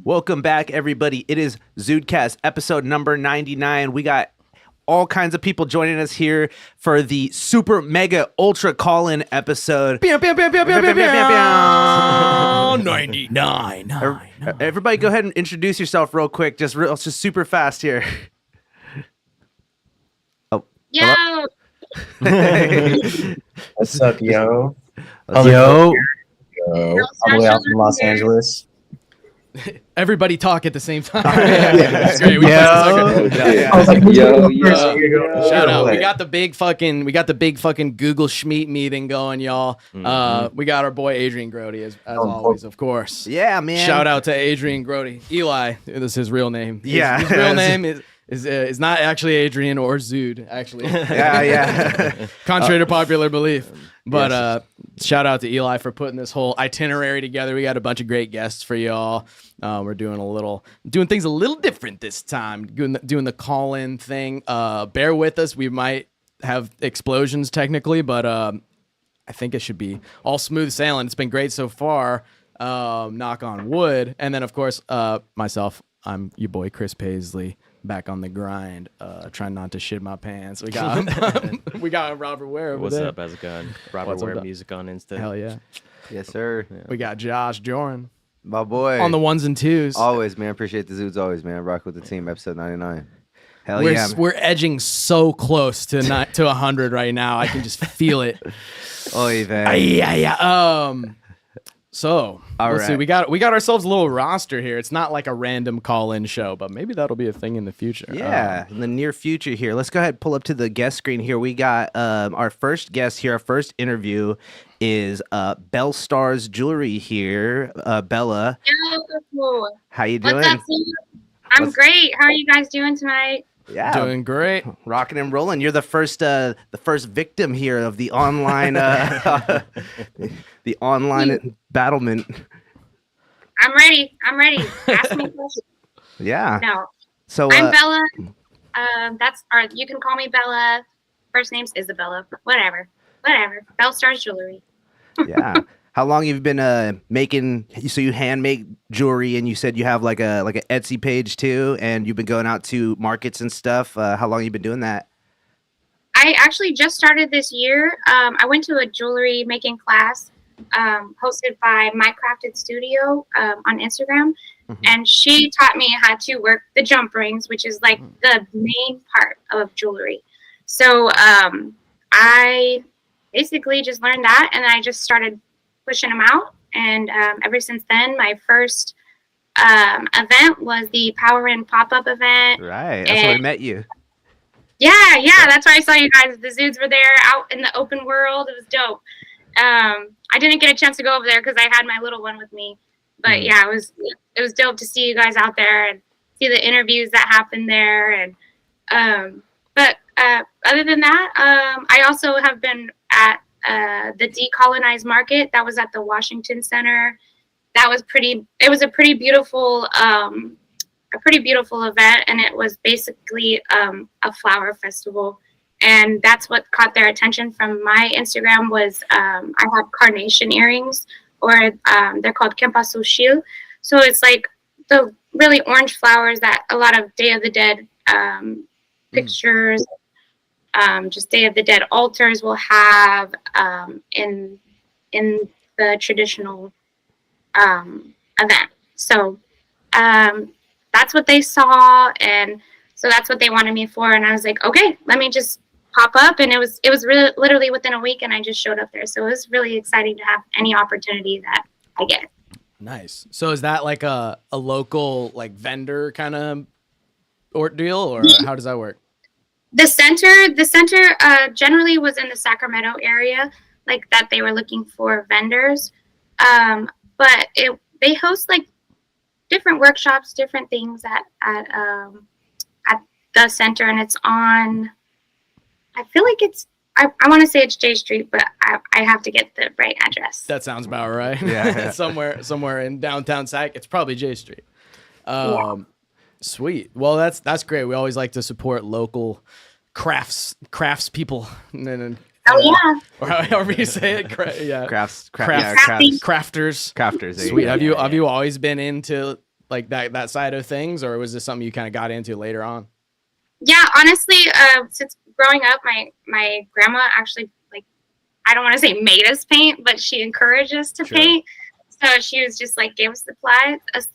Welcome back, everybody. It is ZUDECAST, episode number 99. We got all kinds of people joining us here for the super mega ultra call-in episode. 99. Everybody go ahead and introduce yourself real quick. Just super fast here. Oh, yo. What's up, yo? Yo. Yo. All the way out from Los Angeles. Everybody talk at the same time. That's great. I was like, Yo. Shout out. We got the big fucking Google Schmeat meeting going, y'all. We got our boy Adrian Grody as always, of course. yeah, man. Shout out to Adrian Grody. Eli, this is his real name. Yeah. His real name is not actually Adrian or Zude, actually. Yeah. Contrary to popular belief. But shout out to Eli for putting this whole itinerary together. We got a bunch of great guests for y'all. We're doing things a little different this time. Doing the call-in thing. Bear with us. We might have explosions technically, but I think it should be all smooth sailing. It's been great so far. Knock on wood. And then of course, myself, I'm your boy Chris Paisley. Back on the grind, trying not to shit my pants. We got Robert Ware over What's there. up, how's it going? Robert Ware Music on Insta. Hell yeah. Yes, sir. Yeah. We got Josh Joran My boy. on the ones and twos. Always, man. Appreciate the Zudes always, man. Rock with the team, episode 99. Hell yeah. We're edging so close to 100 right now. I can just feel it. Oy vey. Yeah. So All let's see. right. We got ourselves a little roster here. It's not like a random call-in show, but maybe that'll be a thing in the future. Yeah, in the near future here. Let's go ahead and pull up to the guest screen here. We got our first guest here. Our first interview is BellStars Jewelry here. Bella, Yo. how you doing? What's up, Steve? I'm great. How are you guys doing tonight? Yeah, Doing great. rocking and rolling. You're the first victim here of the online the online battlement. I'm ready. Ask me questions. Yeah. No. So I'm Bella. You can call me Bella. First name's Isabella. Whatever. BellStars Jewelry. yeah. How long have you been making? So you hand make jewelry, and you said you have like a Etsy page too, and you've been going out to markets and stuff. How long have you been doing that? I actually just started this year. I went to a jewelry making class hosted by My Crafted Studio on Instagram. And she taught me how to work the jump rings, which is like the main part of jewelry. So I basically just learned that, and I just started pushing them out. And ever since then, my first event was the Power In pop-up event. Right. That's where we met you. Yeah, that's where I saw you guys. The Zudes were there out in the open world. It was dope. I didn't get a chance to go over there because I had my little one with me. But yeah, it was dope to see you guys out there and see the interviews that happened there. And but other than that, I also have been at the Decolonized Market that was at the Washington Center. That was it was a pretty beautiful event, and it was basically a flower festival. And that's what caught their attention from my Instagram was I have carnation earrings, or they're called Kempasushil. So it's like the really orange flowers that a lot of Day of the Dead pictures, just Day of the Dead altars will have in the traditional event. So that's what they saw, and so that's what they wanted me for. And I was like, okay, let me just pop up. And it was really literally within a week, and I just showed up there. So it was really exciting to have any opportunity that I get. Nice. So is that like a local like vendor kind of ordeal, or how does that work? The center generally was in the Sacramento area, like that they were looking for vendors. But they host like different workshops, different things at the center, and it's on I feel like I want to say it's J Street, but I have to get the right address. That sounds about right. Yeah. somewhere in downtown Sac. It's probably J Street. Yeah. Sweet. Well, that's great. We always like to support local crafts people. And Oh yeah. or however you say it. Crafts. Crafting. Crafters. Crafters. there you Sweet. go. Have you always been into like that side of things, or was this something you kind of got into later on? Yeah, honestly, since growing up, my grandma actually, like, I don't want to say made us paint, but she encouraged us to paint. So she was just like, gave us the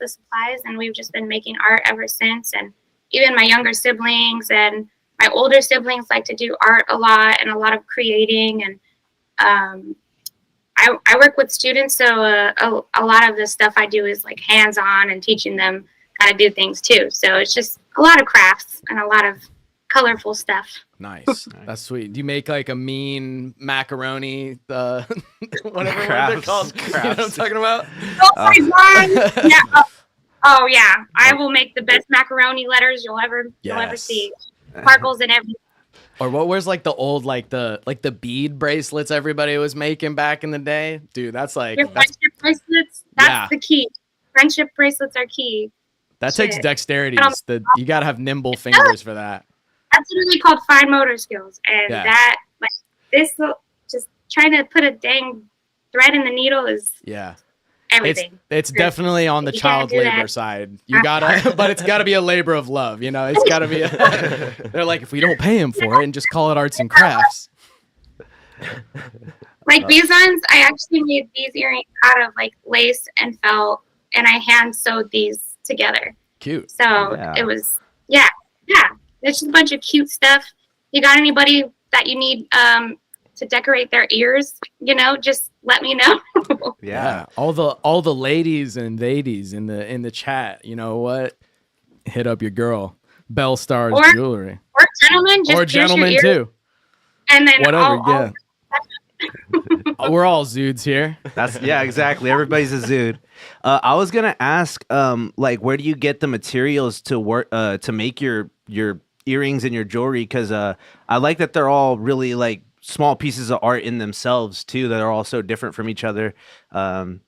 supplies, and we've just been making art ever since. And even my younger siblings and my older siblings like to do art a lot and a lot of creating. And I work with students, so a lot of the stuff I do is like hands-on and teaching them how to do things too. So it's just a lot of crafts and a lot of colorful stuff. Nice. That's sweet. Do you make like a mean macaroni, whatever they're Crafts. called? You know what I'm talking about? Oh my god! Yeah. Oh yeah, I will make the best macaroni letters you'll ever Yes. see. Sparkles and everything. Or what was like the old like the bead bracelets everybody was making back in the day? Dude, that's like Your friendship bracelets. That's Yeah. the key. Friendship bracelets are key. that takes shit. dexterity. You gotta have nimble fingers for that. That's literally called fine motor skills, and Yeah. that like this just trying to put a dang thread in the needle is Yeah. everything. It's definitely on the You can't child do labor that. side. You gotta, but it's gotta be a labor of love. You know, it's gotta be. They're like, if we don't pay him for it and just call it arts and crafts. Like these ones, I actually made these earrings out of like lace and felt, and I hand sewed these together. Cute. So Yeah. it was, yeah. It's just a bunch of cute stuff. You got anybody that you need to decorate their ears? You know, just let me know. Yeah. All the ladies and ladies in the chat. You know what? Hit up your girl, BellStars Or- Jewelry, Or gentlemen, just or pierce your gentlemen ears, too. and then Whatever. I'll We're all Zudes here. Yeah, exactly. Everybody's a Zude. I was gonna ask, like, where do you get the materials to work to make your earrings and your jewelry? Because I like that they're all really like small pieces of art in themselves too. That are all so different from each other. So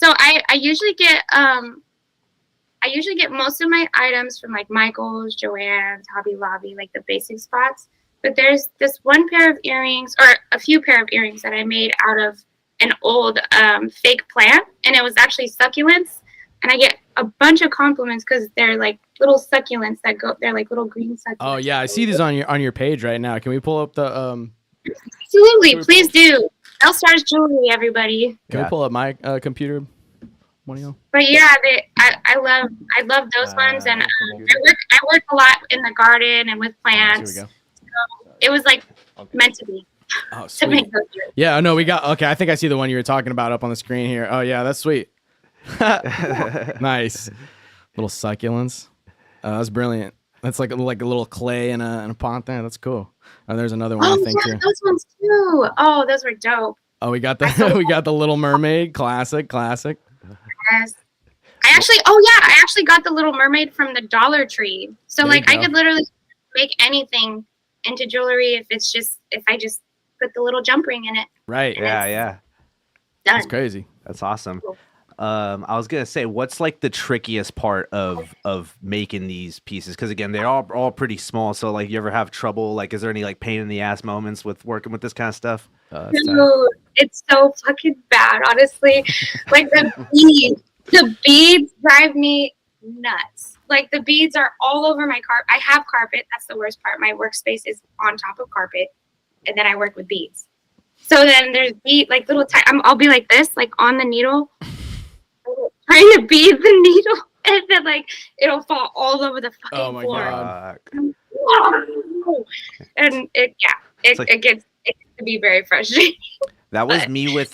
I usually get most of my items from like Michael's, Joann's, Hobby Lobby, like the basic spots. But there's this one pair of earrings, or a few pair of earrings that I made out of an old fake plant, and it was actually succulents. And I get a bunch of compliments because they're like little succulents that go. They're like little green succulents. Oh yeah, I see these on your page right now. Can we pull up the Absolutely, please do. BellStars Jewelry, everybody. Can Yeah. we pull up my computer? One of y'all? But yeah, I love those ones, and I work a lot in the garden and with plants. Here we go. It was like meant to be Oh, to sweet. make those earrings. Yeah, no, we got. Okay, I think I see the one you were talking about up on the screen here. Oh yeah, that's sweet. Nice. Little succulents. That's brilliant. That's like a little clay and a pot there. That's cool. Oh, there's another one I Oh think yeah, too. those ones too. Oh, those were dope. Oh, we got the Little Mermaid. Classic. Yes. I actually got the Little Mermaid from the Dollar Tree. So There you like I go. could literally make anything into jewelry if I just put the little jump ring in it. Right. Yeah. Done. That's crazy. That's awesome. I was gonna say, what's like the trickiest part of making these pieces? Because again, they're all pretty small. So like, you ever have trouble? Like, is there any like pain in the ass moments with working with this kind of stuff? Dude, it's so fucking bad, honestly. Like the beads drive me nuts. Like the beads are all over my carpet. I have carpet. That's the worst part. My workspace is on top of carpet, and then I work with beads. So then there's like little. I'll be like this, like on the needle, trying to bead the needle, and then like it'll fall all over the fucking Oh my floor. God. And it gets to be very frustrating. That was me with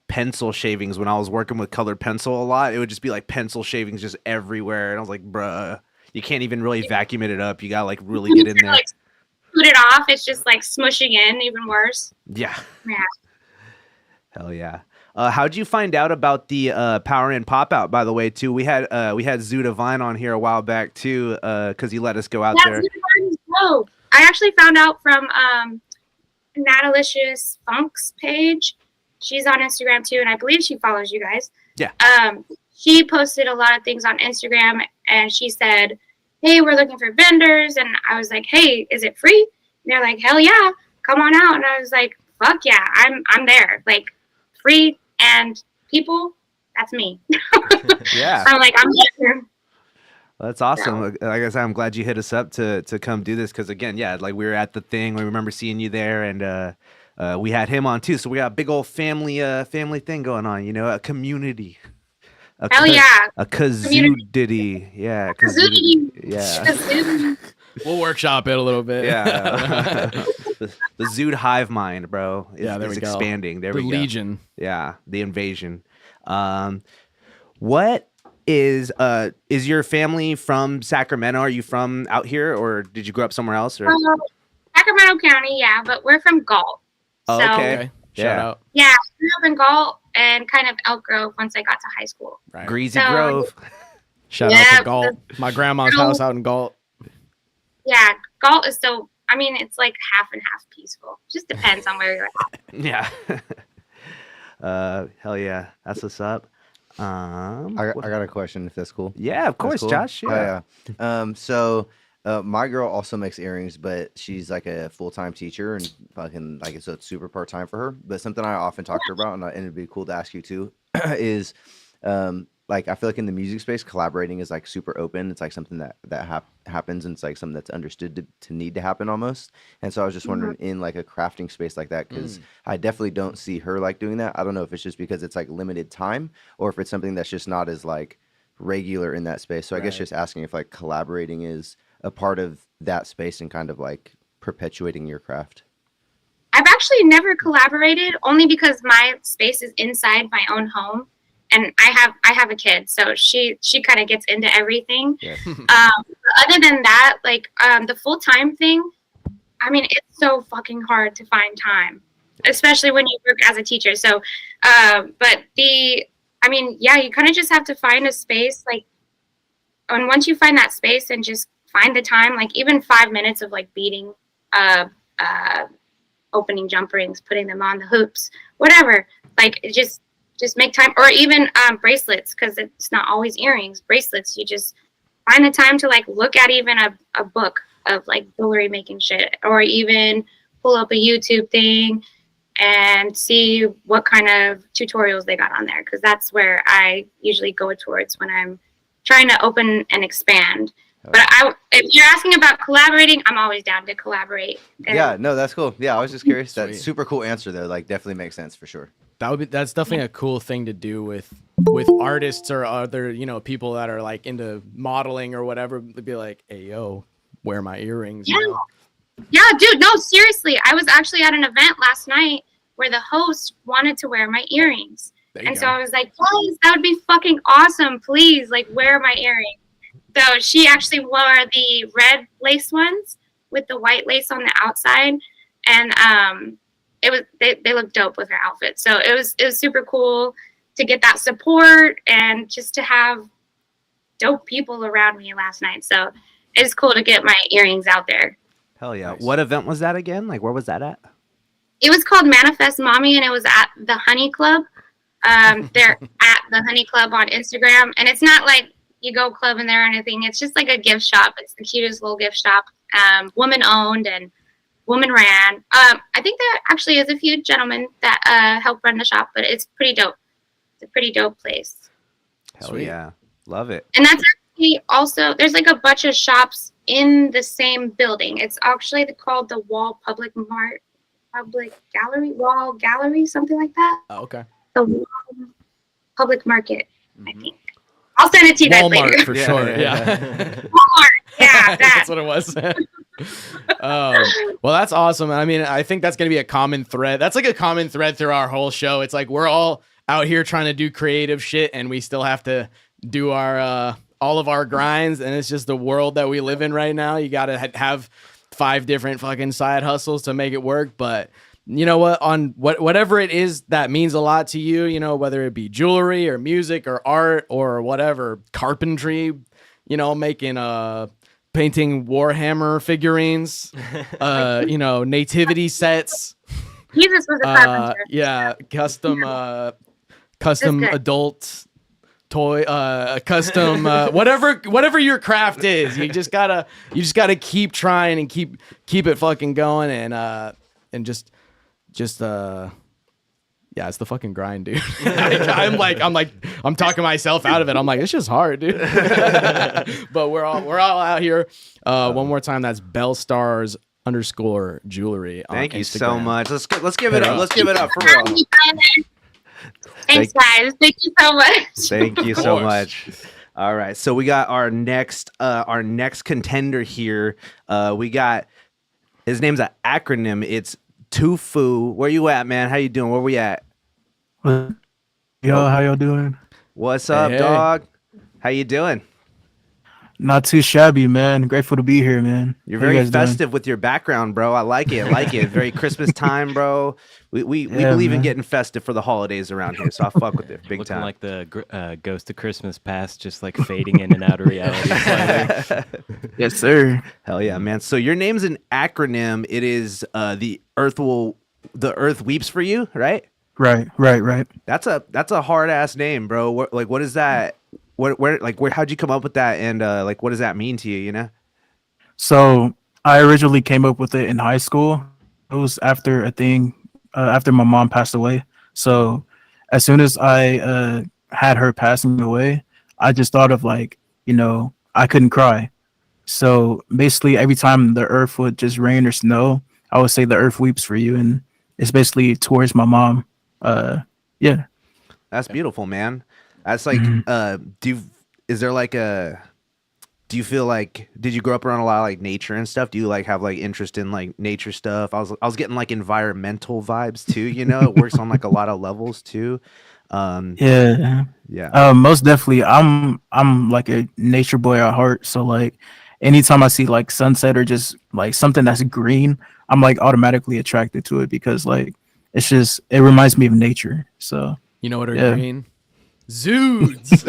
pencil shavings when I was working with colored pencil a lot. It would just be like pencil shavings just everywhere, and I was like, bruh, you can't even really vacuum it up. You gotta like really get in there. Like, scoot it off. It's just like smushing in, even worse. Yeah. Yeah. Hell yeah. How'd you find out about the Power In Pop Out, by the way, too? We had Zuda Vine on here a while back too, because he let us go out there. Dope. I actually found out from Natalicious Funk's page. She's on Instagram too, and I believe she follows you guys. Yeah. She posted a lot of things on Instagram, and she said, "Hey, we're looking for vendors," and I was like, "Hey, is it free?" And they're like, "Hell yeah, come on out!" And I was like, "Fuck yeah, I'm there." Like, free and people, that's me. Yeah. I'm like, I'm there. Well, that's awesome. Like I said, I'm glad you hit us up to come do this because again, yeah, like we were at the thing. We remember seeing you there, and we had him on too. So we got a big old family thing going on. You know, a community. Hell yeah. A kazoodity. Yeah. Kazoodity. Yeah. Kazoodity. We'll workshop it a little bit. Yeah. the Zood hive mind, bro. Yeah, there we go. Expanding. There The we go. Legion. Yeah, the invasion. What is your family from Sacramento? Are you from out here, or did you grow up somewhere else? Or? Sacramento County, yeah, but we're from Galt. Oh, So, okay. Okay. Yeah. Shout out. yeah, I grew up in Galt and kind of Elk Grove once I got to high school. Right. Greasy So- Grove. Shout out Yeah, to Galt. My grandma's house out in Galt. Yeah, Galt is so, I mean, it's like half and half peaceful. Just depends on where you're at. Yeah. Hell yeah, that's what's up. I got a question if that's cool. Yeah, of course, That's cool? Josh. Yeah. Yeah. So my girl also makes earrings, but she's like a full-time teacher and fucking like so it's super part-time for her. But something I often talk to her about, and it'd be cool to ask you too, is like I feel like in the music space, collaborating is like super open. It's like something that happens, and it's like something that's understood to need to happen almost. And so I was just wondering, in like a crafting space like that, because I definitely don't see her like doing that. I don't know if it's just because it's like limited time, or if it's something that's just not as like regular in that space. So I guess just asking if like collaborating is a part of that space and kind of like perpetuating your craft. I've actually never collaborated only because my space is inside my own home. And I have a kid, so she kind of gets into everything. Yeah. Other than that, like the full-time thing, I mean, it's so fucking hard to find time, especially when you work as a teacher. So, but I mean, yeah, you kind of just have to find a space, like, and once you find that space and just find the time, like even 5 minutes of like beating, opening jump rings, putting them on the hoops, whatever, like it just make time. Or even bracelets, because it's not always earrings. Bracelets, you just find the time to like look at even a book of like jewelry making shit, or even pull up a YouTube thing and see what kind of tutorials they got on there, because that's where I usually go towards when I'm trying to open and expand. But if you're asking about collaborating, I'm always down to collaborate. And Yeah, no, that's cool. Yeah, I was just curious. That's Sweet. super cool answer though. Like definitely makes sense for sure. That's definitely a cool thing to do with artists or other, people that are like into modeling or whatever. To be like, hey, yo, wear my earrings. Yeah. Yeah, dude, no, seriously. I was actually at an event last night where the host wanted to wear my earrings. And so I was like, please, that would be fucking awesome. Please, like, wear my earrings. So she actually wore the red lace ones with the white lace on the outside. And they looked dope with her outfit. So it was super cool to get that support and just to have dope people around me last night. So it's cool to get my earrings out there. Hell yeah. Nice. What event was that again? Like, where was that at? It was called Manifest Mommy, and it was at the Honey Club. They're at the Honey Club on Instagram, and it's not like you go clubbing there or anything. It's just like a gift shop. It's the cutest little gift shop, woman owned and woman ran. I think there actually is a few gentlemen that help run the shop, but it's pretty dope. It's a pretty dope place. Hell Sweet. yeah. Love it. And that's actually also, there's like a bunch of shops in the same building. It's actually called the Wall Public Gallery, something like that. Oh, okay. The Wall Public Market, I think. I'll send it to you guys Walmart later. for Yeah, sure. yeah, Yeah. Walmart, yeah, that. That's what it was. Well, that's awesome. I mean, I think that's going to be a common thread. That's like a common thread through our whole show. It's like we're all out here trying to do creative shit, and we still have to do our all of our grinds. And it's just the world that we live in right now. You got to have 5 different fucking side hustles to make it work. But you know what? On whatever it is that means a lot to you, whether it be jewelry or music or art or whatever, carpentry, making painting Warhammer figurines, nativity sets. Jesus was a carpenter. Yeah, custom good. adult toy, custom whatever your craft is. You just gotta keep trying and keep it fucking going and just yeah, it's the fucking grind, dude. I'm talking myself out of it. I'm like, it's just hard, dude. But we're all out here. One more time, that's BellStars _Jewelry. Thank you Instagram. so much. Let's give it up. Let's give it up for real. Thanks, guys. Thank you so much. Thank you so course. much. All right, so we got our next contender here. We got his name's an acronym. It's TEWFU. Where you at, man? How you doing? Where we at? Yo, how y'all doing? What's up, Hey. dog? How you doing? Not too shabby, man. Grateful to be here, man. You're How you very guys doing? festive with your background, bro. I like it. Very Christmas time, bro. We Yeah, believe in man. getting festive for the holidays around here, so I fuck with it big Looking time. like the ghost of Christmas past, just like fading in and out of reality. Slightly. Yes, sir. Hell yeah, man. So your name's an acronym. It is the Earth weeps for you, right? Right. That's a hard ass name, bro. What is that? How'd you come up with that? And what does that mean to you? You know? So I originally came up with it in high school. It was after a thing, after my mom passed away. So as soon as I had her passing away, I just thought of I couldn't cry. So basically every time the earth would just rain or snow, I would say the earth weeps for you. And it's basically towards my mom. Yeah. That's beautiful, man. That's like, do you feel like, did you grow up around a lot of like nature and stuff? Do you like have like interest in like nature stuff? I was getting like environmental vibes too, you know, it works on like a lot of levels too. Yeah. Yeah. Most definitely. I'm like a nature boy at heart. So like anytime I see like sunset or just like something that's green, I'm like automatically attracted to it because like it reminds me of nature. So You know what are Yeah. green? Zudes.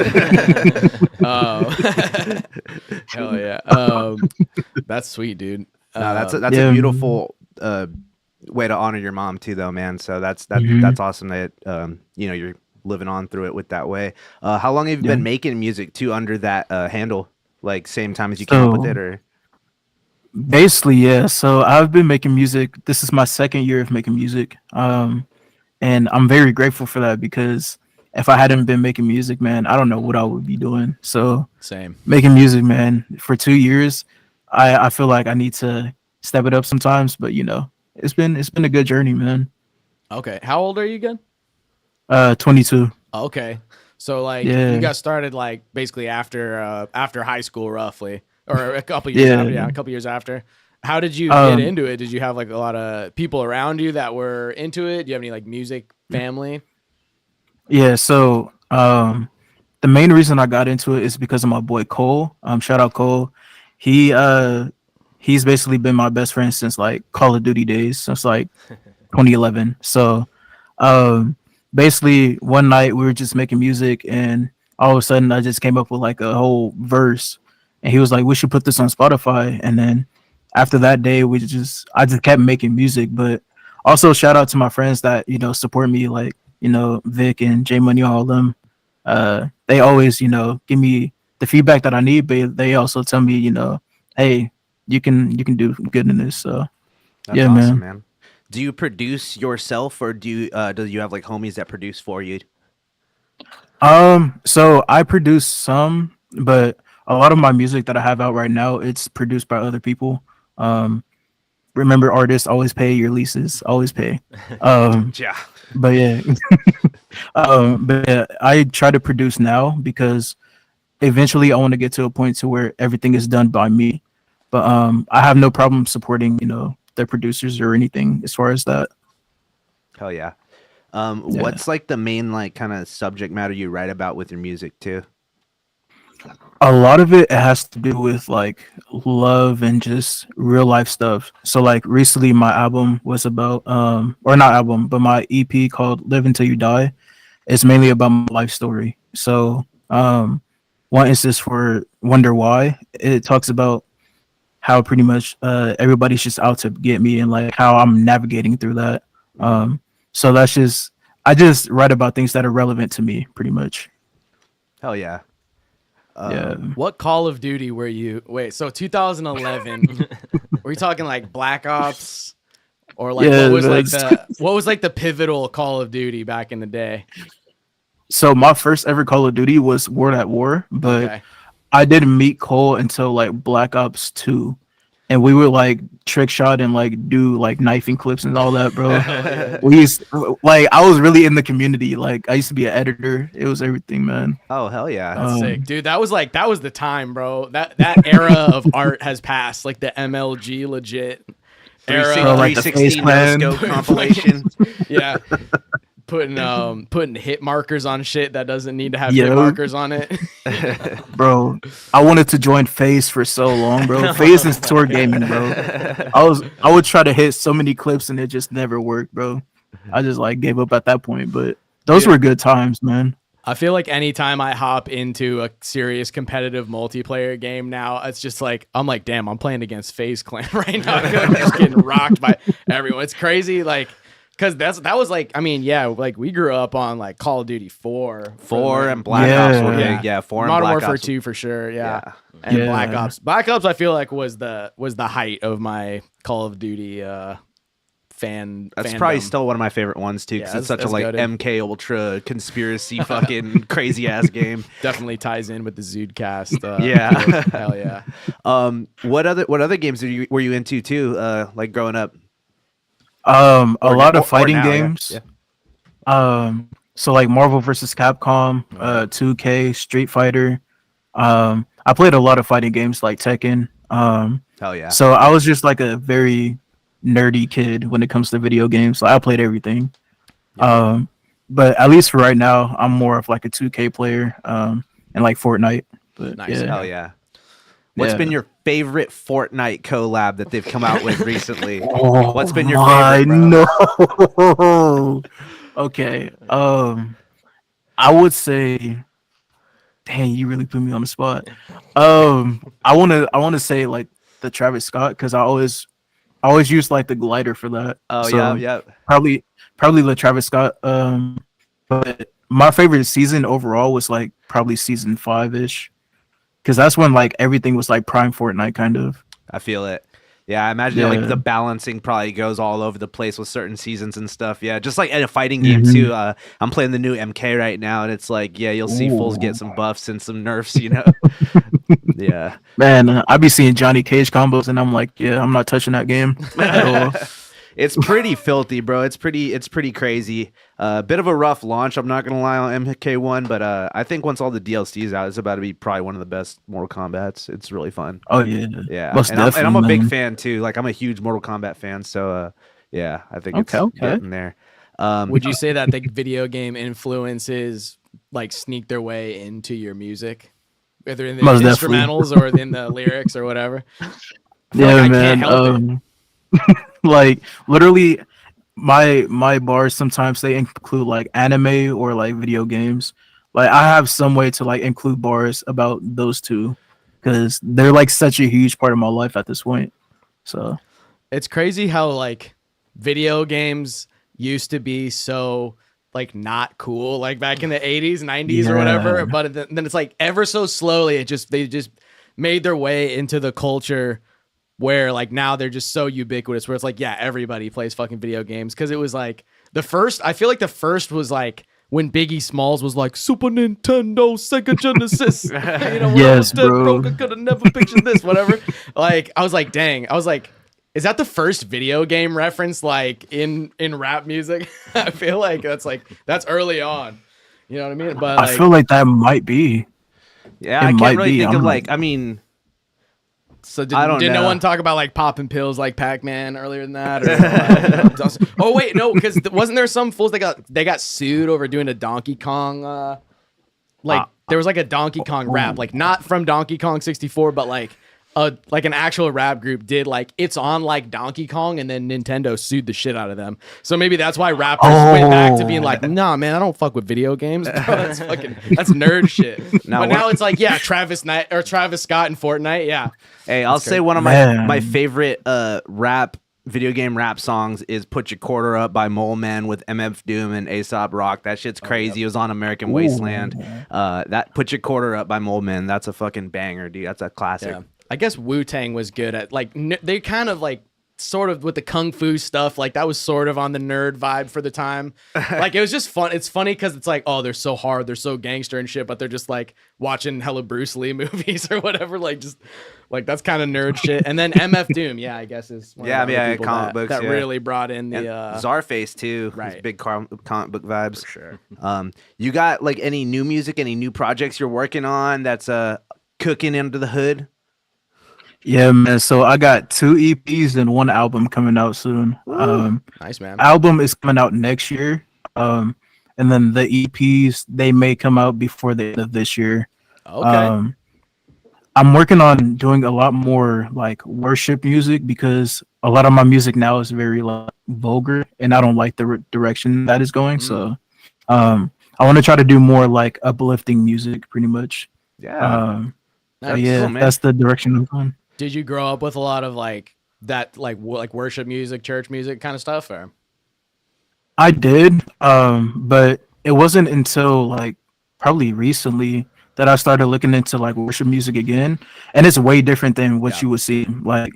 Hell yeah. That's sweet, dude. No, that's Yeah. a beautiful way to honor your mom too, though, man. So that's awesome that you're living on through it with that way. How long have you been making music too under that handle? Like same time as you came up with it, or? basically, yeah. So I've been making music. This is my second year of making music. And I'm very grateful for that because if I hadn't been making music, man, I don't know what I would be doing. So Same. making music, man, for 2 years, I feel like I need to step it up sometimes, but it's been a good journey, man. Okay. How old are you again? 22. Okay. So like Yeah. you got started like basically after high school roughly or a couple years after, a couple years after. How did you get into it? Did you have like a lot of people around you that were into it? Do you have any like music family? Yeah, so the main reason I got into it is because of my boy Cole. Shout out Cole. He's basically been my best friend since like Call of Duty days, since like 2011. So basically one night we were just making music and all of a sudden I just came up with like a whole verse and he was like, we should put this on Spotify. And then after that day I just kept making music. But also shout out to my friends that support me, like Vic and J Money, all of them. They always give me the feedback that I need, but they also tell me hey, you can do good in this. So That's yeah, awesome, man. man. Do you produce yourself, or do you have like homies that produce for you? So I produce some, but a lot of my music that I have out right now, it's produced by other people. Remember, artists always pay your leases, always pay. Yeah. But yeah, I try to produce now because eventually I want to get to a point to where everything is done by me. But I have no problem supporting, their producers or anything as far as that. Hell yeah. What's like the main like kind of subject matter you write about with your music too? A lot of it has to do with like love and just real life stuff. So like recently my album was about or not album, but my EP called Live Until You Die. It's mainly about my life story. So one instance for Wonder Why, it talks about how pretty much everybody's just out to get me and like how I'm navigating through that. So that's just I just write about things that are relevant to me, pretty much. Hell yeah. Yeah. What Call of Duty were you? Wait, so 2011. Were you talking like Black Ops, or like Yeah, what was like the pivotal Call of Duty back in the day? So my first ever Call of Duty was World at War, but Okay. I didn't meet Cole until like Black Ops 2. And we would like trick shot and like do like knifing clips and all that, bro. We used like I was really in the community. Like I used to be an editor. It was everything, man. Oh hell yeah. That's sick, dude. That was the time, bro. That era of art has passed. Like the MLG legit era. like the 360 Face Clan. no scope compilation. Yeah. Putting hit markers on shit that doesn't need to have hit Yo. markers on it. Bro, I wanted to join FaZe for so long, bro. FaZe is tour gaming, bro. I would try to hit so many clips and it just never worked, bro. I just like gave up at that point, but those were good times, man. I feel like anytime I hop into a serious competitive multiplayer game now, it's just like I'm like, damn, I'm playing against FaZe Clan right now. I feel like I'm just getting rocked by everyone. It's crazy, like, because that was like, I mean, yeah, like we grew up on like Call of Duty 4 and Black Ops were big. Yeah, 4 and Modern Black Warfare Ops. 2 for sure. Yeah. Yeah. And Yeah. Black Ops. Black Ops, I feel like was the height of my Call of Duty fan. That's fandom. probably still one of my favorite ones too, because Yeah, it's such a that's like goated. MK Ultra conspiracy fucking crazy ass game. Definitely ties in with the ZUDECAST. Yeah. Hell yeah. What other games were you into too? Like growing up? A lot of or fighting now, yeah. games. Yeah. So like Marvel vs. Capcom, 2K, Street Fighter. I played a lot of fighting games like Tekken. Hell yeah. So I was just like a very nerdy kid when it comes to video games. So I played everything. But at least for right now, I'm more of like a 2K player and like Fortnite. But Nice. yeah. Hell yeah. What's Yeah. been your favorite Fortnite collab that they've come out with recently? Oh, What's been your my favorite, bro? no. Okay. I would say, dang, you really put me on the spot. I wanna say like the Travis Scott, because I always use like the glider for that. Oh So, yeah. Probably the Travis Scott. But my favorite season overall was like probably season 5-ish. Because that's when like everything was like prime Fortnite kind of. I feel it. Yeah, I imagine like the balancing probably goes all over the place with certain seasons and stuff. Yeah, just like in a fighting game too. I'm playing the new MK right now, and it's like, yeah, you'll see fools get some buffs and some nerfs, you know. Yeah, Man, I be seeing Johnny Cage combos, and I'm like, yeah, I'm not touching that game at all. it's pretty filthy, bro. It's pretty crazy. Bit of a rough launch. I'm not gonna lie on MK1, but I think once all the DLCs out, it's about to be probably one of the best Mortal Kombats. It's really fun. Oh yeah, Yeah, most and I'm a definitely, big man. fan too. Like I'm a huge Mortal Kombat fan, so yeah, I think it's Okay. getting there. Would you say that the video game influences like sneak their way into your music, whether in the Most definitely. instrumentals or in the lyrics or whatever? I feel Yeah, like I man. can't help it. Like literally, my bars sometimes they include like anime or like video games. Like I have some way to like include bars about those two because they're like such a huge part of my life at this point. So It's crazy how like video games used to be so like not cool like back in the 80s 90s or whatever, Yeah. but then it's like ever so slowly they just made their way into the culture where like now they're just so ubiquitous where it's like, yeah, everybody plays fucking video games. Because it was like I feel like the first was like when Biggie Smalls was like Super Nintendo, Sega Genesis. You know, Yes, dead bro. broke, I could have never pictured this, whatever. Like I was like, dang. I was like, is that the first video game reference like in rap music? I feel like that's early on. You know what I mean? But I feel like that might be. Yeah, It I might can't really be, think of I'm- like. I mean, so I don't did no know. one talk about like popping pills like Pac-Man earlier than that? Or, oh wait, no, because wasn't there some fools they got sued over doing a Donkey Kong there was like a Donkey Kong rap, like not from Donkey Kong 64, but like like an actual rap group did like it's on like Donkey Kong, and then Nintendo sued the shit out of them. So maybe that's why rappers went back to being like, nah, man, I don't fuck with video games. Bro, that's nerd shit. But now it's like, yeah, Travis Scott in Fortnite. Yeah. Hey, I'll say one of my favorite video game rap songs is "Put Your Quarter Up" by Mole Man with MF Doom and Aesop Rock. That shit's crazy. It was on American Wasteland. That "Put Your Quarter Up" by Mole Man, that's a fucking banger, dude. That's a classic. Yeah. I guess Wu-Tang was good at like they kind of like sort of with the kung fu stuff, like that was sort of on the nerd vibe for the time. Like it was just fun. It's funny because it's like, oh, they're so hard, they're so gangster and shit, but they're just like watching hella Bruce Lee movies or whatever. Like just like that's kind of nerd shit. And then MF Doom, yeah, I guess is one of the people comic books that really brought in the Czarface too. Right, big comic book vibes. For sure. You got like any new music, any new projects you're working on that's cooking under the hood? Yeah, man. So I got 2 EPs and 1 album coming out soon. Nice, man. Album is coming out next year. And then the EPs, they may come out before the end of this year. Okay. I'm working on doing a lot more like worship music because a lot of my music now is very like vulgar, and I don't like the direction that is going. So I want to try to do more like uplifting music, pretty much. Yeah. That's the direction I'm going. Did you grow up with a lot of like that, like worship music, church music kind of stuff, or? I did, but it wasn't until like probably recently that I started looking into like worship music again, and it's way different than what you would see. Like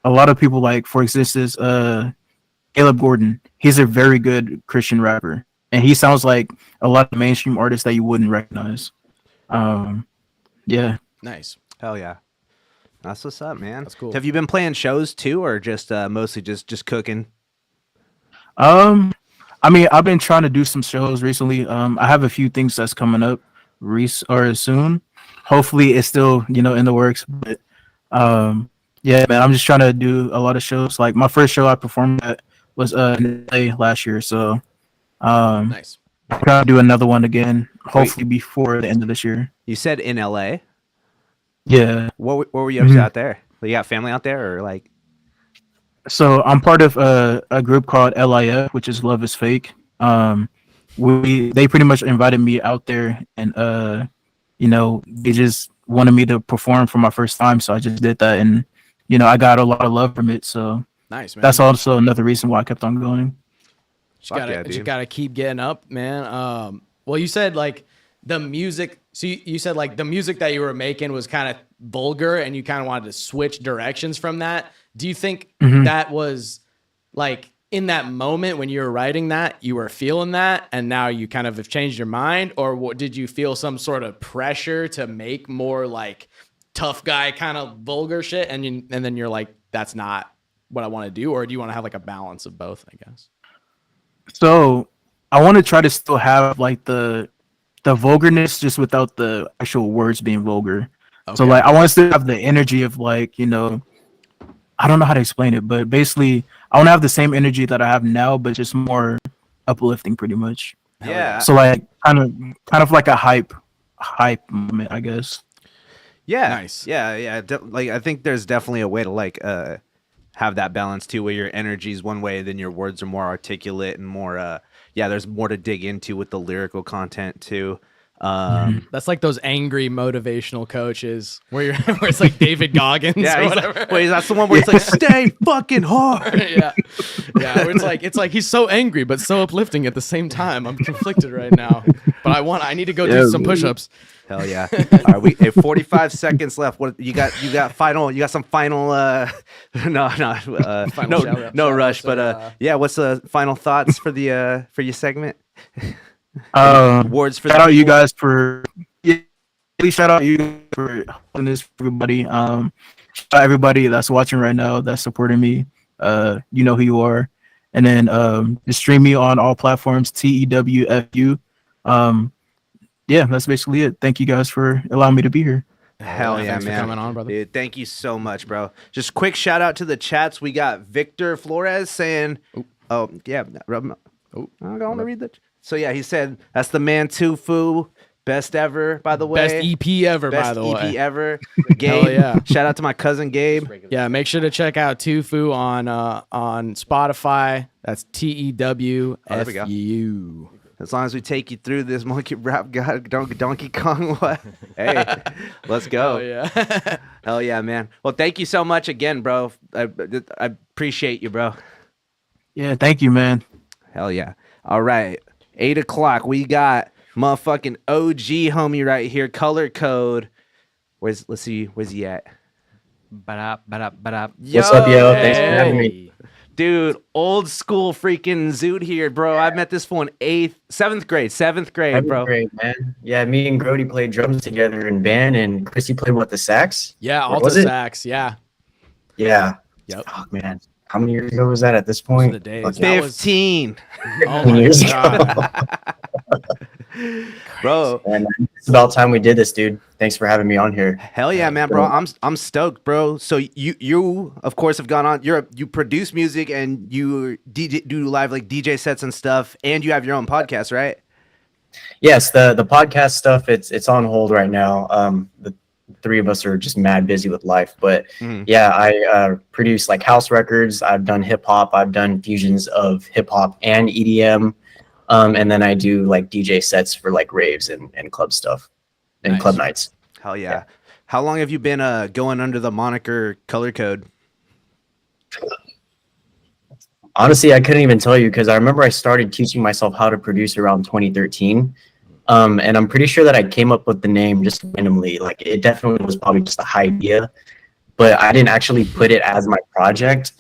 a lot of people, like for instance, Caleb Gordon. He's a very good Christian rapper, and he sounds like a lot of mainstream artists that you wouldn't recognize. Yeah. Nice. Hell yeah. That's what's up, man. That's cool. Have you been playing shows too, or just mostly just cooking? I mean, I've been trying to do some shows recently. I have a few things that's coming up soon. Hopefully it's still, in the works, but yeah, man, I'm just trying to do a lot of shows. Like my first show I performed at was in LA last year, so nice. I'm trying to do another one again, hopefully before the end of this year. You said in LA? Yeah. What were you up to out there? You got family out there, or like? So I'm part of a group called LIF, which is Love is Fake. They pretty much invited me out there, and they just wanted me to perform for my first time, so I just did that, and I got a lot of love from it. So nice, man. That's also another reason why I kept on going. Just gotta keep getting up, man. Well, you said like the music. So you said like the music that you were making was kind of vulgar, and you kind of wanted to switch directions from that. Do you think that was like in that moment when you were writing that, you were feeling that, and now you kind of have changed your mind, or did you feel some sort of pressure to make more like tough guy kind of vulgar shit, and then you're like, that's not what I want to do, or do you want to have like a balance of both, I guess? So I want to try to still have like the vulgarness, just without the actual words being vulgar. Okay. So like I want to still have the energy of like, I don't know how to explain it, but basically I want to have the same energy that I have now, but just more uplifting, pretty much. Yeah. So like kind of like a hype moment, I guess. Yeah. Nice. Yeah. Like I think there's definitely a way to like have that balance too, where your energy is one way, then your words are more articulate and more there's more to dig into with the lyrical content too. That's like those angry motivational coaches where it's like David Goggins or whatever. That's the one where it's like stay fucking hard. Yeah. Where it's like he's so angry but so uplifting at the same time. I'm conflicted right now, but I need to go do some push-ups. Hell yeah! All right, we have 45 seconds left. What you got? You got some final. No rush. But what's the final thoughts for your segment? Awards for shout out you guys for shout out you for holding this for everybody. Shout out everybody that's watching right now that's supporting me. You know who you are, and then just stream me on all platforms. TEWFU. Yeah, that's basically it. Thank you guys for allowing me to be here. Hell yeah, Thanks man. for coming on, brother. Dude, thank you so much, bro. Just quick shout out to the chats. We got Victor Flores saying, I'm going to read the. So yeah, he said that's the man TEWFU. Best ever, by the way. Best EP ever, by Best the EP way. ever. Hell Gabe. yeah. Shout out to my cousin Gabe. Yeah, make sure to check out TEWFU on Spotify. That's TEWFU. As long as we take you through this monkey rap god Donkey Kong, what? Hey, let's go. Oh yeah. Hell yeah, man. Well, thank you so much again, bro. I appreciate you, bro. Yeah, thank you, man. Hell yeah. All right. 8 o'clock. We got motherfucking OG homie right here. Color Code. Let's see, where's he at? Ba-da, ba-da, ba-da. What's up, yo? Thanks for having me. Dude, old school freaking Zoot here, bro. I met this fool in seventh grade, bro. Great, man. Yeah, me and Grody played drums together in band, and Chrissy played the sax? Yeah, Or alto was it? sax. Yeah. Yeah. Yep. Oh, man. How many years ago was that at this Those are point? the days. Fuck, That was- 15. Oh my years god. Bro. And it's about time we did this, dude. Thanks for having me on here. Hell yeah, man, bro. I'm stoked, bro. So you of course have gone on. You produce music and you do live like DJ sets and stuff, and you have your own podcast, right? Yes, the podcast stuff, it's on hold right now. The three of us are just mad busy with life, but yeah, I produce like house records. I've done hip hop. I've done fusions of hip hop and EDM, and then I do like DJ sets for like raves and club stuff and Nice. club nights. Hell yeah. How long have you been going under the moniker Color Code? Honestly, I couldn't even tell you because I remember I started teaching myself how to produce around 2013. And I'm pretty sure that I came up with the name just randomly. Like it definitely was probably just a idea, but I didn't actually put it as my project,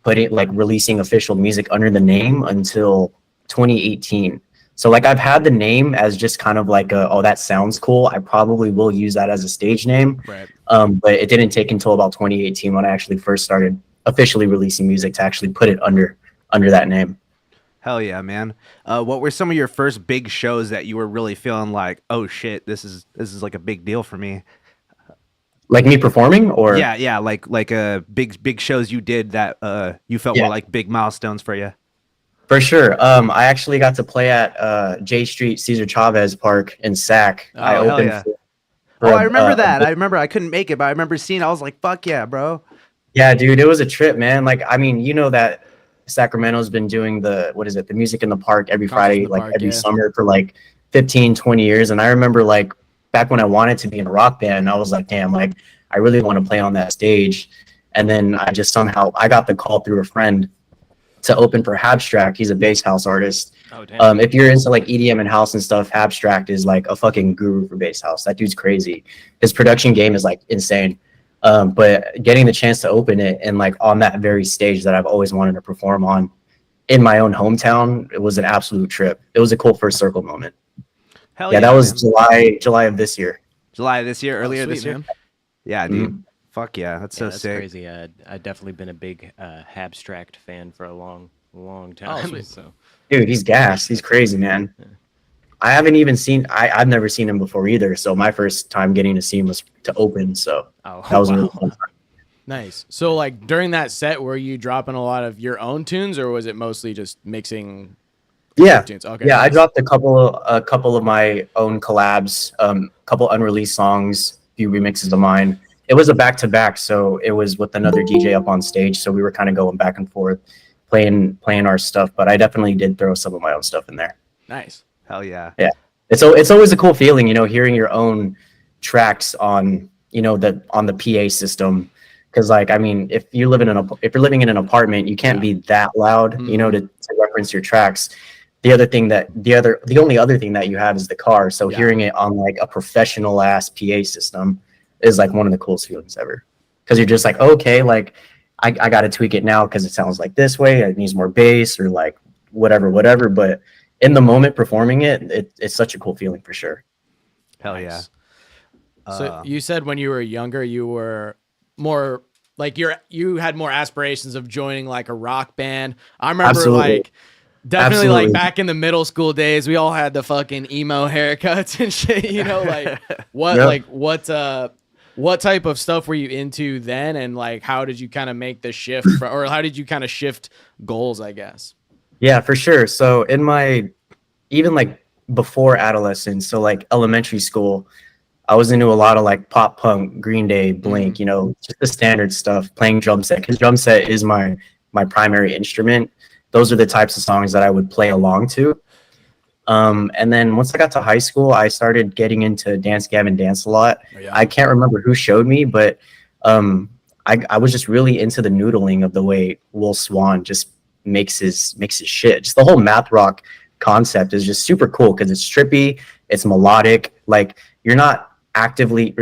put it like releasing official music under the name until 2018. So like I've had the name as just kind of like oh, that sounds cool. I probably will use that as a stage name. Right. But it didn't take until about 2018 when I actually first started officially releasing music to actually put it under that name. Hell yeah, man. What were some of your first big shows that you were really feeling like, oh shit, this is like a big deal for me? Like me performing, or Yeah, like big shows you did that you felt were like big milestones for you. For sure. I actually got to play at J Street Cesar Chavez Park in SAC. Oh, I hell opened yeah. for I remember a that. big- I remember I couldn't make it, but I remember seeing it. I was like, fuck yeah, bro. Yeah, dude, it was a trip, man. Like, I mean, you know that Sacramento's been doing the music in the park every Concerts Friday, in the like park, every yeah. summer for like 15, 20 years. And I remember like back when I wanted to be in a rock band, I was like, damn, like I really want to play on that stage. And then I just somehow I got the call through a friend to open for Habstract. He's a bass house artist. Oh, damn. If you're into like EDM and house and stuff, Habstract is like a fucking guru for bass house. That dude's crazy. His production game is like insane. But getting the chance to open it and like on that very stage that I've always wanted to perform on in my own hometown, it was an absolute trip. It was a cool first circle moment. Hell Yeah, that was man. July of this year. July this year, earlier sweet, this year. man. Yeah, dude. Fuck yeah, that's so That's sick. crazy. I've definitely been a big Habstract fan for a long time. sweet. So Dude, he's gassed. He's crazy, man. I haven't even seen I've never seen him before either. So my first time getting to see him was to open. So that was a really fun time. Nice. So like during that set, were you dropping a lot of your own tunes, or was it mostly just mixing Yeah. tunes? Okay. Yeah, I nice. dropped a couple of my own collabs, couple unreleased songs, a few remixes of mine. It was a back-to-back, so it was with another DJ up on stage, so we were kind of going back and forth, playing our stuff. But I definitely did throw some of my own stuff in there. Nice. Hell yeah. It's always a cool feeling, hearing your own tracks on on the PA system. Because like, I mean, if you're living in an apartment, you can't be that loud, to reference your tracks. The only other thing that you have is the car. So hearing it on like a professional ass PA system is like one of the coolest feelings ever. Because you're just like, okay, like I got to tweak it now because it sounds like this way. It needs more bass or like whatever. But in the moment performing it's such a cool feeling for sure. Hell yeah. So you said when you were younger, you were more like you had more aspirations of joining like a rock band. I remember Absolutely. like definitely Absolutely. like back in the middle school days, we all had the fucking emo haircuts and shit. Like what Yep. like what type of stuff were you into then, and like how did you kind of make the shift, or how did you kind of shift goals, I guess? Yeah, for sure. So in my even like before adolescence. So like elementary school, I was into a lot of like pop punk, Green Day, Blink, you know, just the standard stuff, playing drum set, because drum set is my primary instrument. Those are the types of songs that I would play along to. And then once I got to high school, I started getting into Dance Gavin Dance a lot. Oh, yeah. I can't remember who showed me, but I was just really into the noodling of the way Will Swan just makes his shit. Just the whole math rock concept is just super cool because it's trippy, it's melodic. Like you're not passively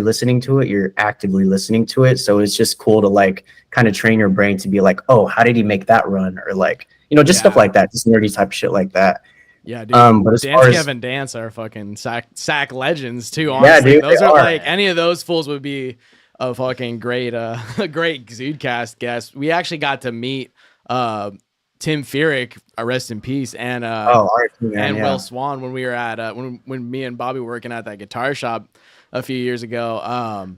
listening to it, you're actively listening to it. So it's just cool to like kind of train your brain to be like, oh, how did he make that run? Or like, you know, just stuff like that, just nerdy type of shit like that. Yeah, dude. But as Dance far as Gavin Dance are fucking sack legends too. Honestly, dude, those they are are. like any of those fools would be a fucking great great ZUDECAST guest. We actually got to meet Tim Furyk, rest in peace, and Will Swan when we were at when me and Bobby were working at that guitar shop a few years ago.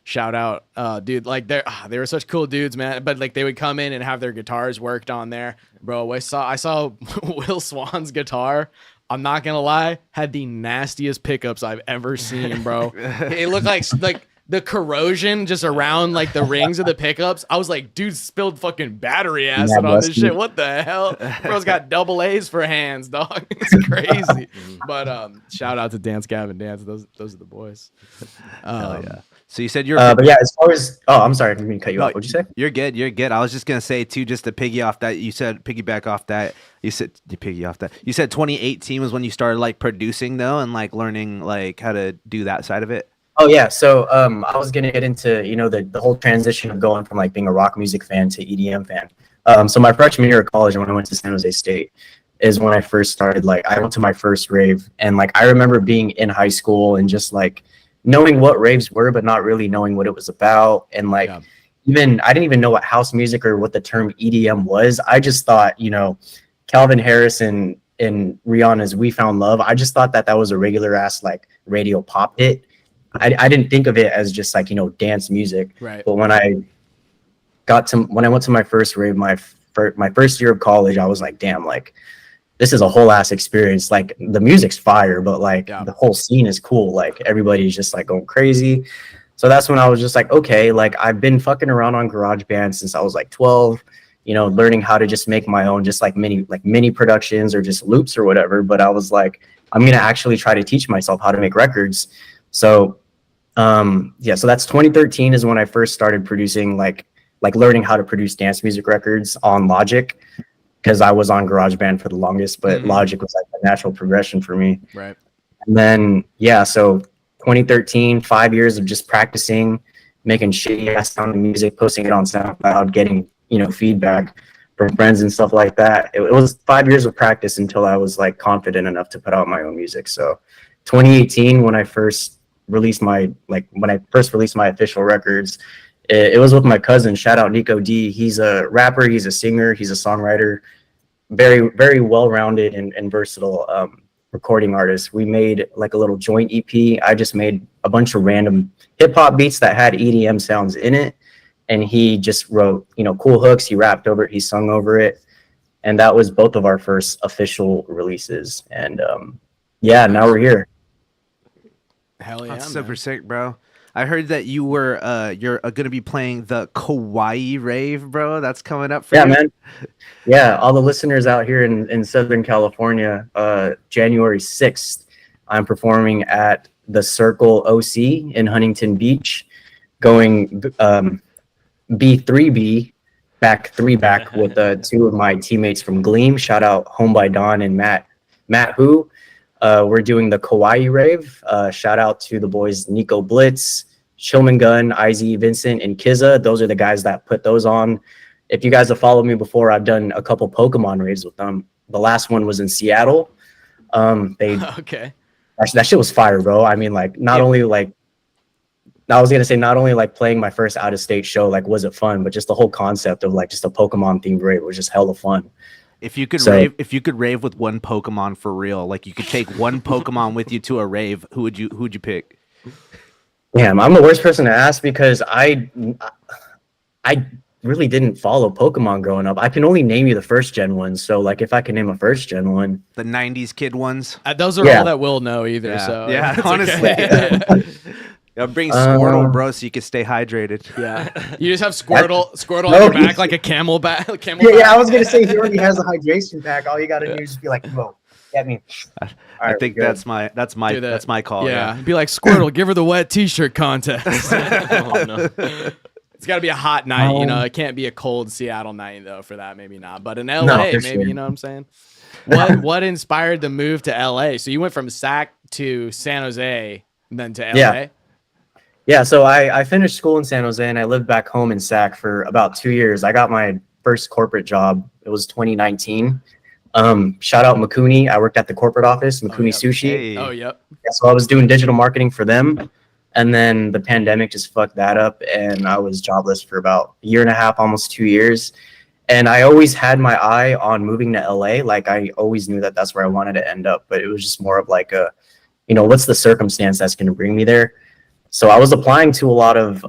Shout out, dude! Like they were such cool dudes, man. But like they would come in and have their guitars worked on there, bro. I saw Will Swan's guitar. I'm not gonna lie, had the nastiest pickups I've ever seen, bro. It looked like the corrosion just around like the rings of the pickups. I was like, dude, spilled fucking battery acid on this shit. What the hell? Bro's got double A's for hands, dog. It's crazy. But shout out to Dance Gavin Dance. Those are the boys. Hell yeah. So you said you're but yeah, as far as I'm sorry, I didn't mean to cut you off. What'd you say? You're good. I was just gonna say too, just to piggyback off that. You said 2018 was when you started like producing though, and like learning like how to do that side of it. Oh yeah, so I was gonna get into, you know, the whole transition of going from like being a rock music fan to EDM fan. So my freshman year of college, when I went to San Jose State, is when I first started. Like I went to my first rave, and like I remember being in high school and just like knowing what raves were, but not really knowing what it was about. And like I didn't even know what house music or what the term EDM was. I just thought, you know, Calvin Harris and Rihanna's "We Found Love." I just thought that was a regular ass like radio pop hit. I didn't think of it as just like, you know, dance music. Right. But when I went to my first rave, my first year of college, I was like, damn, like this is a whole ass experience. Like the music's fire, but like the whole scene is cool. Like everybody's just like going crazy. So that's when I was just like, okay, like I've been fucking around on GarageBand since I was like 12, you know, learning how to just make my own, just like mini productions or just loops or whatever. But I was like, I'm going to actually try to teach myself how to make records. So so that's 2013 is when I first started producing, like learning how to produce dance music records on Logic, because I was on GarageBand for the longest, but Logic was like a natural progression for me. Right. And then, so 2013, 5 years of just practicing, making shitty ass sounding music, posting it on SoundCloud, getting, you know, feedback from friends and stuff like that. It was 5 years of practice until I was like confident enough to put out my own music. So 2018, when I first released my official records, it was with my cousin. Shout out Nico D. He's a rapper, he's a singer, he's a songwriter, very, very well-rounded and versatile recording artist. We made like a little joint EP. I just made a bunch of random hip-hop beats that had EDM sounds in it, and he just wrote, you know, cool hooks. He rapped over it, he sung over it, and that was both of our first official releases. And now we're here. Hell yeah, that's super sick, bro. I heard that you were you're gonna be playing the Kauai rave, bro. That's coming up for you. Man. Yeah, all the listeners out here in Southern California, January 6th, I'm performing at the Circle OC in Huntington Beach, going B3B back with two of my teammates from Gleam. Shout out Home by Dawn and Matt Who. We're doing the Kauai rave. Shout out to the boys Nico Blitz, Shilman Gun, IZ Vincent, and Kizza. Those are the guys that put those on. If you guys have followed me before, I've done a couple Pokemon raves with them. The last one was in Seattle. Okay. That shit was fire, bro. I mean, like, not only like playing my first out of state show, like, was it fun, but just the whole concept of like just a Pokemon themed rave was just hella fun. If you could rave with one Pokemon for real, like you could take one Pokemon with you to a rave, who would you pick? Damn, I'm the worst person to ask because I really didn't follow Pokemon growing up. I can only name you the first gen ones. So like if I can name a first gen one, The '90s kid ones. Those are Yeah. all that we'll know either. Yeah. So Yeah, it's honestly. okay. Yeah, bring Squirtle, bro, so you can stay hydrated. Yeah, you just have Squirtle No, on your back like a camel back. I was gonna say he already has a hydration pack. All you gotta do is just be like, whoa, get me. I think that's my call. Yeah, be like Squirtle, give her the wet T-shirt contest. Oh, no. It's got to be a hot night, you know. It can't be a cold Seattle night though. For that, maybe not. But in LA, No, maybe for sure. you know what I'm saying. What inspired the move to LA? So you went from SAC to San Jose, and then to LA. Yeah. Yeah, so I finished school in San Jose and I lived back home in SAC for about 2 years. I got my first corporate job. It was 2019. Shout out Makuni. I worked at the corporate office, Makuni yep. Sushi. Hey. Oh, yep. Yeah, so I was doing digital marketing for them. And then the pandemic just fucked that up. And I was jobless for about a year and a half, almost 2 years. And I always had my eye on moving to LA. Like I always knew that that's where I wanted to end up. But it was just more of like a, you know, what's the circumstance that's going to bring me there? So I was applying to a lot of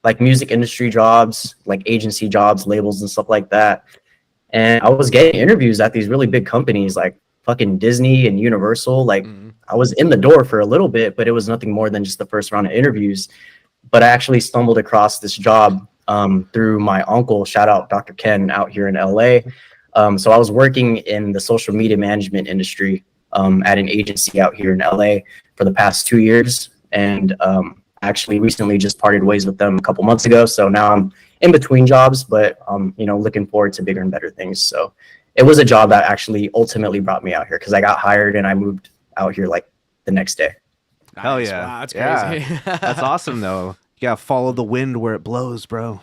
like music industry jobs, like agency jobs, labels and stuff like that. And I was getting interviews at these really big companies like fucking Disney and Universal. Like I was in the door for a little bit, but it was nothing more than just the first round of interviews. But I actually stumbled across this job through my uncle, shout out Dr. Ken out here in LA. So I was working in the social media management industry at an agency out here in LA for the past 2 years. And actually recently just parted ways with them a couple months ago. So now I'm in between jobs, but you know, looking forward to bigger and better things. So it was a job that actually ultimately brought me out here because I got hired and I moved out here like the next day. Hell Nice. yeah. Wow, that's Yeah. crazy. That's awesome though. You gotta follow the wind where it blows, bro.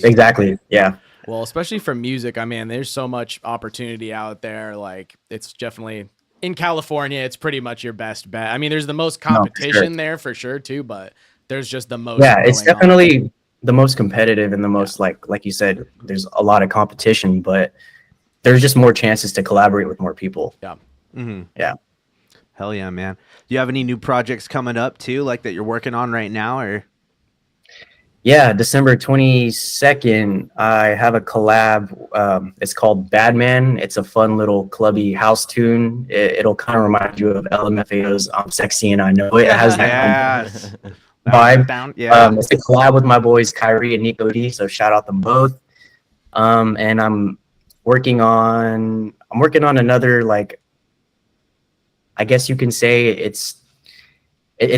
Exactly. Yeah. Well, especially for music, I mean, there's so much opportunity out there. Like, it's definitely in California, it's pretty much your best bet. I mean, there's the most competition there for sure too, but there's just the most. Yeah, it's going on. definitely the most competitive and the most like you said, there's a lot of competition, but there's just more chances to collaborate with more people. Yeah. Mm-hmm. Yeah. Hell yeah, man. Do you have any new projects coming up too, like that you're working on right now, or? Yeah, December 22nd, I have a collab. It's called Badman. It's a fun little clubby house tune. It'll kind of remind you of LMFAO's I'm Sexy and I Know It. It has that Yes. vibe. Yeah. It's a collab with my boys Kyrie and Nico D, so shout out them both. And I'm working on another, like, I guess you can say it's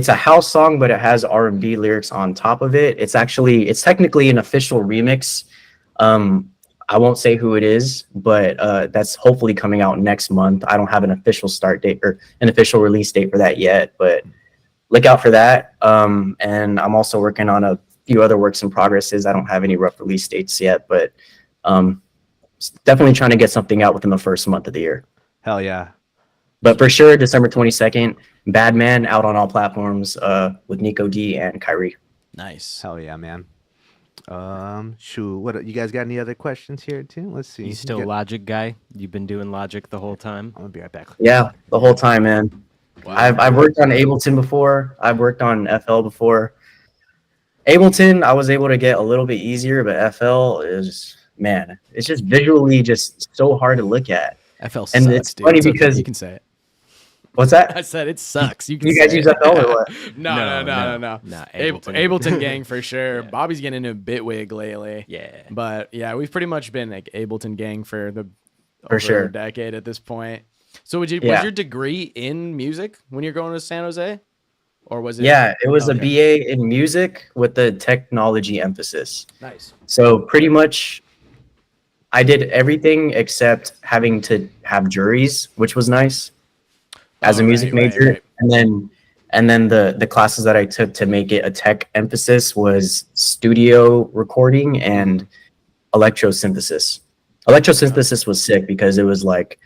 a house song, but it has R&B lyrics on top of it. It's technically an official remix. I won't say who it is, but that's hopefully coming out next month. I don't have an official start date or an official release date for that yet, but look out for that. And I'm also working on a few other works in progresses. I don't have any rough release dates yet, but definitely trying to get something out within the first month of the year. Hell yeah. But for sure, December 22nd, Badman out on all platforms with Nico D and Kyrie. Nice. Hell yeah, man. Shoot, what you guys got any other questions here too? Let's see. You still Logic guy? You've been doing Logic the whole time? I'm gonna be right back. Yeah, the whole time, man. Wow. I've worked on Ableton before. I've worked on FL before. Ableton, I was able to get a little bit easier, but FL is, man, it's just visually just so hard to look at. FL sucks, And it's dude. funny It's okay. because- you can say it. What's that? I said it sucks. You can You guys say use it. FL or what? No. Nah, Ableton. Ableton gang for sure. Bobby's getting into Bitwig lately. Yeah. But yeah, we've pretty much been like Ableton gang for over sure. a decade at this point. So was Yeah. your degree in music when you're going to San Jose? Or was it? Yeah, it was a Okay. BA in music with a technology emphasis. Nice. So pretty much I did everything except having to have juries, which was nice as a music major. Right. And then the classes that I took to make it a tech emphasis was studio recording and electrosynthesis. Electrosynthesis was sick because it was like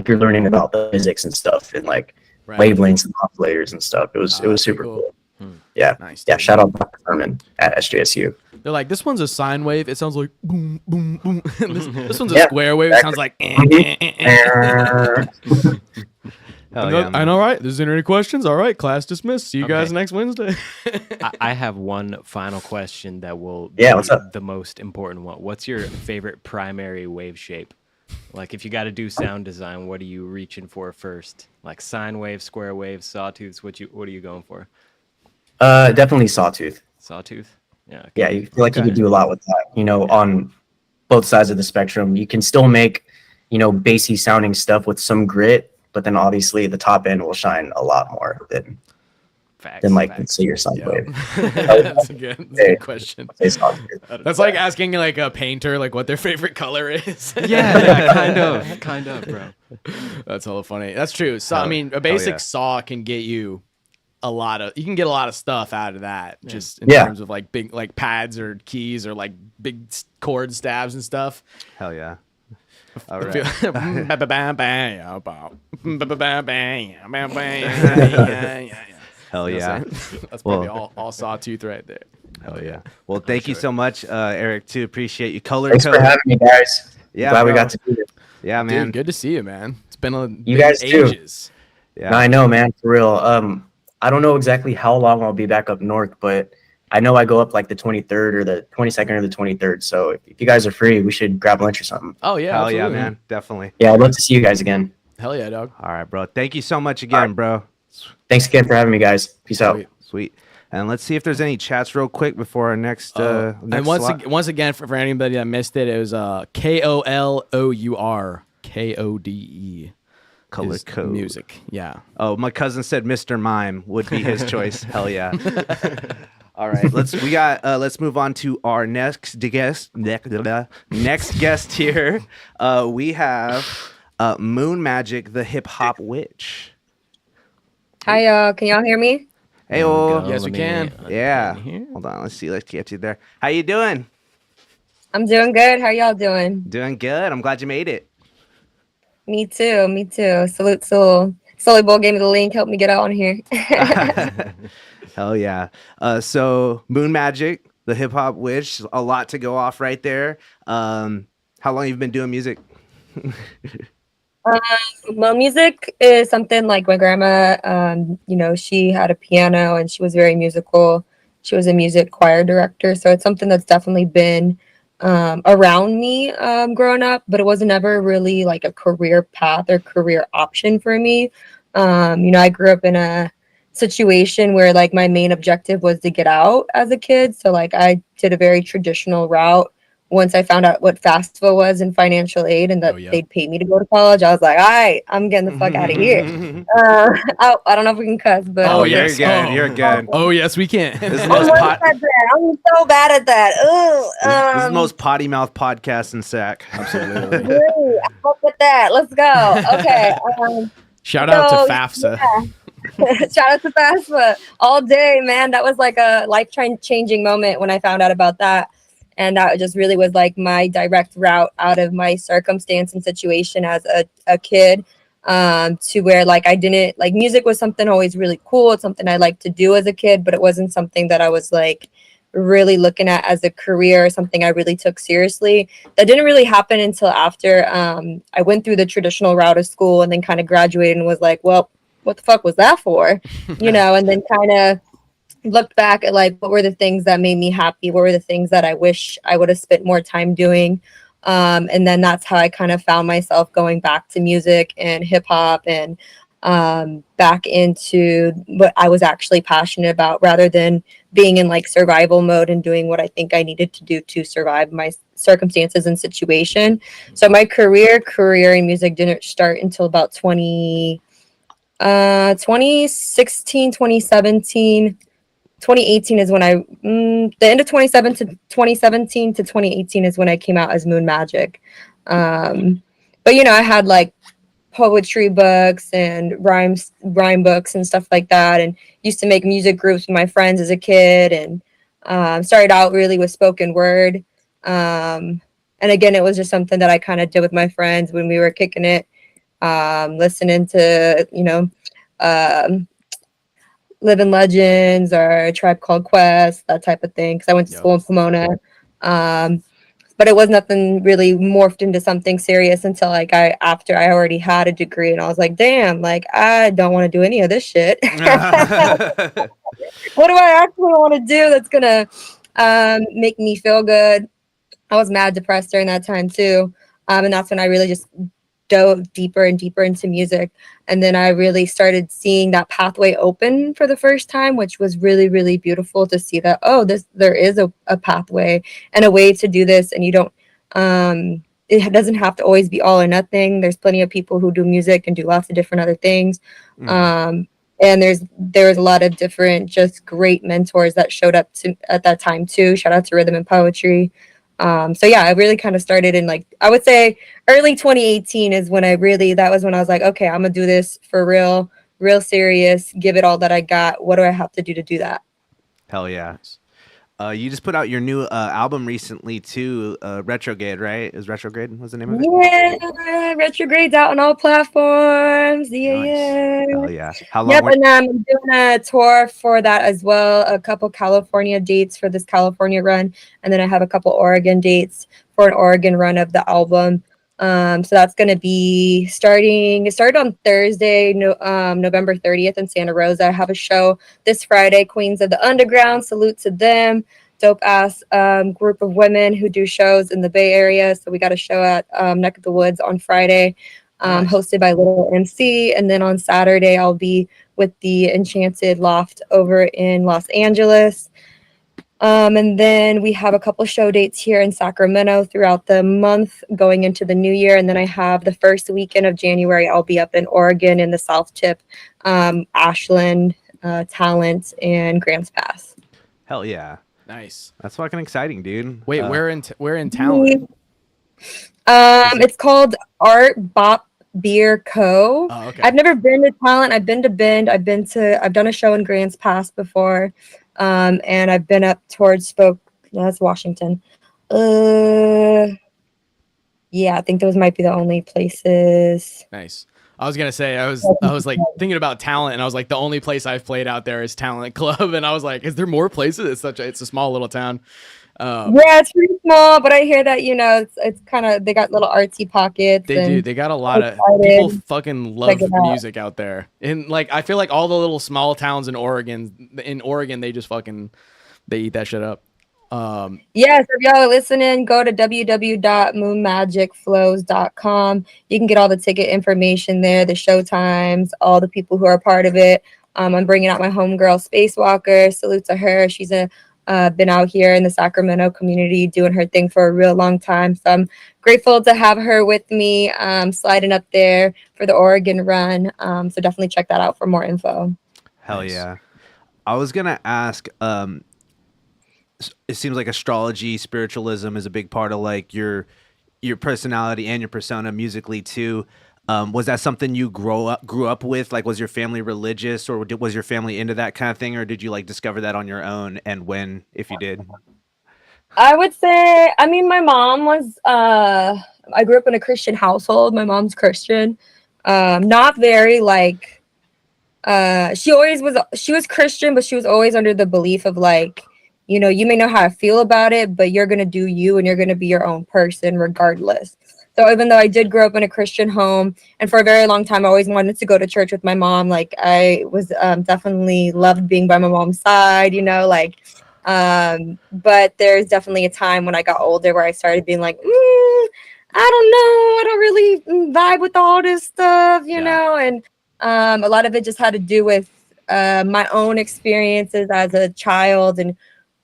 you're learning about the physics and stuff and like wavelengths and oscillators and stuff. It was super cool. Yeah. Nice. Yeah. dude. Shout out Dr. Herman at SJSU. They're like, this one's a sine wave. It sounds like boom, boom, boom. this one's a Yeah, square wave. It sounds like. exactly. Hell Hell yeah, I man. know, right? There's any questions? All right, class dismissed. See you guys Okay. next Wednesday. I have one final question that will Yeah, be what's up? the most important one. What's your favorite primary wave shape? Like, if you got to do sound design, what are you reaching for first? Like sine wave, square wave, sawtooths. What are you going for? Definitely Sawtooth. Sawtooth. Yeah. Okay. Yeah, you feel like you could do a lot with that. On both sides of the spectrum, you can still make, bassy sounding stuff with some grit, but then obviously the top end will shine a lot more Facts. than like facts. let's say your sine wave. That's a good question. Say Sawtooth. That's like asking like a painter like what their favorite color is. Yeah, kind of, bro. That's hella funny. That's true. So I mean, a basic yeah. saw can get you you can get a lot of stuff out of that just in Yeah. terms of like big like pads or keys or like big chord stabs and stuff. Hell yeah. All I right. feel- Hell yeah. That's probably Well- all sawtooth right there. Hell yeah. Well, thank you so much, Eric, too. Appreciate you. Color Thanks for code. having me, guys. Yeah, Glad we bro. got to do this. Yeah, man. Dude, good to see you, man. It's been You guys too. ages. Yeah. No, I know, man, for real. I don't know exactly how long I'll be back up north, but I know I go up like the 23rd or the 22nd or the 23rd. So if you guys are free, we should grab lunch or something. Oh yeah, Hell yeah, absolutely. man. Definitely. Yeah, I'd love to see you guys again. Hell yeah, dog. All right, bro. Thank you so much again, bro. Thanks again for having me, guys. Peace out. Sweet. Sweet. And let's see if there's any chats real quick before our next. And once again, for anybody that missed it, it was KOLOUR KODE. Color is code music. Yeah. Oh, my cousin said Mr. Mime would be his choice. Hell yeah. All right, let's move on to our next guest. Next guest here. We have Moon Magic, the hip hop witch. Hi, y'all. Can y'all hear me? Hey, oh, Yes, we can. yeah. Hold on, let's see. Let's get you there. How you doing? I'm doing good. How y'all doing? Doing good. I'm glad you made it. Me too. Me too. Salute Soul. SoliBowl gave me the link. Helped me get on here. Hell yeah. So Moon Magic, the hip hop witch, a lot to go off right there. How long you been doing music? Well, music is something like my grandma. She had a piano and she was very musical. She was a music choir director, so it's something that's definitely been around me growing up, but it wasn't ever really like a career path or career option for me. I grew up in a situation where like my main objective was to get out as a kid. So like I did a very traditional route. Once I found out what FAFSA was in financial aid and that they'd pay me to go to college, I was like, all right, I'm getting the fuck out of here. I don't know if we can cuss, but Oh, you're yes. good. Oh. You're good. Oh yes, we can. This is the I'm most, so bad at that. this is the most potty mouth podcast in SAC. Absolutely. I fuck with that. Let's go. Okay. Shout out So, to FAFSA. Shout out to FAFSA all day, man. That was like a life-changing moment when I found out about that. And that just really was like my direct route out of my circumstance and situation as a kid, to where like I didn't like music was something always really cool. It's something I liked to do as a kid, but it wasn't something that I was like really looking at as a career or something I really took seriously. That didn't really happen until after I went through the traditional route of school and then kind of graduated and was like, well, what the fuck was that for? And then kind of looked back at like what were the things that made me happy, what were the things that I wish I would have spent more time doing, and then that's how I kind of found myself going back to music and hip hop and back into what I was actually passionate about rather than being in like survival mode and doing what I think I needed to do to survive my circumstances and situation. So my career in music didn't start until about 2016, 2017. 2018 is when the end of 2017 to 2018 is when I came out as Moon Magic. But I had like poetry books and rhyme books and stuff like that, and used to make music groups with my friends as a kid, and started out really with spoken word. And again, it was just something that I kind of did with my friends when we were kicking it, listening to, Living Legends or Tribe Called Quest, that type of thing. Because I went to school in Pomona. but it was nothing really morphed into something serious until like after I already had a degree, and I was like, damn, like I don't want to do any of this shit. What do I actually want to do that's gonna make me feel good? I was mad depressed during that time too, and that's when I really just dove deeper and deeper into music. And then I really started seeing that pathway open for the first time, which was really, really beautiful to see that, oh, there is a pathway and a way to do this. And you don't, it doesn't have to always be all or nothing. There's plenty of people who do music and do lots of different other things. And there's a lot of different, just great mentors that showed up at that time too. Shout out to Rhythm and Poetry. So yeah, I really kind of started in like, I would say early 2018 is when that was when I was like, okay, I'm gonna do this for real serious, give it all that I got. What do I have to do that? Hell yeah. You just put out your new album recently too, Retrograde, right? Is Retrograde was the name of it? Yeah, Retrograde's out on all platforms. Yeah, Nice. yeah. Hell yeah. How long? Yep, and I'm doing a tour for that as well. A couple California dates for this California run, and then I have a couple Oregon dates for an Oregon run of the album. So that's going to be started on Thursday, November 30th in Santa Rosa. I have a show this Friday, Queens of the Underground. Salute to them. Dope ass group of women who do shows in the Bay Area. So we got a show at Neck of the Woods on Friday, hosted by Little MC. And then on Saturday, I'll be with the Enchanted Loft over in Los Angeles. And then we have a couple show dates here in Sacramento throughout the month going into the new year. And then I have the first weekend of January, I'll be up in Oregon in the South Tip, Ashland, Talent, and Grants Pass. Hell yeah. Nice. That's fucking exciting, dude. Wait, where in Talent? It's called Art Bop Beer Co. Oh, okay. I've never been to Talent. I've been to Bend. I've done a show in Grants Pass before. And I've been up towards that's Washington. Yeah, I think those might be the only places. Nice. I was gonna say I was like thinking about Talent, and I was like, the only place I've played out there is Talent Club, and I was like, is there more places? It's a small little town. Yeah, it's pretty small, but I hear that it's kind of, they got little artsy pockets. They got a lot of people fucking love music out there, and like I feel like all the little small towns in Oregon they just fucking they eat that shit up. So if y'all are listening, go to www.moonmagicflows.com. You can get all the ticket information there, the show times, all the people who are part of it. I'm bringing out my homegirl Spacewalker. Salute to her. She's been out here in the Sacramento community doing her thing for a real long time. So I'm grateful to have her with me, sliding up there for the Oregon run. So definitely check that out for more info. Hell yeah. I was going to ask, it seems like astrology, spiritualism is a big part of like your personality and your persona musically too. Was that something you grew up with? Like, was your family religious, or was your family into that kind of thing, or did you like discover that on your own? And when, if you did? I would say, I mean, my mom was, I grew up in a Christian household. My mom's Christian. Not very like, she was Christian, but she was always under the belief of like, you may know how I feel about it, but you're going to do you and you're going to be your own person regardless. So even though I did grow up in a Christian home, and for a very long time, I always wanted to go to church with my mom. Like I was definitely loved being by my mom's side, but there's definitely a time when I got older where I started being like, I don't know. I don't really vibe with all this stuff, you know, and a lot of it just had to do with my own experiences as a child and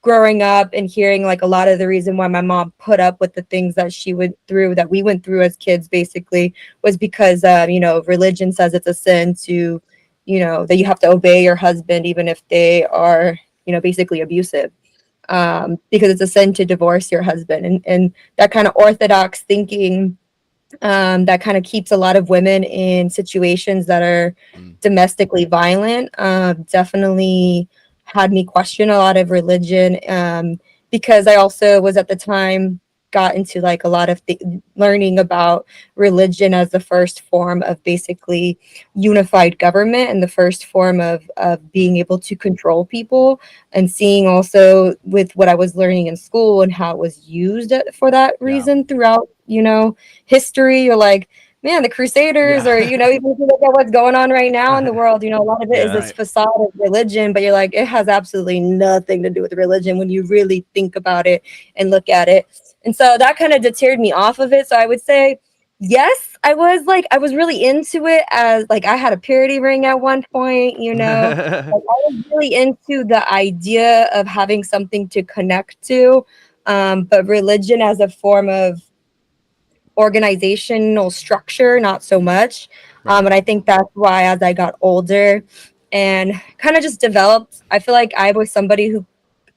growing up and hearing like a lot of the reason why my mom put up with the things that we went through as kids basically was because religion says it's a sin to that you have to obey your husband even if they are basically abusive, because it's a sin to divorce your husband, and that kind of orthodox thinking that kind of keeps a lot of women in situations that are domestically violent definitely had me question a lot of religion, because I also was at the time got into like a lot of learning about religion as the first form of basically unified government and the first form of being able to control people, and seeing also with what I was learning in school and how it was used for that reason throughout, you know, history. You're like, man, the Crusaders, or, you know, even if you look at what's going on right now in the world, you know, a lot of it is this facade of religion, but you're like, it has absolutely nothing to do with religion when you really think about it and look at it. And so that kind of deterred me off of it. So I would say, yes, I was really into it, as like I had a purity ring at one point, you know. Like, I was really into the idea of having something to connect to, but religion as a form of organizational structure, not so much. And I think that's why as I got older and kind of just developed, I feel like I was somebody who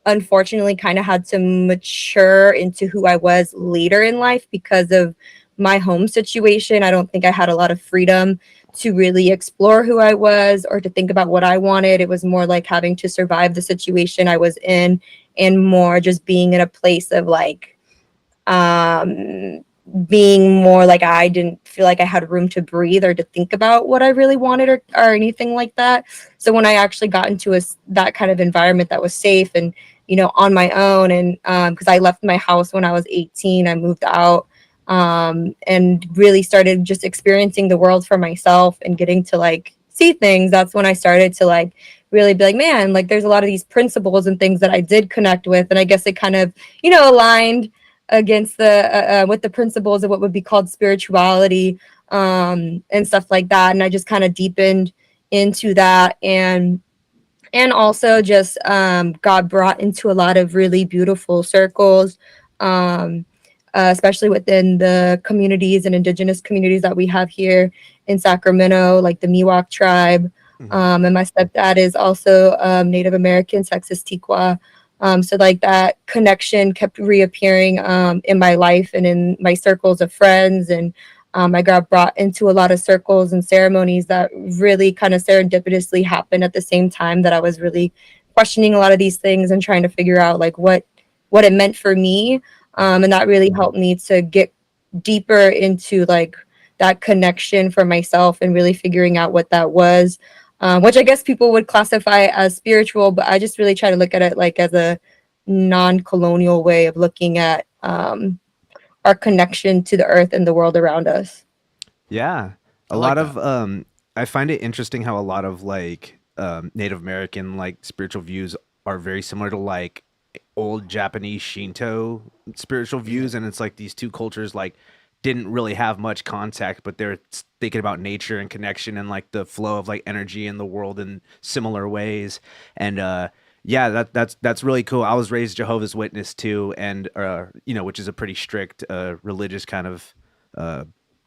unfortunately kind of had to mature into who I was later in life because of my home situation. I don't think I had a lot of freedom to really explore who I was or to think about what I wanted. It was more like having to survive the situation I was in, and more just being in a place of like being more like I didn't feel like I had room to breathe or to think about what I really wanted, or anything like that. So when I actually got into that kind of environment that was safe and, you know, on my own, and because I left my house when I was 18, I moved out and really started just experiencing the world for myself and getting to like see things. That's when I started to like really be like, man, like there's a lot of these principles and things that I did connect with. And I guess it kind of, you know, aligned against the with the principles of what would be called spirituality and stuff like that. And I just kind of deepened into that, and also just got brought into a lot of really beautiful circles, especially within the communities and indigenous communities that we have here in Sacramento, like the Miwok tribe. And my stepdad is also Native American, Texas Tiqua. So like that connection kept reappearing in my life and in my circles of friends. And I got brought into a lot of circles and ceremonies that really kind of serendipitously happened at the same time that I was really questioning a lot of these things and trying to figure out like what it meant for me. And that really helped me to get deeper into like that connection for myself and really figuring out what that was. Which I guess people would classify as spiritual, but I just really try to look at it like as a non-colonial way of looking at our connection to the earth and the world around us. Yeah. I find it interesting how a lot of like Native American like spiritual views are very similar to like old Japanese Shinto spiritual views. And it's like these two cultures like didn't really have much contact, but they're thinking about nature and connection and like the flow of like energy in the world in similar ways. And yeah, that's really cool. I was raised Jehovah's Witness too, and you know, which is a pretty strict religious kind of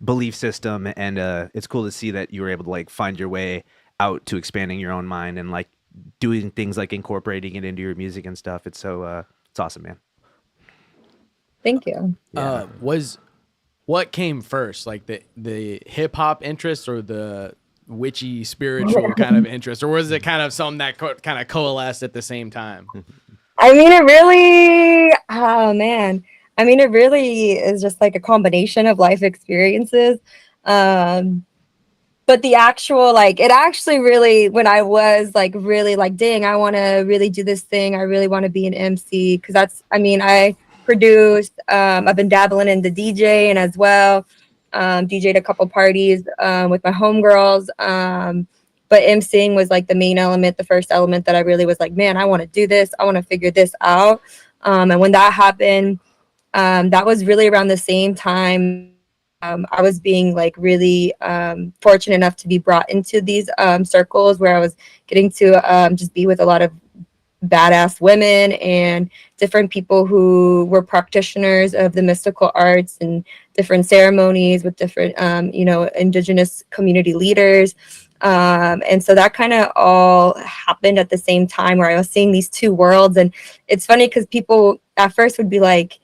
belief system. And it's cool to see that you were able to like find your way out to expanding your own mind and like doing things like incorporating it into your music and stuff. It's so it's awesome, man. Thank you. What came first, like the hip hop interest or the witchy spiritual kind of interest, or was it kind of something that kind of coalesced at the same time? I mean, it really, oh man. I mean, it really is just like a combination of life experiences. But the actual, like, it actually really, when I was like, really like, dang, I want to really do this thing. I really want to be an MC. Cause that's, I mean, I produced, I've been dabbling in the DJing as well. DJ'd a couple parties with my homegirls. But emceeing was like the main element, the first element that I really was like, man, I want to do this. I want to figure this out. And when that happened, that was really around the same time I was being like really fortunate enough to be brought into these circles where I was getting to just be with a lot of badass women and different people who were practitioners of the mystical arts and different ceremonies with different, you know, indigenous community leaders. And so that kind of all happened at the same time where I was seeing these two worlds. And it's funny because people at first would be like,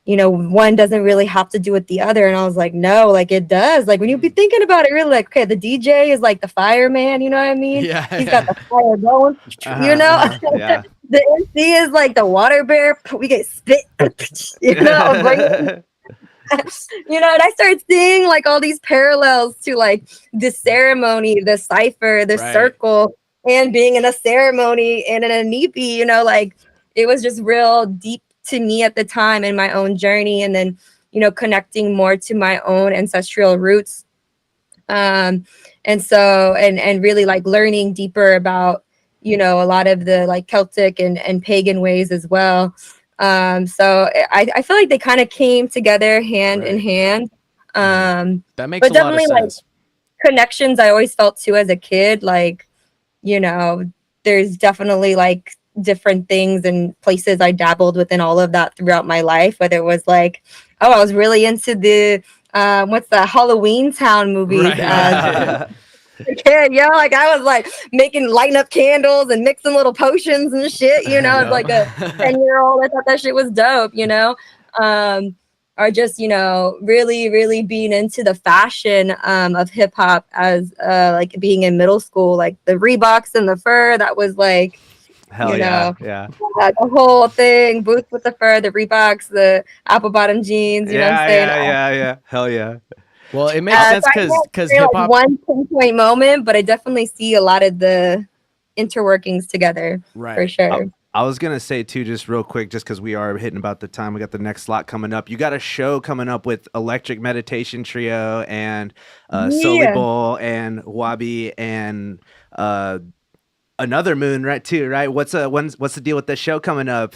you know, one doesn't really have to do with the other. And I was like, no, like it does. Like when you be thinking about it, really like, okay, the DJ is like the fireman, you know what I mean? Yeah. He's got the fire going, you know? Yeah. the MC is like the water bear. We get spit, bring and I started seeing like all these parallels to like the ceremony, the cipher, the circle, and being in a ceremony and in a nipi, like it was just real deep to me at the time in my own journey. And then, connecting more to my own ancestral roots. And really like learning deeper about, a lot of the like Celtic and pagan ways as well. So I feel like they kind of came together hand in hand. That makes a lot of sense. Like connections I always felt too as a kid, like, there's definitely like different things and places I dabbled within all of that throughout my life, whether it was like, I was really into the what's the Halloween Town movies as a kid, like I was like lighting up candles and mixing little potions and shit, as like a 10-year-old. I thought that shit was dope, or just, really, really being into the fashion of hip hop as like being in middle school, like the Reeboks and the fur, that was like, the whole thing, boots with the fur, the Reeboks, the apple bottom jeans, you know what I'm saying? Yeah. Hell yeah. Well, it makes sense because hip hop. One pinpoint moment, but I definitely see a lot of the interworkings together, for sure. I was gonna say too, just real quick, just because we are hitting about the time, we got the next slot coming up. You got a show coming up with Electric Meditation Trio and SoliBowl and Wabi and another Moon, right? What's the deal with the show coming up?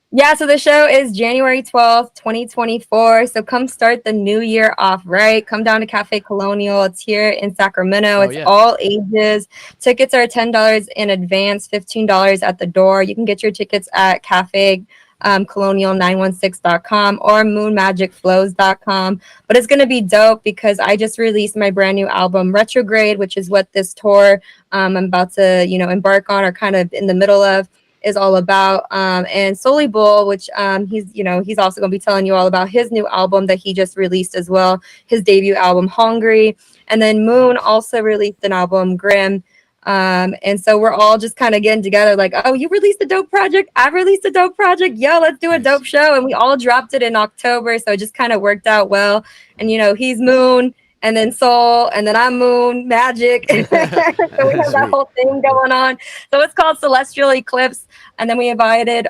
Yeah, so the show is January 12th, 2024. So come start the new year off right. Come down to Cafe Colonial. It's here in Sacramento. It's all ages. Tickets are $10 in advance, $15 at the door. You can get your tickets at Cafe Colonial916.com or moonmagicflows.com. But it's going to be dope because I just released my brand new album Retrograde, which is what this tour I'm about to, embark on, or kind of in the middle of, is all about. And SoliBowl, which he's also going to be telling you all about his new album that he just released as well, his debut album Hungry. And then Moon also released an album, Grim. And so we're all just kind of getting together like, oh, you released a dope project, I released a dope project, yo, let's do a dope show. And we all dropped it in October, so it just kind of worked out well. And he's Moon, and then Soul, and then I'm Moon Magic. So we have that whole thing going on. So it's called Celestial Eclipse. And then we invited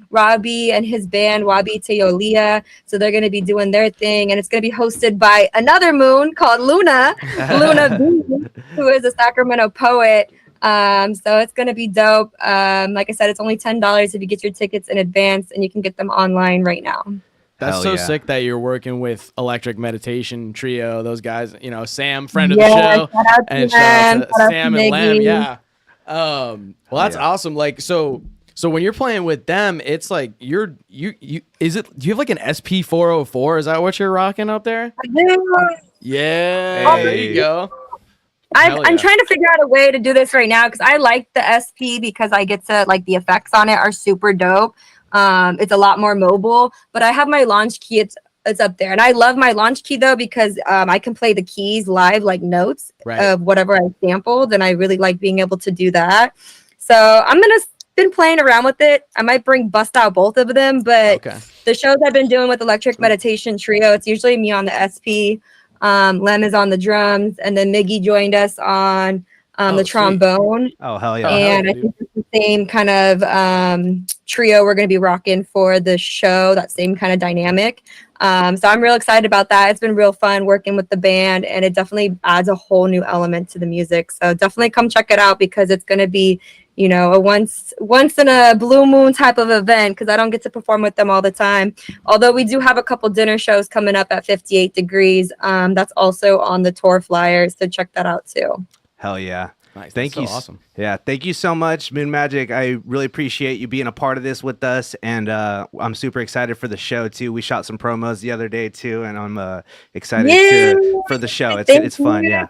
Robbie and his band, Wabi Teolia. So they're going to be doing their thing. And it's going to be hosted by another Moon called Luna B, who is a Sacramento poet. So it's going to be dope. Like I said, it's only $10 if you get your tickets in advance, and you can get them online right now. That's sick that you're working with Electric Meditation Trio. Those guys, Sam, friend of the show, shout out to and them. shout out to Sam and Lem. Yeah. Well, that's awesome. Like, so when you're playing with them, it's like do you have like an SP404? Is that what you're rocking up there? I do. Yeah. There you go. I'm trying to figure out a way to do this right now because I like the SP because I get to like the effects on it are super dope. It's a lot more mobile, but I have my launch key. It's up there, and I love my launch key though because I can play the keys live, like notes of whatever I sampled, and I really like being able to do that. So I'm been playing around with it. I might bust out both of them, but the shows I've been doing with Electric Meditation Trio, it's usually me on the SP. Lem is on the drums, and then Miggy joined us on the trombone. Oh, hell yeah. And I think it's the same kind of trio we're going to be rocking for the show, that same kind of dynamic. So I'm real excited about that. It's been real fun working with the band, and it definitely adds a whole new element to the music. So definitely come check it out because it's going to be, a once in a blue moon type of event because I don't get to perform with them all the time. Although we do have a couple dinner shows coming up at 58 Degrees. That's also on the tour flyers, so check that out too. Hell yeah. Nice. Thank you. Awesome. Yeah. Thank you so much, Moon Magic. I really appreciate you being a part of this with us. And I'm super excited for the show too. We shot some promos the other day too. And I'm excited for the show. It's fun. Yeah.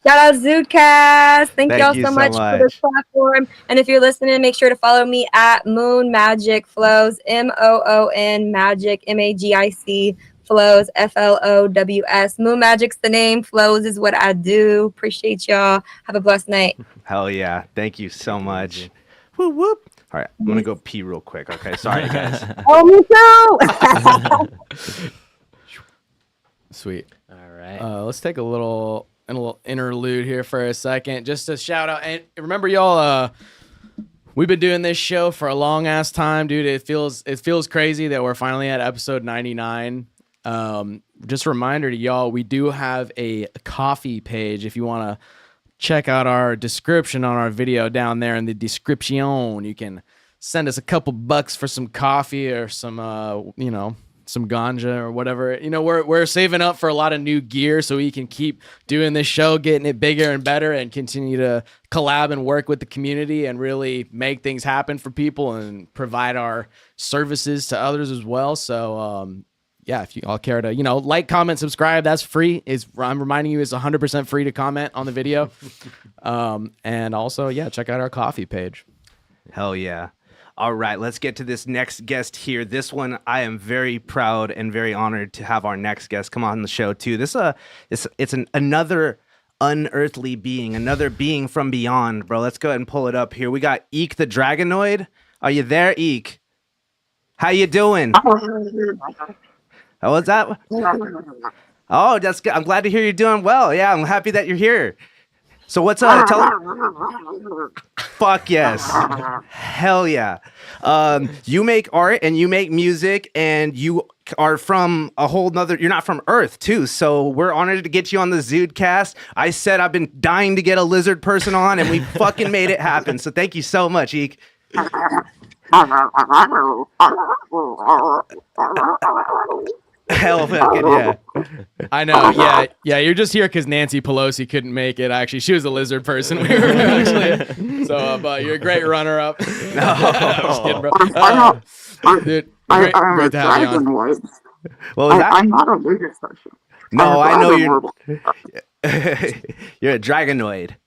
Shout out ZUDECAST. Thank y'all so much for this platform. And if you're listening, make sure to follow me at Moon Magic Flows, MOON Magic, MAGIC Flows, FLOWS. Moon Magic's the name. Flows is what I do. Appreciate y'all. Have a blessed night. Hell yeah. Thank you so much. Whoop, whoop. All right, I'm gonna go pee real quick. Okay, sorry guys. Oh, me too. Sweet. All right. Let's take a little interlude here for a second, just to shout out. And remember, y'all, we've been doing this show for a long ass time, dude. It feels crazy that we're finally at episode 99. Just a reminder to y'all, we do have a coffee page. If you want to check out our description on our video down there in the description, you can send us a couple bucks for some coffee or some, some ganja or whatever. We're saving up for a lot of new gear so we can keep doing this show, getting it bigger and better, and continue to collab and work with the community and really make things happen for people and provide our services to others as well. So, yeah, if you all care to, like, comment, subscribe, that's free. I'm reminding you, it's 100% free to comment on the video. And also, yeah, check out our coffee page. Hell yeah. All right, let's get to this next guest here. This one, I am very proud and very honored to have our next guest come on the show too. Another unearthly being, another being from beyond, bro. Let's go ahead and pull it up here. We got Eek the Dragonoid. Are you there, Eek? How you doing? How was that? Oh, that's good. I'm glad to hear you're doing well. Yeah, I'm happy that you're here. So what's fuck yes. Hell yeah. You make art and you make music and you are from a whole nother, you're not from Earth too. So we're honored to get you on the ZUDECAST. I said I've been dying to get a lizard person on and we fucking made it happen. So thank you so much, Eek. Hell fucking yeah. I know. Yeah. You're just here because Nancy Pelosi couldn't make it. Actually, she was a lizard person. We were actually. So, but you're a great runner-up. No, I'm just kidding, bro. Dude, great to have you on. Dragonoid. What was that? I'm not a lizard person. No, I know you're. You're a Dragonoid.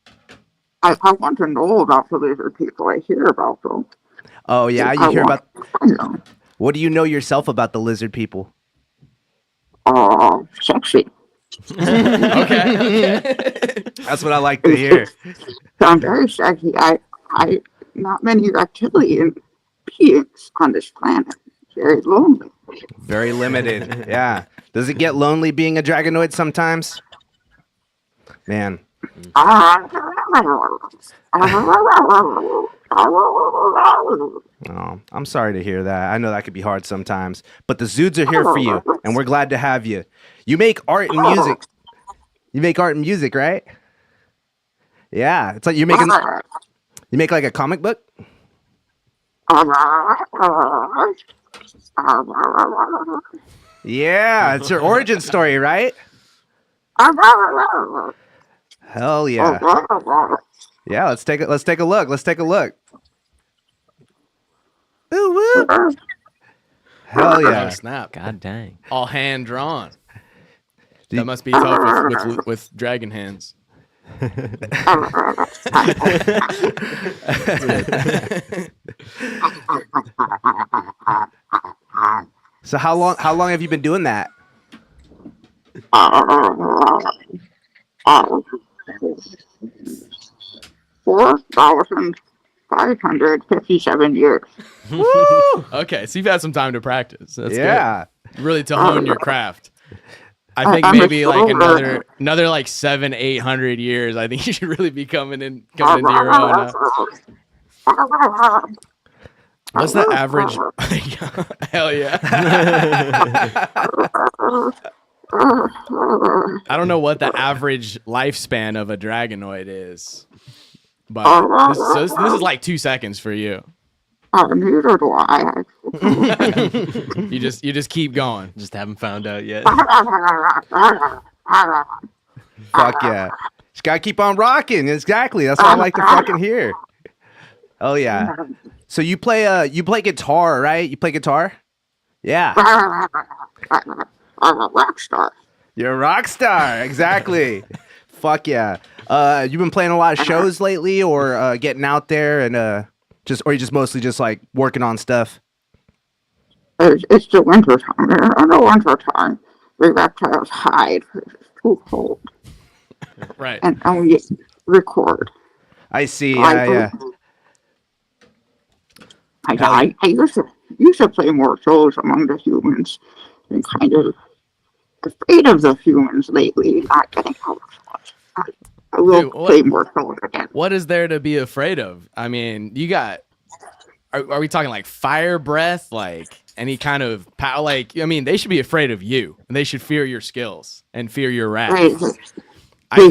I want to know about the lizard people. I hear about them. Oh yeah, you hear about. What do you know yourself about the lizard people? Sexy. Okay. That's what I like to hear. I'm very sexy. I not many reptilian beings on this planet. Very lonely. Very limited. Yeah. Does it get lonely being a Dragonoid sometimes? Man. Oh, I'm sorry to hear that. I know that could be hard sometimes, but the Zudes are here for you, and we're glad to have you. You make art and music. You make art and music, right? Yeah, it's like you make like a comic book. Yeah, it's your origin story, right? Hell yeah. Yeah, let's take a look. Let's take a look. Ooh, woo. Hell yeah. Oh, snap. God dang. All hand drawn. That must be tough with dragon hands. So how long have you been doing that? 4,557 years. Okay, so you've had some time to practice. That's Yeah. good. Really to hone your craft. I think I'm maybe like learner. another like 700-800 years. I think you should really be coming into your own. What's the average? Hell yeah. I don't know what the average lifespan of a Dragonoid is, but this is like 2 seconds for you. Neither do I. You just keep going. Just haven't found out yet. Fuck yeah. Just gotta keep on rocking. Exactly. That's what I like to fucking hear. Oh yeah. So you play guitar, right? You play guitar? Yeah. I'm a rock star. You're a rock star. Exactly. Fuck yeah. You've been playing a lot of shows lately, or getting out there and or you just mostly just like working on stuff? It's the winter time. In the winter time, the reptiles hide because it's too cold. Right. And we record. I see. Yeah. I used to play more trolls among the humans and kind of afraid of the humans lately, not getting out as much. I will Dude, play more trolls again. What is there to be afraid of? I mean, you got. Are we talking like fire breath, like any kind of power? Like, I mean, they should be afraid of you, and they should fear your skills and fear your wrath. I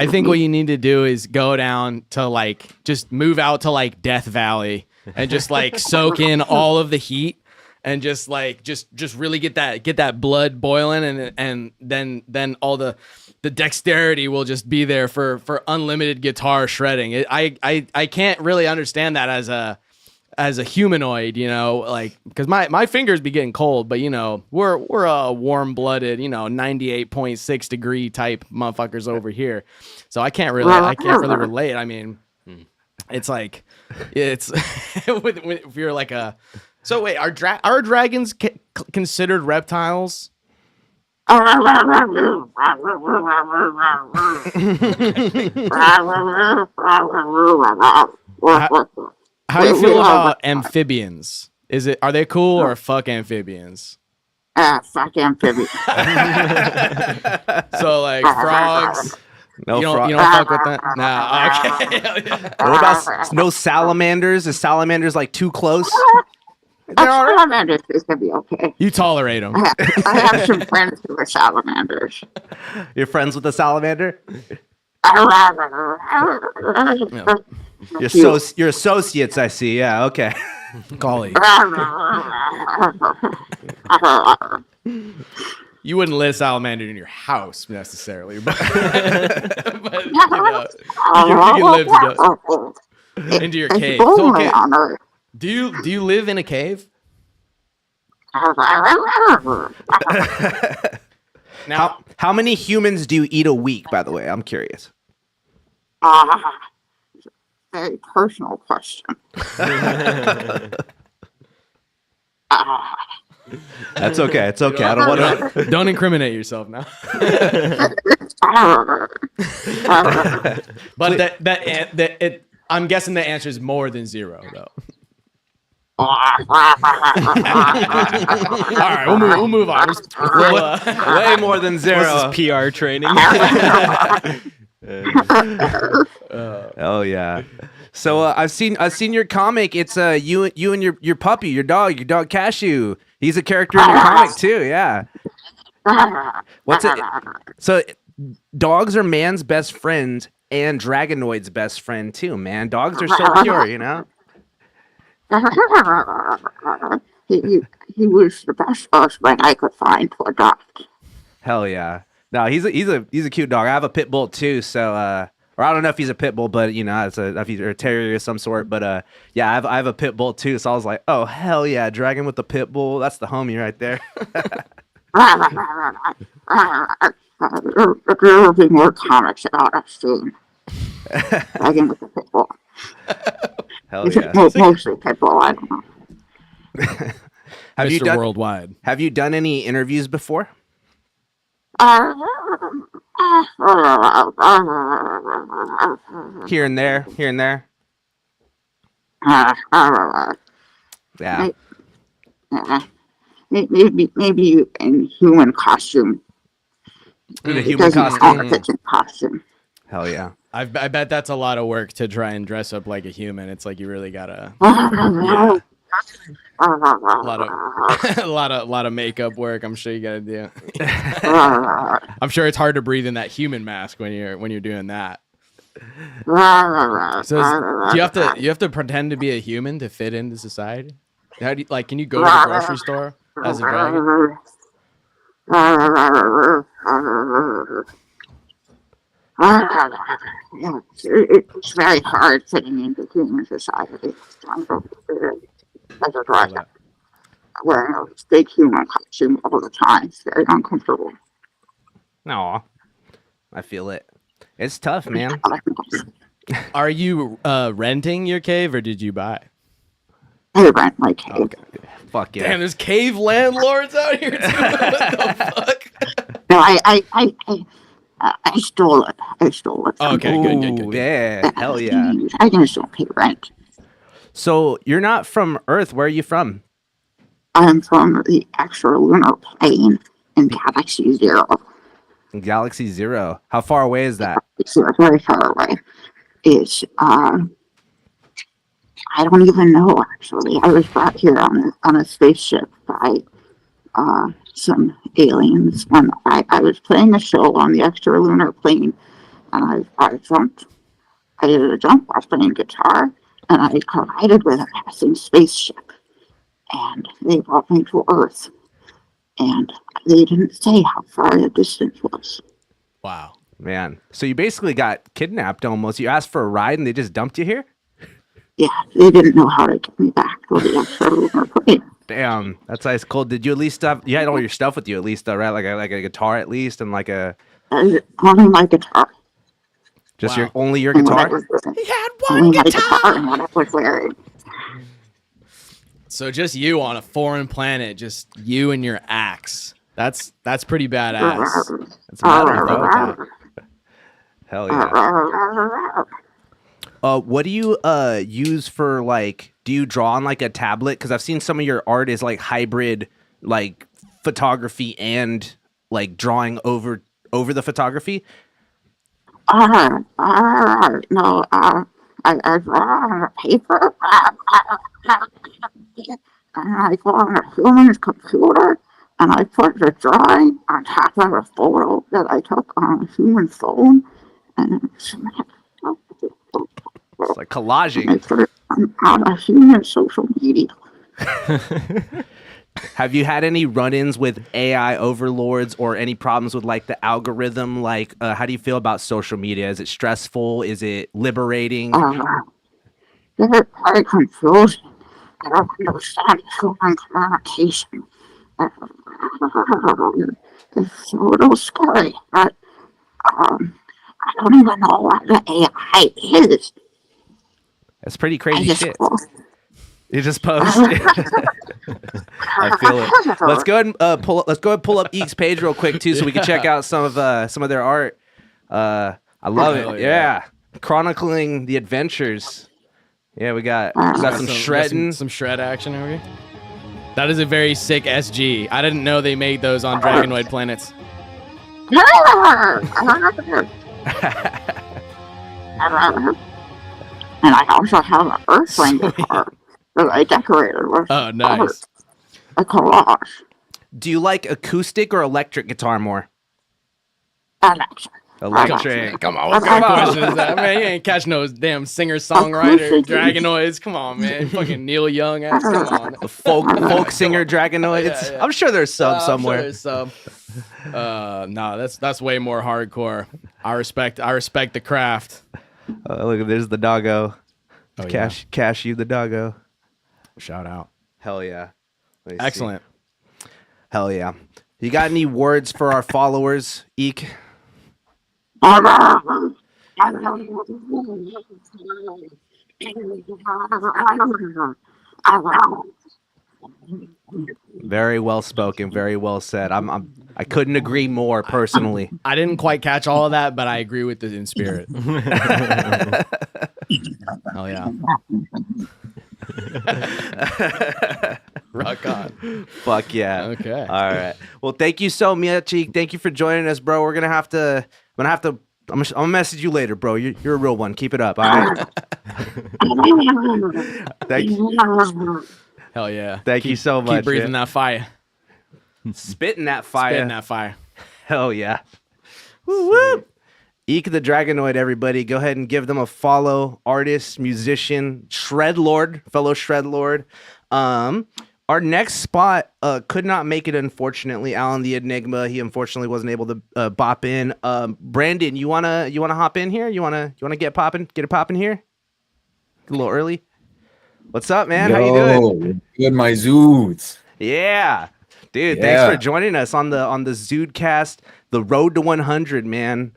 think what you need to do is go down to like just move out to like Death Valley and just like soak in all of the heat and just like just really get that blood boiling and then all the dexterity will just be there for unlimited guitar shredding. I can't really understand that as a humanoid, you know, like because my fingers be getting cold, but you know we're a warm-blooded, you know, 98.6 degree type motherfuckers over here, so I can't really relate. I mean, it's like it's if you're like a so wait, are dragons considered reptiles? How do you feel about amphibians? Are they cool or fuck amphibians? Fuck amphibians. So like frogs. No you frog. don't fuck with that? Nah. Okay. What about no salamanders? Is salamanders like too close? Salamanders is gonna be okay. You tolerate them. I have some friends who are salamanders. You're friends with the salamander? You're associates, I see. Yeah, okay. Golly. You wouldn't let a salamander in your house necessarily, but, but you know, you can live together into your cave. So, okay. Do you live in a cave? Now, how many humans do you eat a week, by the way? I'm curious. Very personal question. That's okay. It's okay. I don't want to. Don't incriminate yourself now. But I'm guessing the answer is more than 0, though. All right, we'll move on. Way more than 0. This is PR training. Oh yeah. So I've seen your comic. It's you and your puppy, your dog Cashew. He's a character in your comic too. Yeah. What's it? So dogs are man's best friend and Dragonoid's best friend too. Man, dogs are so pure, you know. He was the best husband I could find to adopt. Hell yeah. No, he's a cute dog. I have a pit bull too, so or I don't know if he's a pit bull, but you know, if he's a terrier of some sort. But yeah, I have a pit bull too, so I was like, oh hell yeah, dragon with the pit bull, that's the homie right there. There will be more comics about us soon. Dragon with the pit bull. Hell yeah. Mostly pit bull, I don't know. Have you done worldwide? Have you done any interviews before? Here and there. Yeah. Maybe in human costume. In a human costume. Hell yeah. I bet that's a lot of work to try and dress up like a human. It's like you really gotta a lot of makeup work. I'm sure you gotta do. I'm sure it's hard to breathe in that human mask when you're doing that. So you have to pretend to be a human to fit into society? How do you, like, can you go to the grocery store as a dragon? It's very hard fitting into human society. As a dragon, wearing a big human costume all the time. It's very uncomfortable. No, I feel it. It's tough, man. Are you renting your cave or did you buy? I rent my cave. Okay. Fuck yeah. Damn, there's cave landlords out here too. What the fuck? No, I stole it. I stole it. Okay, good. Yeah, hell yeah. I just don't pay rent. So you're not from Earth. Where are you from? I'm from the extralunar plane in Galaxy Zero. Galaxy Zero. How far away is that? It's very far away. It's I don't even know actually. I was brought here on a spaceship by some aliens when I was playing a show on the extralunar plane, and I jumped. I did a jump while playing guitar, and I collided with a passing spaceship, and they brought me to Earth, and they didn't say how far the distance was. Wow. Man. So you basically got kidnapped almost. You asked for a ride and they just dumped you here? Yeah, they didn't know how to get me back to the extralunar plane. Damn, that's ice cold. Did you at least have? You had all your stuff with you at least, though, right? Like a guitar at least, and like a. Only my guitar. Just Wow. only your And what I guitar. was wearing. He had Only one my guitar. guitar and what I was wearing. So just you on a foreign planet, just you and your axe. That's pretty badass. That's metal, bro. Hell yeah. What do you use for like? Do you draw on like a tablet? Because I've seen some of your art is like hybrid, like photography and like drawing over the photography. No, I draw on a paper, and I go on a human's computer, and I put the drawing on top of a photo that I took on a human phone, and It's like collaging. I put it on a human social media. Have you had any run-ins with AI overlords or any problems with like the algorithm? Like, how do you feel about social media? Is it stressful? Is it liberating? They're very confusing. I don't understand human communication. It's a little scary, but I don't even know what the AI is. That's pretty I crazy just shit. post. You just post. I feel it. Let's go ahead and pull up Eek's page real quick too, so we can check out some of their art. I love Hell it. yeah. Yeah, chronicling the adventures. Yeah, we got some shredding. some shred action over here. That is a very sick SG. I didn't know they made those on Dragonoid planets. And I also have an earthling guitar that I decorated with Oh, nice. a collage. Do you like acoustic or electric guitar more? Electric. Electric. Come on, what kind of question is that? Man, you ain't catch no damn singer-songwriter, Dragonoids. Come on, man. Fucking Neil Young ass. Come on. The folk singer Dragonoids. Yeah, yeah. I'm sure there's some I'm somewhere. sure there's some. No, that's way more hardcore. I respect the craft. Look, there's the doggo. Oh, Cash you the doggo. Shout out. Hell yeah. Let me see. Excellent. Hell yeah. You got any words for our followers, Eek? Very well spoken, very well said. I couldn't agree more personally. I didn't quite catch all of that, but I agree with it in spirit. Hell yeah. Rock on. Fuck yeah. Okay. All right. Well, thank you so much, Eek. Thank you for joining us, bro. I'm gonna message you later, bro. You're a real one. Keep it up. All right. Thank you. Hell yeah. Thank you so much. Keep breathing man. that fire. Spitting that fire. Spitting that fire. Hell yeah. Woo woo. Eek the Dragonoid, everybody. Go ahead and give them a follow. Artist, musician, fellow Shred Lord. Our next spot could not make it, unfortunately. Alan the Enigma, he unfortunately wasn't able to bop in. Brandon, you wanna hop in here? You wanna get it popping here? A little early. What's up, man? How you doing? Good, my Zudes. Yeah, dude. Yeah. Thanks for joining us on the ZUDECAST, the road to 100, man.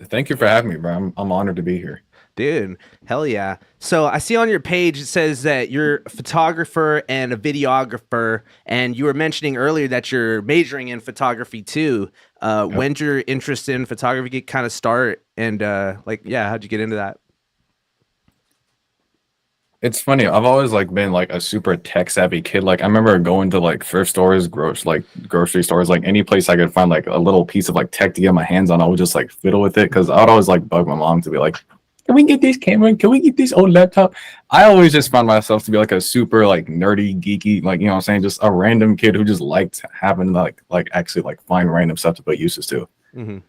Thank you for having me, bro. I'm honored to be here. Dude, hell yeah. So I see on your page it says that you're a photographer and a videographer, and you were mentioning earlier that you're majoring in photography too. When'd your interest in photography kind of start? And how'd you get into that? It's funny. I've always like been like a super tech savvy kid. Like I remember going to like thrift stores, grocery stores, like any place I could find like a little piece of like tech to get my hands on. I would just like fiddle with it because I'd always like bug my mom to be like, "Can we get this camera? Can we get this old laptop?" I always just found myself to be like a super like nerdy, geeky, like you know what I'm saying, just a random kid who just liked having like actually like find random stuff to put uses to. Mm-hmm.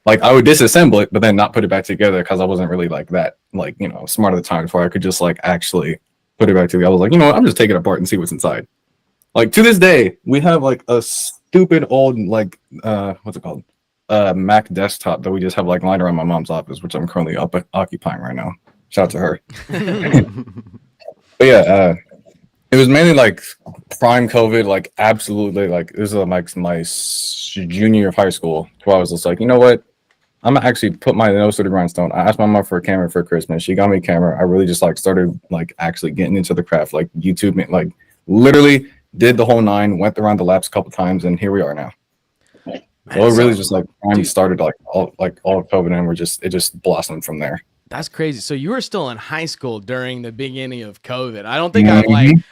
Like I would disassemble it, but then not put it back together because I wasn't really like that, like, you know, smart at the time before I could just like actually put it back together. I was like, you know what, I'm just taking it apart and see what's inside. Like to this day, we have like a stupid old like what's it called? Mac desktop that we just have like lying around my mom's office, which I'm currently occupying right now. Shout out to her. But yeah, it was mainly like prime COVID, like absolutely like this is like my junior year of high school, where I was just like, you know what? I'm gonna actually put my nose to the grindstone. I asked my mom for a camera for Christmas. She got me a camera. I really just like started like actually getting into the craft, like YouTube, like literally did the whole nine, went around the laps a couple times, and here we are now. So it really just like started like all of COVID, and it just blossomed from there. That's crazy. So you were still in high school during the beginning of COVID. I don't think I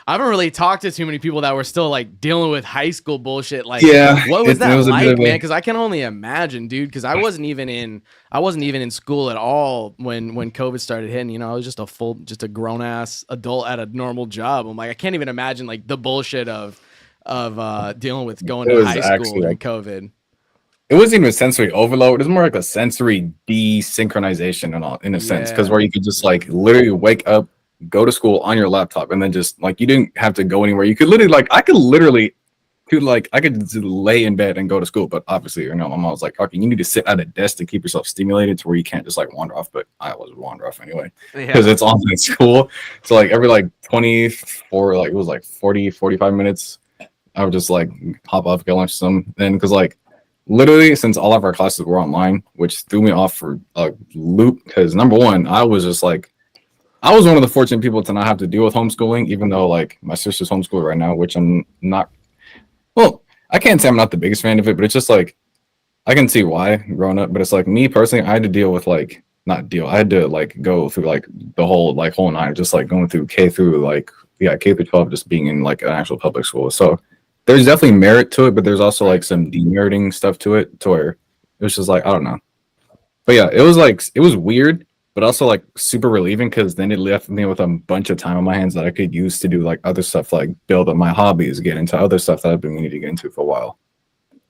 haven't really talked to too many people that were still like dealing with high school bullshit. Like, what was that like, man? Because I can only imagine, dude. Because I wasn't even in school at all when COVID started hitting. You know, I was just a grown ass adult at a normal job. I'm like, I can't even imagine like the bullshit of dealing with going to high school during COVID. It wasn't even sensory overload. It was more like a sensory desynchronization in a sense, because where you could just like literally wake up, go to school on your laptop, and then just like you didn't have to go anywhere. You could literally like I could just lay in bed and go to school. But obviously, you know, my mom was like, "Okay, you need to sit at a desk to keep yourself stimulated to where you can't just like wander off." But I always wander off anyway because it's online school. So like every like 24, like it was like 40, 45 minutes, I would just like hop off, get lunch some. Then because like literally, since all of our classes were online, which threw me off for a loop, because number one, I was one of the fortunate people to not have to deal with homeschooling, even though like my sister's homeschooled right now, which I'm not. Well, I can't say I'm not the biggest fan of it, but it's just like I can see why growing up. But it's like me personally, I had to deal with I had to like go through like the whole nine, just like going through K through 12, just being in like an actual public school. So there's definitely merit to it, but there's also like some demeriting stuff to it, to where it was just like, I don't know. But yeah, it was weird, but also like super relieving, because then it left me with a bunch of time on my hands that I could use to do like other stuff, like build up my hobbies, get into other stuff that I've been meaning to get into for a while.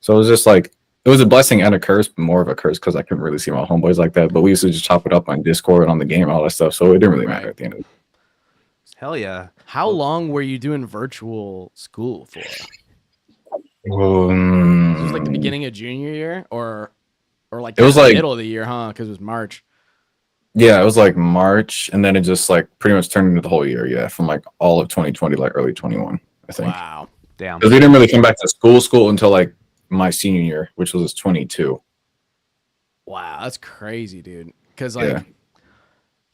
So it was just like, it was a blessing and a curse, but more of a curse because I couldn't really see my homeboys like that. But we used to just chop it up on Discord and on the game and all that stuff. So it didn't really matter at the end of it. Hell yeah. How long were you doing virtual school for? It was like the beginning of junior year or like it was the like middle of the year, huh? Because it was March. Yeah, it was like March, and then it just like pretty much turned into the whole year. Yeah, from like all of 2020, like early 21, I think. Wow, damn. Because we didn't really come back to school until like my senior year, which was 22. Wow, that's crazy, dude. Because like,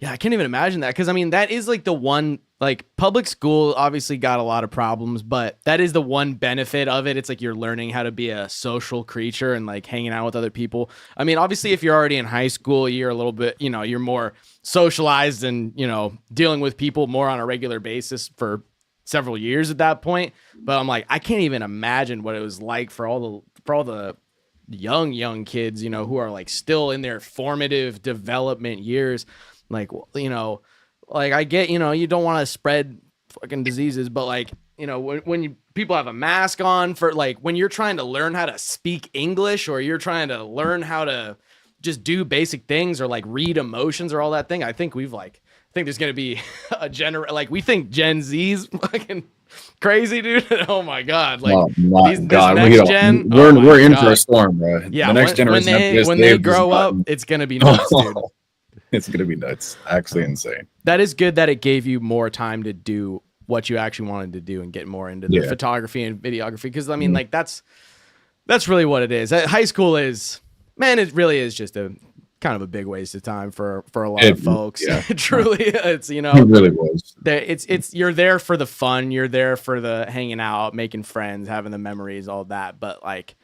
yeah, I can't even imagine that. Because I mean, that is like the one, like public school obviously got a lot of problems, but that is the one benefit of it. It's like you're learning how to be a social creature and like hanging out with other people. I mean, obviously, if you're already in high school, you're a little bit, you know, you're more socialized and, you know, dealing with people more on a regular basis for several years at that point. But I'm like, I can't even imagine what it was like for all the young kids, you know, who are like still in their formative development years. Like, you know, like I get, you know, you don't want to spread fucking diseases, but like, you know, when people have a mask on for like, when you're trying to learn how to speak English, or you're trying to learn how to just do basic things, or like read emotions or all that thing. I think there's going to be we think Gen Z's fucking crazy, dude. Oh my God. Like we're in for a storm, bro. Yeah. The next generation, when they grow up, it's going to be nuts, dude. It's going to be nuts. Actually insane. That is good that it gave you more time to do what you actually wanted to do and get more into the photography and videography. Because I mean, like that's really what it is. High school is, man, it really is just a kind of a big waste of time for a lot of folks. Yeah. Truly, it's, you know, it really was. It's you're there for the fun, you're there for the hanging out, making friends, having the memories, all that. But like,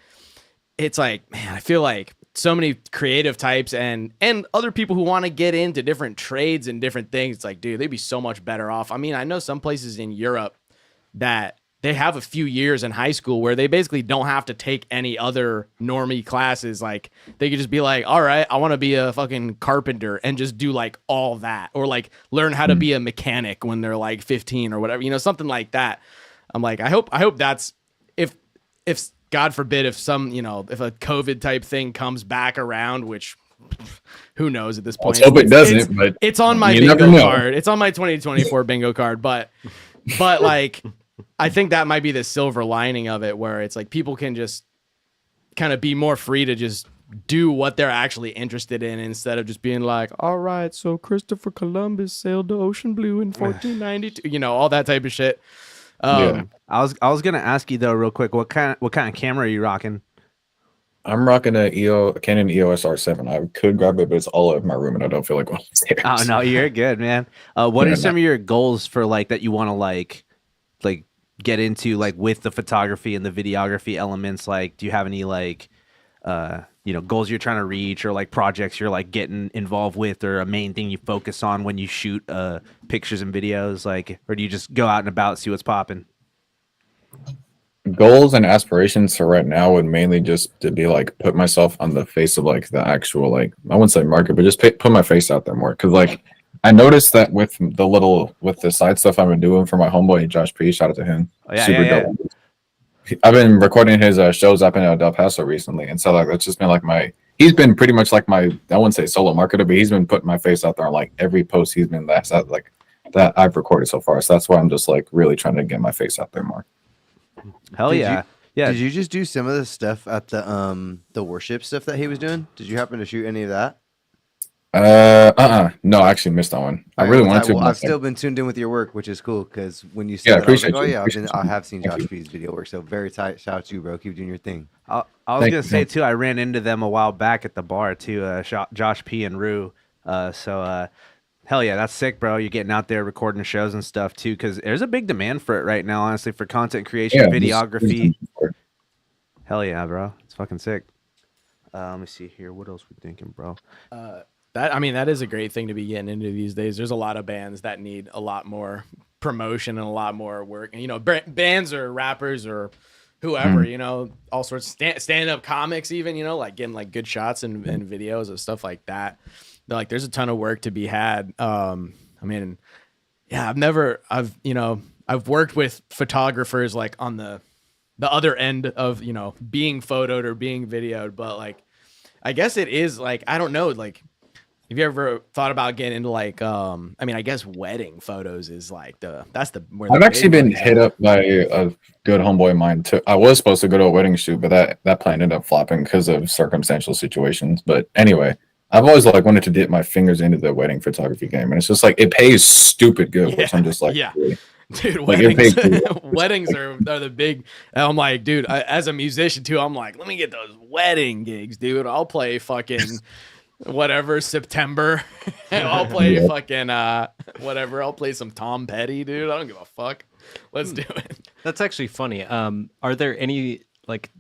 it's like, man, I feel like so many creative types and other people who want to get into different trades and different things. It's like, dude, they'd be so much better off. I mean, I know some places in Europe that they have a few years in high school where they basically don't have to take any other normie classes. Like they could just be like, all right, I want to be a fucking carpenter and just do like all that, or like learn how to be a mechanic when they're like 15 or whatever, you know, something like that. I'm like, I hope that's if God forbid, if some, you know, if a COVID type thing comes back around, which who knows at this point. Let's hope it doesn't, but it's on my bingo card. It's on my 2024 bingo card, but like, I think that might be the silver lining of it, where it's like people can just kind of be more free to just do what they're actually interested in instead of just being like, all right, so Christopher Columbus sailed the ocean blue in 1492, you know, all that type of shit. I was gonna ask you though, real quick, what kind of camera are you rocking? I'm rocking a Canon EOS R7. I could grab it, but it's all over my room, and I don't feel like going upstairs. Oh no, you're good, man. What are some of your goals for like that you want to like get into, like with the photography and the videography elements? Like, do you have any like you know, goals you're trying to reach, or like projects you're like getting involved with, or a main thing you focus on when you shoot pictures and videos, like, or do you just go out and about, see what's popping? Goals and aspirations for right now would mainly just to be like put myself on the face of like the actual, like, I wouldn't say market, but just put my face out there more. Because like I noticed that with the side stuff I've been doing for my homeboy Josh P, shout out to him. Super dope. I've been recording his shows up in El Paso recently, and so like that's just been like he's been pretty much like I wouldn't say solo marketer, but he's been putting my face out there on like every post he's been that I've recorded so far. So that's why I'm just like really trying to get my face out there more. Hell yeah. Did you just do some of the stuff at the worship stuff that he was doing? Did you happen to shoot any of that? No, I actually missed that one. I really wanted to. Well, I've still been tuned in with your work, which is cool, because when you said that, I was like, oh yeah, I have seen Josh P's video work, so very tight. Shout out to you, bro. Keep doing your thing. I was gonna say too, I ran into them a while back at the bar too, Josh P and Rue. Hell yeah, that's sick, bro. You're getting out there recording shows and stuff too, because there's a big demand for it right now, honestly, for content creation, videography. Hell yeah, bro. It's fucking sick. Let me see here. What else we thinking, bro? That is a great thing to be getting into these days. There's a lot of bands that need a lot more promotion and a lot more work. And, you know, bands or rappers or whoever, you know, all sorts of stand-up comics even, you know, like getting like good shots and videos and stuff like that. Like there's a ton of work to be had. I mean, yeah, I've worked with photographers like on the other end of, you know, being photoed or being videoed, but like, I guess it is like, I don't know, like, have you ever thought about getting into like, I guess wedding photos is like I've actually been hit up by a good homeboy of mine too. I was supposed to go to a wedding shoot, but that plan ended up flopping because of circumstantial situations. But anyway, I've always like wanted to dip my fingers into the wedding photography game, and it's just like it pays stupid good, which I'm just like, really? Dude, like, weddings are the big. I'm like, dude, as a musician too, I'm like, let me get those wedding gigs, dude. I'll play fucking whatever September. I'll play fucking whatever. I'll play some Tom Petty, dude. I don't give a fuck. Let's do it. That's actually funny. Are there any like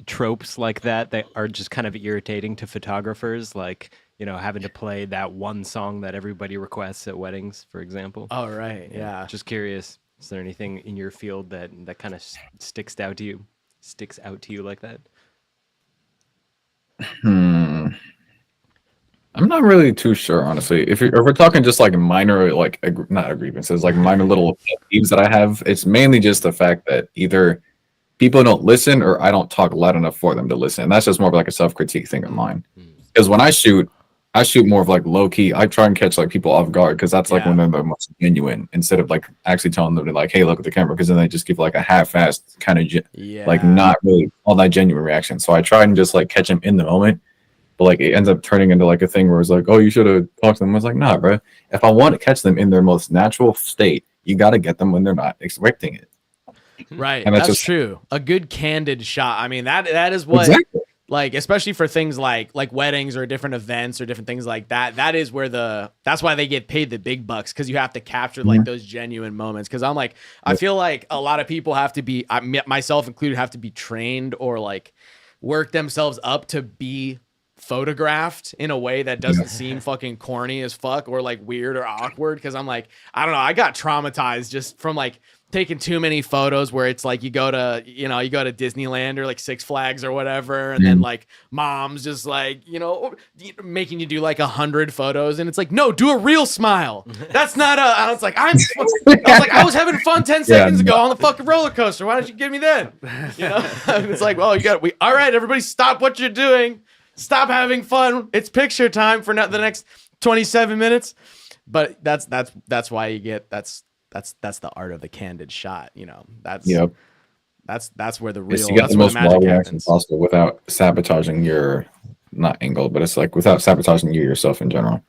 tropes like that are just kind of irritating to photographers, like, you know, having to play that one song that everybody requests at weddings, for example? Oh, right. Yeah. Just curious. Is there anything in your field that kind of sticks out to you like that? I'm not really too sure, honestly. If we're talking just like minor, like not grievances, like minor little peeves that I have, it's mainly just the fact that either people don't listen or I don't talk loud enough for them to listen. And that's just more of like a self-critique thing of mine. Because when I shoot more of like low key. I try and catch like people off guard, because that's like when they're the most genuine, instead of like actually telling them to like, hey, look at the camera, because then they just give like a half-assed kind of like not really all that genuine reaction. So I try and just like catch them in the moment. But like it ends up turning into like a thing where it's like, oh, you should have talked to them. I was like, nah, bro. If I want to catch them in their most natural state, you got to get them when they're not expecting it. Right. And that's true. A good candid shot. I mean, that is what, like, especially for things like weddings or different events or different things like that. That is where that's why they get paid the big bucks, because you have to capture like those genuine moments. Because I'm like, I feel like a lot of people have to be, myself included, have to be trained or like work themselves up to be photographed in a way that doesn't seem fucking corny as fuck or like weird or awkward. Cause I'm like, I don't know. I got traumatized just from like taking too many photos where it's like you go to Disneyland or like Six Flags or whatever. And then like mom's just like, making you do like 100 photos. And it's like, no, do a real smile. That's not I was like, I was having fun 10 seconds ago on the fucking roller coaster. Why didn't you give me then? It's like, well, all right, everybody stop what you're doing. Stop having fun. It's picture time for the next 27 minutes. But that's why you get that's the art of the candid shot. That's where the real you get the most raw magic reaction happens. possible without sabotaging your not angle, but it's like without sabotaging you yourself in general.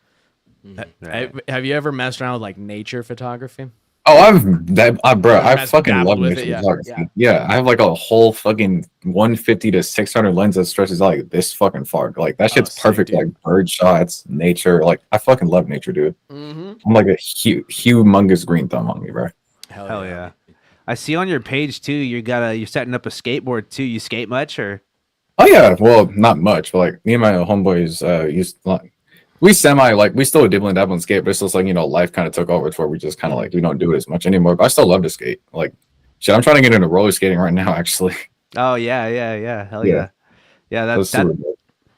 Have you ever messed around with like nature photography? Oh, bro, I Has fucking dabbled love with nature it, yeah. photography. Yeah, I have like a whole fucking 150 to 600 lens that stretches out like this fucking far. Like that shit's sick, perfect, dude. like bird shots, nature. Like I fucking love nature, dude. Mm-hmm. I'm like a humongous green thumb on me, bro. Hell yeah. I see on your page too. You're setting up a skateboard too. You skate much or? Oh yeah, well, not much, but like me and my homeboys used like we still dibble and dabble and skate, but it's just like life kind of took over to where we just kind of like we don't do it as much anymore. But I still love to skate. Like shit, I'm trying to get into roller skating right now, actually. Oh yeah. Hell yeah. Yeah,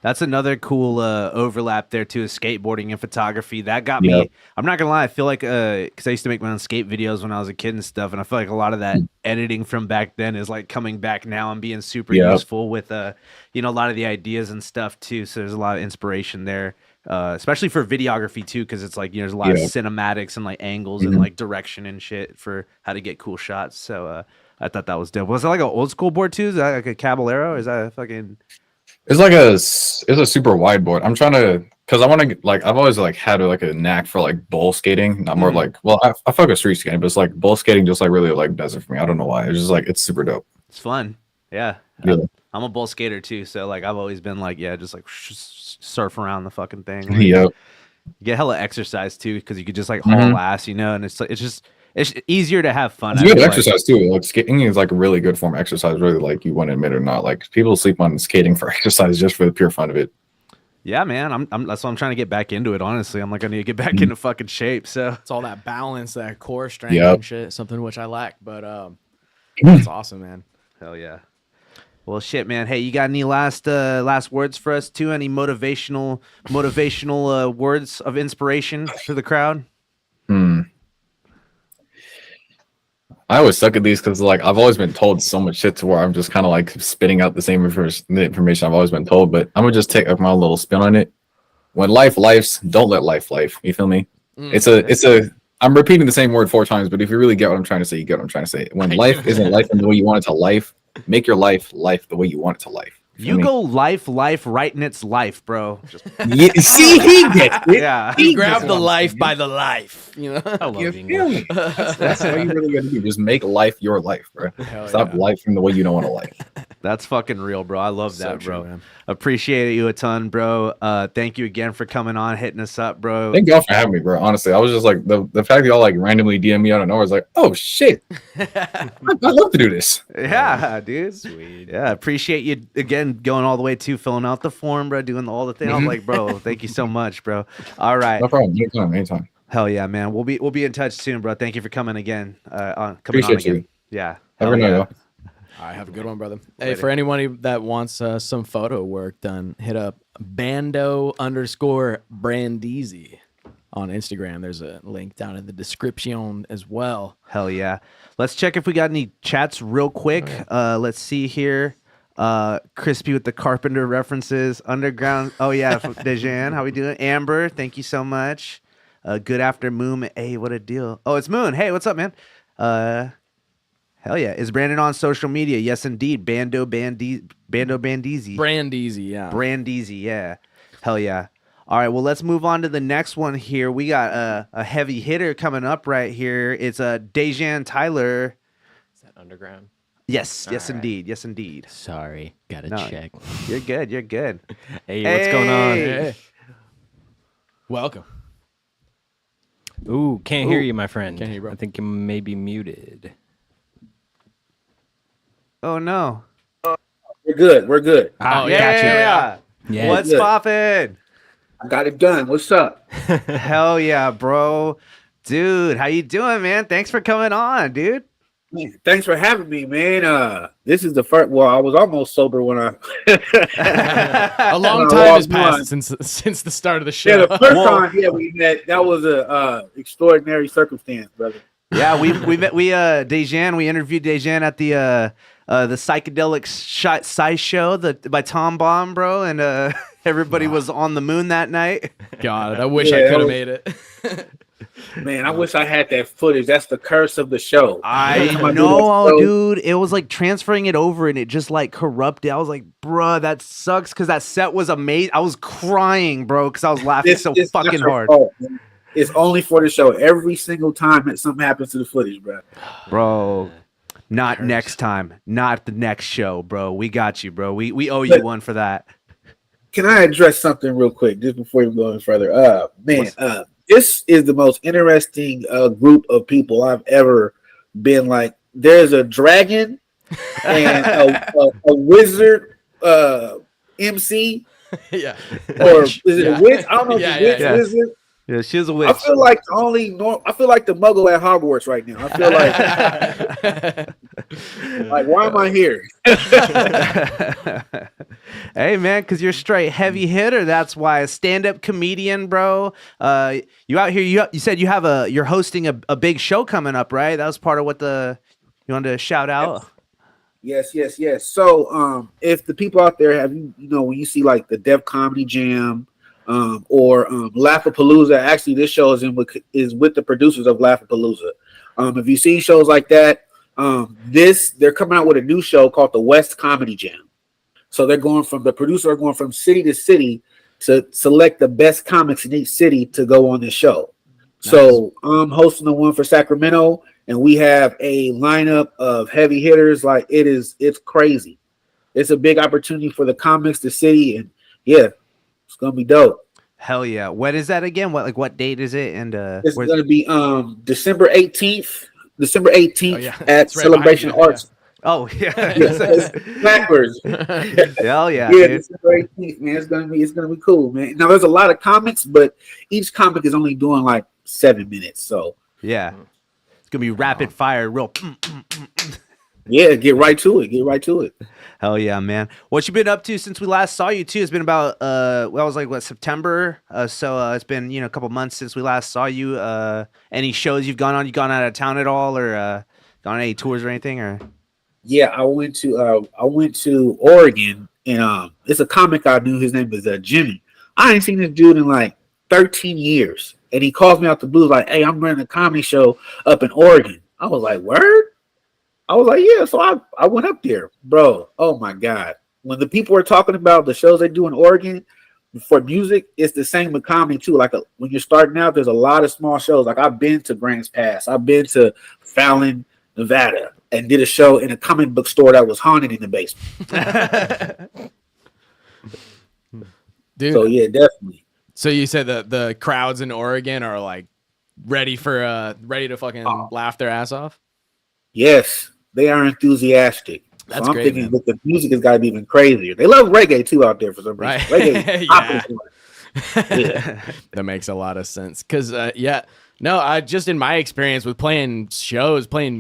that's another cool overlap there too, is skateboarding and photography. That got me. I'm not gonna lie, I feel like because I used to make my own skate videos when I was a kid and stuff, and I feel like a lot of that editing from back then is like coming back now and being super useful with a lot of the ideas and stuff too. So there's a lot of inspiration there. Especially for videography too, because it's like there's a lot of cinematics and like angles and like direction and shit for how to get cool shots. So I thought that was dope. Was it like an old school board too? Is that like a Caballero? Is that a fucking? It's a super wide board. I'm trying to because I want to like I've always like had like a knack for like bowl skating. Not more like I fuck with street skating, but it's like bowl skating just like really like does it for me. I don't know why. It's just like it's super dope. It's fun. Yeah. I'm a bowl skater too, so like I've always been like just like surf around the fucking thing. Like, you get hella exercise too because you could just like haul ass, and it's easier to have fun. It's good exercise too. Like skating is like a really good form of exercise. Really, like you want to admit it or not. Like people sleep on skating for exercise just for the pure fun of it. Yeah, man. That's why I'm trying to get back into it. Honestly, I'm like I need to get back into fucking shape. So it's all that balance, that core strength and shit. Something which I lack, but that's awesome, man. Hell yeah. Well, shit, man. Hey, you got any last words for us too? Any motivational words of inspiration for the crowd? I always suck at these because like I've always been told so much shit to where I'm just kind of like spitting out the same information I've always been told. But I'm gonna just take my little spin on it. When life's, don't let life. You feel me? I'm repeating the same word 4 times, but if you really get what I'm trying to say, you get what I'm trying to say. When life isn't life in the way you want it to life, make your life the way you want it to life. You go life right in its life, bro. See, he gets it. Yeah. He grabbed the life by the life. I love English. That's what you really gotta do. Just make life your life, bro. Stop life from the way you don't want to life. That's fucking real, bro. I love that, true, bro. man. Appreciate you a ton, bro. Thank you again for coming on, hitting us up, bro. Thank y'all for having me, bro. Honestly, I was just like the fact that y'all like randomly DM me out of nowhere is like, oh shit, I'd love to do this. Yeah, dude. Sweet. Yeah, appreciate you again going all the way to filling out the form, bro, doing all the thing. I was like, bro, thank you so much, bro. All right. No problem. Anytime. Hell yeah, man. We'll be in touch soon, bro. Thank you for coming again. Appreciate you. Yeah. Have a good night, y'all. All right, have a good one, brother. Hey, for anyone that wants some photo work done, hit up bando_brandeezy on Instagram. There's a link down in the description as well. Hell yeah. Let's check if we got any chats real quick. Let's see here. Crispy with the Carpenter references. Underground. Oh yeah, Dejan, how we doing? Amber, thank you so much. Good after Moon. Hey, what a deal. Oh, it's Moon. Hey, what's up, man? Hell yeah. Is Brandon on social media? Yes, indeed. Bandeezy. Brandeezy, yeah. Brandeezy, yeah. Hell yeah. All right, well, let's move on to the next one here. We got a heavy hitter coming up right here. It's Dejan Tyler. Is that underground? Yes, yes, right. indeed. Yes, indeed. Sorry, gotta No, check. You're good. You're good. Hey, what's going on? Hey. Welcome. Ooh, can't hear you, my friend. Can't hear you, bro. I think you may be muted. Oh, no. We're good. We're good. Oh, yeah. Yeah. What's Good. poppin'? I got it done. What's up? Hell yeah, bro. Dude, how you doing, man? Thanks for coming on, dude. Man, thanks for having me, man. This is the first. Well, I was almost sober when I. A long When I time has walked on. passed since the start of the Yeah, show. the first time, we met. That was a extraordinary circumstance, brother. Yeah, we met Dejan. We interviewed Dejan at the psychedelic sci show by Tom Baum, bro, and everybody was on the moon that night. God, I wish Yeah, I that could have was- made it. Man, I wish I had that footage. That's the curse of the show. I Every time do know, that show- dude. It was like transferring it over, and it just like corrupted. I was like, bruh, that sucks because that set was amazing. I was crying, bro, because I was laughing so It's fucking not your hard, fault, man. It's only for the show. Every single time that something happens to the footage, bro. bro. Not next time, not the next show, bro. We got you, bro. We owe you one for that. Can I address something real quick just before you go any further? This is the most interesting group of people I've ever been like. There's a dragon and a wizard MC, Yeah. or is it Yeah. a witch? I don't know if Yeah, it's yeah, witch, wizard. Yeah, she was a I witch. feel like I feel like the muggle at Hogwarts right now. I feel like why am I here? Hey man, because you're straight heavy hitter. That's why a stand-up comedian, bro. You out here? You said you're hosting a big show coming up, right? That was part of what you wanted to shout out. Yes. So, if the people out there have when you see like the Def Comedy Jam, or Laughapalooza, actually this show is with the producers of Laughapalooza. If you see shows like that, they're coming out with a new show called the West Comedy Jam. So the producers are going from city to city to select the best comics in each city to go on this show. Nice. So I'm hosting the one for Sacramento, and we have a lineup of heavy hitters. Like it's crazy. It's a big opportunity for the comics, the city, and yeah, it's gonna be dope. Hell yeah! What is that again? What date is it? And it's gonna be December 18th. At right Celebration Arts. Oh yeah, it's backwards. Hell yeah! Yeah, dude. December 18th, man. It's gonna be cool, man. Now there's a lot of comics, but each comic is only doing like 7 minutes. So yeah, it's gonna be rapid fire, real. Yeah, get right to it. Hell yeah, man. What you been up to since we last saw you too? It's been about September. So it's been a couple months since we last saw you. Any shows you've gone on? You gone out of town at all, or gone on any tours or anything? Or yeah, I went to Oregon, and it's a comic I knew. His name is Jimmy. I ain't seen this dude in like 13 years, and he calls me out the blue like, "Hey, I'm running a comedy show up in Oregon." I was like, "Word?" I was like, yeah, so I went up there, bro. Oh my God. When the people are talking about the shows they do in Oregon for music, it's the same with comedy too. Like when you're starting out, there's a lot of small shows. Like I've been to Grants Pass. I've been to Fallon, Nevada, and did a show in a comic book store that was haunted in the basement. Dude. So yeah, definitely. So you said that the crowds in Oregon are like ready to fucking laugh their ass off? Yes. They are enthusiastic. That's so I'm great, thinking man. that the music has got to be even crazier. They love reggae too out there for some reason. Right. Reggae. Yeah. Yeah. That makes a lot of sense. Cause I just in my experience with playing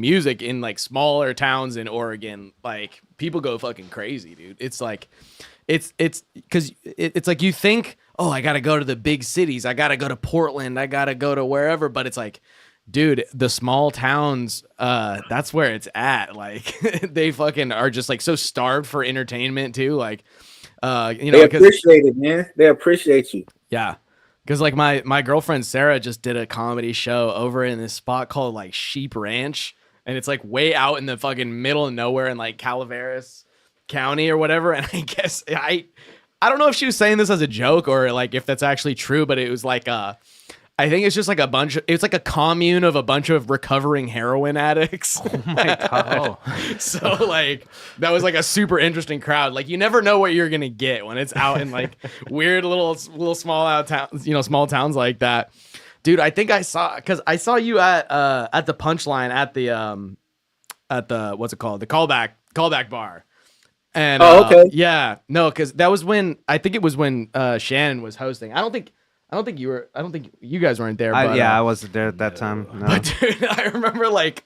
music in like smaller towns in Oregon, like people go fucking crazy, dude. It's like it's because it's like you think, oh, I gotta go to the big cities, I gotta go to Portland, I gotta go to wherever, but it's like, dude, the small towns, that's where it's at. Like they fucking are just like so starved for entertainment too. Like, they appreciate it, man. They appreciate you. Yeah. Cause like my girlfriend Sarah just did a comedy show over in this spot called like Sheep Ranch. And it's like way out in the fucking middle of nowhere in like Calaveras County or whatever. And I guess I don't know if she was saying this as a joke or like if that's actually true, but it was like I think it's just like it's like a commune of a bunch of recovering heroin addicts. oh my god! So like that was like a super interesting crowd. Like you never know what you're gonna get when it's out in like weird little small towns, small towns like that. Dude, I think I saw you at the Punchline at the what's it called, the callback bar. And okay. yeah, no, because that was when I think it was when Shannon was hosting. I don't think you guys weren't there. But, I wasn't there at that time. No. But dude, I remember like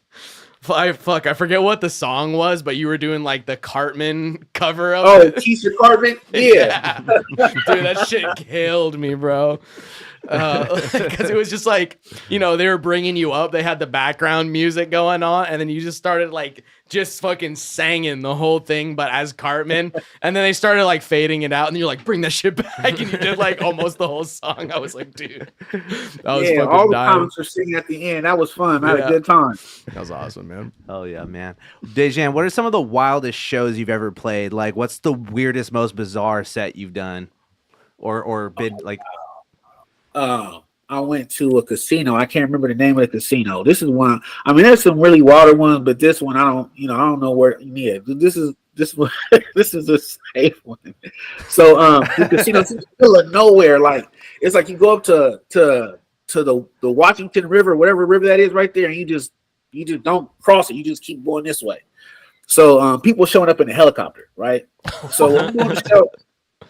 I forget what the song was, but you were doing like the Cartman cover of it. Keisha Cartman? Yeah. Dude, that shit killed me, bro. Because it was just like, they were bringing you up. They had the background music going on, and then you just started like just fucking singing the whole thing, but as Cartman. And then they started like fading it out, and you're like, bring that shit back. And you did like almost the whole song. I was like, dude, I was fucking all the dying. comments were singing at the end. That was fun. I had a good time. That was awesome, man. Oh yeah, man. Dejan, what are some of the wildest shows you've ever played? Like, what's the weirdest, most bizarre set you've done, or been like? I went to a casino. I can't remember the name of the casino. This is one. I mean, there's some really wilder ones, but this one, I don't know where. Yeah, this one, this is a safe one. So, the casino's in the middle of nowhere. Like, it's like you go up to the Washington River, whatever river that is, right there, and you just don't cross it. You just keep going this way. So, people showing up in a helicopter, right? So I'm doing the show.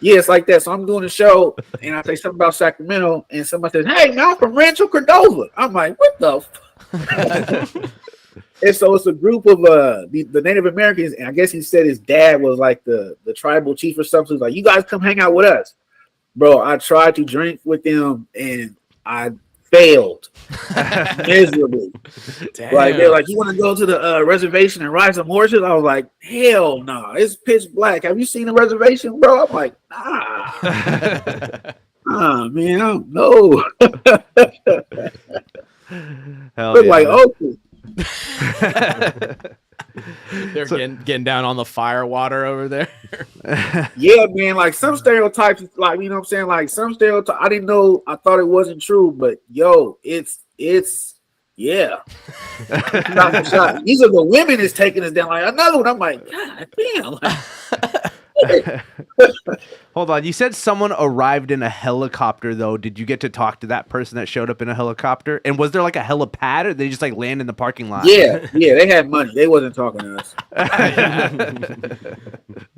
Yeah, it's like that. So I'm doing a show, and I say something about Sacramento, and somebody says, "Hey, man, I'm from Rancho Cordova." I'm like, "What the?" And so it's a group of the Native Americans, and I guess he said his dad was like the tribal chief or something. He's like, "You guys come hang out with us, bro." I tried to drink with them, and I failed miserably. Damn. Like, they're like, "You want to go to the reservation and ride some horses?" I was like, "Hell no, nah. It's pitch black. Have you seen the reservation, bro?" I'm like, "Nah." Man, I don't know. Hell yeah, like, They're getting down on the fire water over there. yeah, man. Like some stereotypes, like, you know what I'm saying? Like some stereotypes, I didn't know. I thought it wasn't true, but yo, it's yeah. Shot. These are the women is taking us down. Like another one, I'm like, God damn. Like, Hold on, you said someone arrived in a helicopter, though. Did you get to talk to that person that showed up in a helicopter? And was there like a helipad, or did they just like land in the parking lot? yeah, they had money. They wasn't talking to us.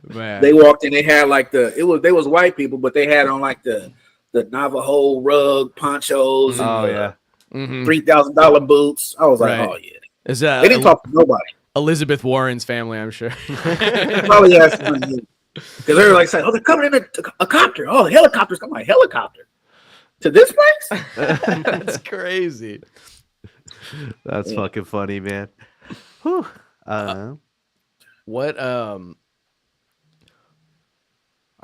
Man. They walked in. They had like they was white people, but they had on like the Navajo rug ponchos. Oh and, yeah, $3,000 boots. I was like, Right. oh yeah. Is that They didn't talk to nobody. Elizabeth Warren's family? I'm sure. Probably had some money. Because they were like saying, "Oh, they're coming in a copter. Oh, the helicopters come like helicopter to this place." That's crazy. that's fucking funny, man. Whew. What I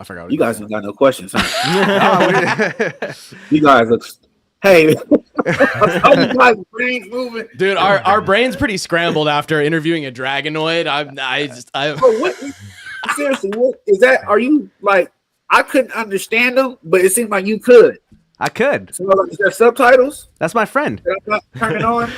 forgot. What You guys ain't got no questions, huh? You guys look. Hey, you guys' brains moving, dude. Our brain's pretty scrambled after interviewing a Dragonoid. Bro, what? Seriously, what is that? Are you like? I couldn't understand them, but it seemed like you could. I could. So, like, is there subtitles? That's my friend. Did I not turn it on?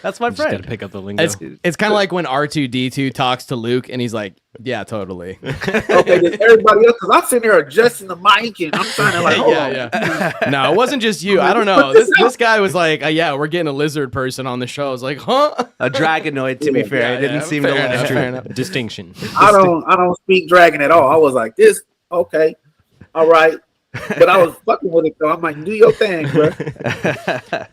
That's my Just gotta friend. pick up the lingo. It's kind of like when R2D2 talks to Luke, and he's like, "Yeah, totally." Okay, does everybody else? Because I'm sitting there adjusting the mic, and I'm trying to like, hold on. yeah. No, it wasn't just you. I don't know. This guy was like, "Yeah, we're getting a lizard person on the show." I was like, "Huh?" A Dragonoid, to be fair. It didn't seem to fair enough, last. fair enough. Distinction. I don't speak dragon at all. I was like, this, okay, all right. But I was fucking with it though. I'm like, do your thing, bro.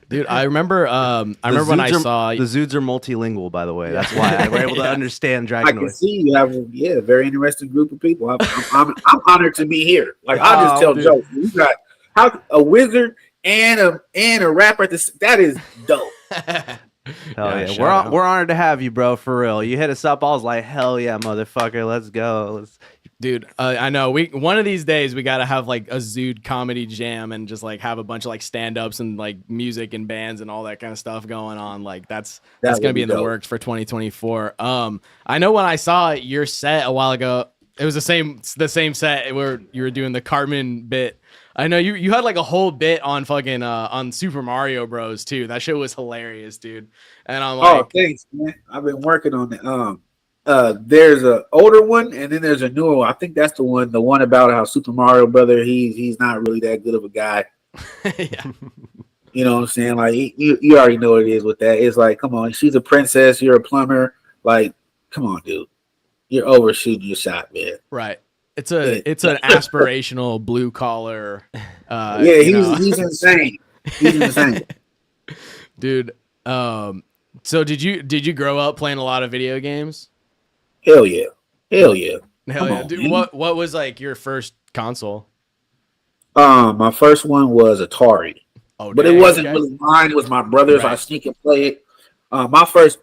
Dude, I remember when I saw the Zudes are multilingual, by the way. That's why we're able to understand I can Dragonoid. see you have a very interesting group of people. I'm honored to be here. Like I just tell dude. jokes. You got a wizard and a rapper at this. That is dope. Hell yeah. shout We're out. we're honored to have you, bro, for real. You hit us up, I was like, hell yeah, motherfucker, let's go. Dude, I know one of these days we gotta have like a Zude comedy jam and just like have a bunch of like stand-ups and like music and bands and all that kind of stuff going on. Like that's gonna be in the works for 2024. I know when I saw your set a while ago, it was the same set where you were doing the Cartman bit. I know you had like a whole bit on fucking on Super Mario Bros too. That shit was hilarious, dude. And I'm like, Oh, thanks, man. I've been working on it. There's an older one, and then there's a newer one. I think that's the one about how Super Mario Brother, he's not really that good of a guy. yeah. You know what I'm saying? Like you already know what it is with that. It's like, come on, she's a princess, you're a plumber. Like, come on, dude. you're overshooting your shot, man. Right. It's an aspirational blue collar. Yeah, he's insane. He's insane, dude. So did you grow up playing a lot of video games? Hell yeah, hell yeah, dude. Man. What was like your first console? My first one was Atari. Oh, but it wasn't really mine. It was my brother's. Right. I sneak and play it. My first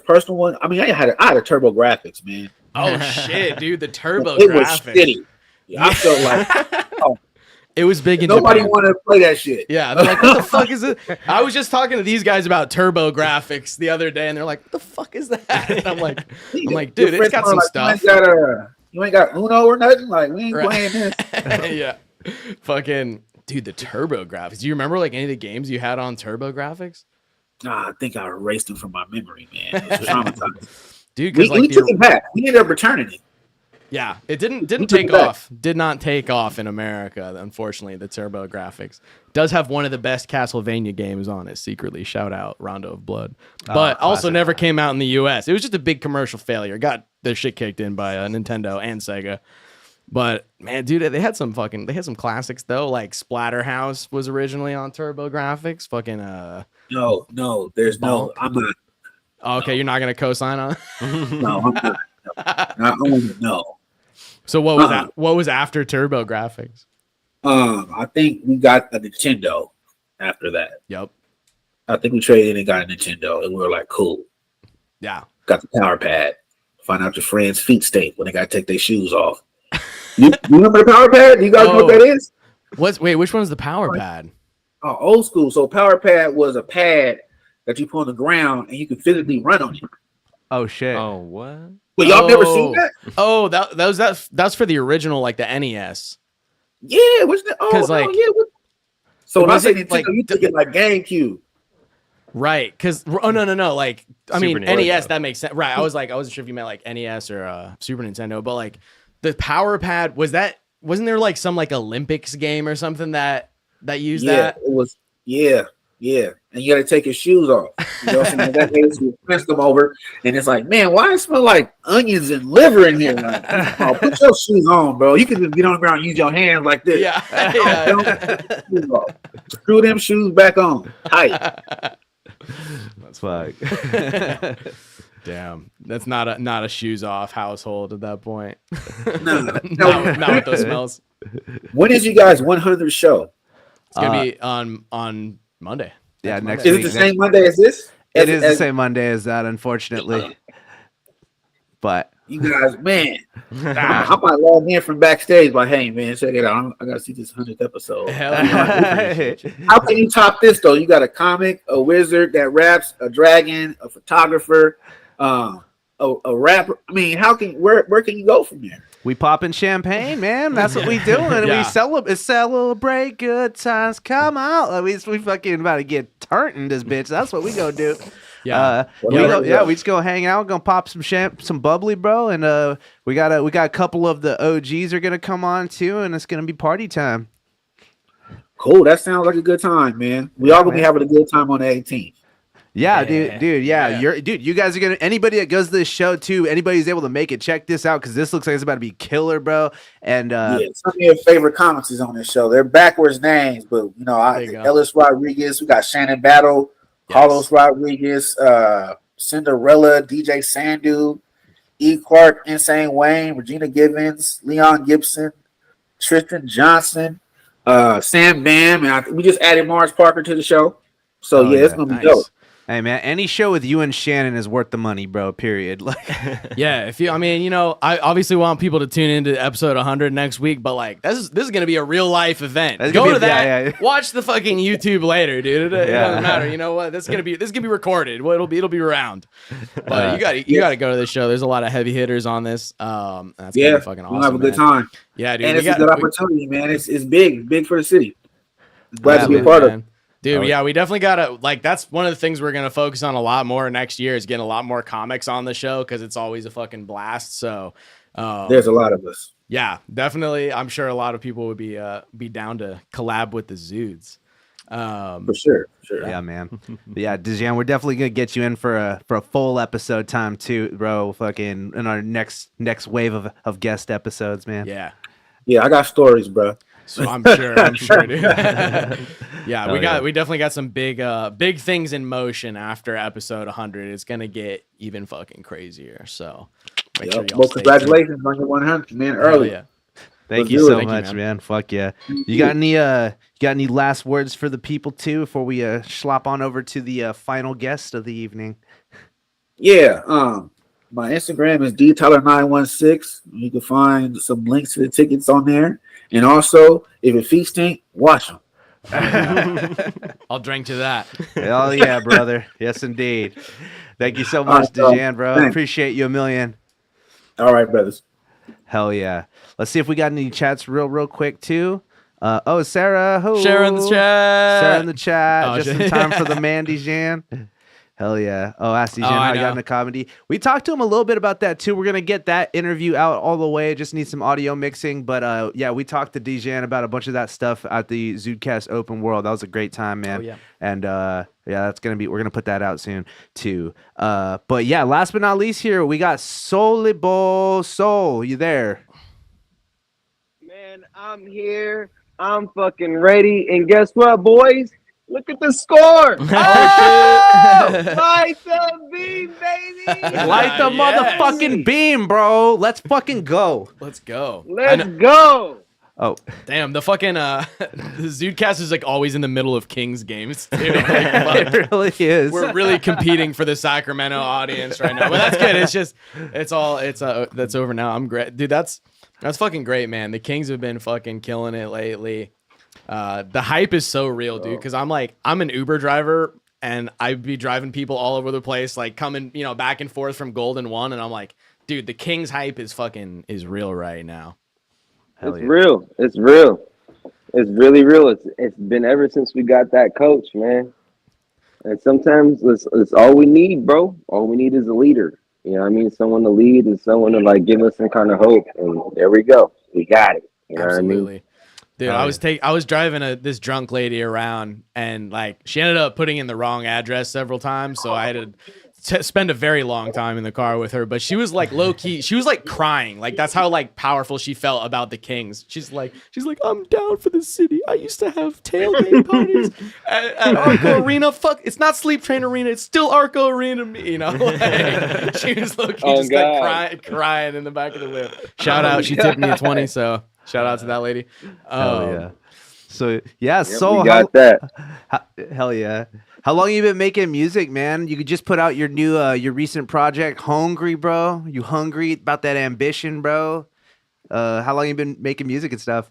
personal one. I mean, I had a Turbo Graphics, man. Oh shit, dude! The Turbo it Graphics. Was shitty. Yeah, I felt like it was big in nobody Japan. wanted to play that shit. Yeah, they're like, what the fuck is it? I was just talking to these guys about Turbo Graphics the other day, and they're like, what the fuck is that? And I'm like, dude, it's got some like, stuff. You ain't got Uno or nothing. Like we ain't playing this. Yeah, fucking dude, the Turbo Graphics. Do you remember like any of the games you had on Turbo Graphics? Nah, I think I erased them from my memory, man. It was traumatizing. Dude, we took it back. We ended up returning it. Yeah, it didn't take off. Did not take off in America, unfortunately. The Turbo Graphics does have one of the best Castlevania games on it. Secretly, shout out Rondo of Blood, but also never came out in the U.S. It was just a big commercial failure. Got their shit kicked in by Nintendo and Sega. But man, dude, they had some classics though. Like Splatterhouse was originally on Turbo Graphics. Fucking No, there's no. I'm not. Oh, okay, you're not gonna co-sign on. No, I'm not. No. So what was that? What was after Turbo Graphics? I think we got a Nintendo after that. Yep. I think we traded in and got a Nintendo, and we were like, cool. Yeah. Got the power pad. Find out your friends' feet stink when they gotta take their shoes off. You remember the power pad? Do you guys know what that is? Wait, which one's the power pad? Oh, old school. So power pad was a pad that you put on the ground and you could physically run on it. Oh shit. Oh what? Well, y'all never seen that? Oh, that's for the original, like the NES. Yeah, what's that? Oh, like, yeah. So when I say Nintendo, like, you took it like GameCube. Right, because no. Like, I mean, Super NES, Nintendo. that makes sense. Right, I wasn't sure if you meant like NES or Super Nintendo, but like the power pad wasn't there like some like Olympics game or something that used that? It was. Yeah. And you got to take your shoes off. You know what I'm saying? That is, you twist them over, and it's like, man, why it smell like onions and liver in here? Like, oh, put your shoes on, bro. You can just get on the ground and use your hands like this. Yeah. Screw them shoes back on. Tight. That's fuck. Damn, that's not a shoes off household at that point. No. Not with those smells. When is you guys 100 show? It's gonna be on Monday. Yeah, next Is week. it the same Monday as this? It is the same Monday as that, unfortunately. But you guys, man, I might log in from backstage. Like, hey, man, check it out. I gotta see this 100th episode. Hell yeah. How can you top this though? You got a comic, a wizard that raps, a dragon, a photographer, a rapper. I mean, where can you go from there? we popping champagne, man. That's what we doing. Yeah. We celebrate good times. Come out. Like, we fucking about to get turned in this bitch. That's what we gonna do. Yeah. We just go hang out, gonna pop some bubbly, bro, and we got a couple of the OGs are gonna come on too, and it's gonna be party time. Cool. That sounds like a good time, man. We all gonna be having a good time on the 18th. Yeah, dude. You guys are gonna. Anybody that goes to this show too, anybody who's able to make it, check this out because this looks like it's about to be killer, bro. And some of your favorite comics is on this show. They're backwards names, but Ellis Rodriguez. We got Shannon Battle, Carlos Rodriguez, Cinderella, DJ Sandu, E. Clark, Insane Wayne, Regina Givens, Leon Gibson, Tristan Johnson, Sam Bam, and we just added Mars Parker to the show. So it's gonna be dope. Hey man, any show with you and Shannon is worth the money, bro. Period. Like, yeah. I obviously want people to tune into episode 100 next week, but like this is gonna be a real life event. Go to that. Yeah. Watch the fucking YouTube later, dude. It doesn't matter. You know what? This is gonna be recorded. Well, it'll be around. But you gotta go to this show. There's a lot of heavy hitters on this. That's gonna be fucking awesome. We'll have a good time. Yeah, dude. And it's a good opportunity, man. It's big for the city. Glad to be a part of it. Dude, we definitely gotta that's one of the things we're gonna focus on a lot more next year is getting a lot more comics on the show because it's always a fucking blast. So there's a lot of us. Yeah, definitely. I'm sure a lot of people would be down to collab with the Zudes. For sure. Yeah, man. Yeah, Dejan, we're definitely gonna get you in for a full episode time too, bro. Fucking in our next wave of guest episodes, man. Yeah, I got stories, bro. So I'm sure, dude. Yeah, we definitely got some big things in motion after episode 100. It's gonna get even fucking crazier. So make sure y'all well, stay congratulations on your 100, man. Early. Yeah. Thank you so much, man. Fuck yeah. You got any last words for the people too before we schlop on over to the final guest of the evening? Yeah. My Instagram is dtyler916. You can find some links to the tickets on there. And also, if your feet stink, wash them. I'll drink to that. Hell yeah, brother. Yes, indeed. Thank you so much, Dejan, bro. Thanks. Appreciate you a million. All right, brothers. Hell yeah. Let's see if we got any chats real quick too. Sarah. Share in the chat. Sarah in the chat. Oh, Just in time for the man, Dejan. Hell yeah. Ask Dejan how he got into comedy. We talked to him a little bit about that too. We're going to get that interview out all the way. Just need some audio mixing. But yeah, we talked to Dejan about a bunch of that stuff at the ZUDECAST Open World. That was a great time, man. Oh, yeah. And yeah, we're going to put that out soon too. But yeah, last but not least here, we got SoliBowl. Soul, you there? Man, I'm here. I'm fucking ready. And guess what, boys? Look at the score. Oh, light the beam, baby. Light the motherfucking beam, bro. Let's fucking go. Let's go. Let's go. Oh, damn. The fucking the ZUDECAST is like always in the middle of Kings games, too. It really is. We're really competing for the Sacramento audience right now. But that's good. It's just, that's over now. I'm great. Dude, that's fucking great, man. The Kings have been fucking killing it lately. The hype is so real, dude, because I'm an Uber driver and I'd be driving people all over the place, like coming, back and forth from Golden One, and I'm like, dude, the Kings hype is real right now. It's real. It's real. It's really real. It's been ever since we got that coach, man. And sometimes it's all we need, bro. All we need is a leader. You know what I mean? Someone to lead and someone to like give us some kind of hope. And there we go. We got it. You know Absolutely. what I mean? Dude, I was driving this drunk lady around, and like she ended up putting in the wrong address several times, so I had to spend a very long time in the car with her. But she was like low key, she was like crying, like that's how like powerful she felt about the Kings. She's like, I'm down for the city. I used to have tailgate parties at Arco Arena. Fuck, it's not Sleep Train Arena. It's still Arco Arena. Like, she was low key just like crying in the back of the whip. Shout out, she tipped me a 20, so. Shout out to that lady. Hell yeah. So yeah, Yep, so we got that. Hell yeah. How long you been making music, man? You could just put out your new your recent project, Hungry, bro. You hungry about that ambition, bro? How long you been making music and stuff?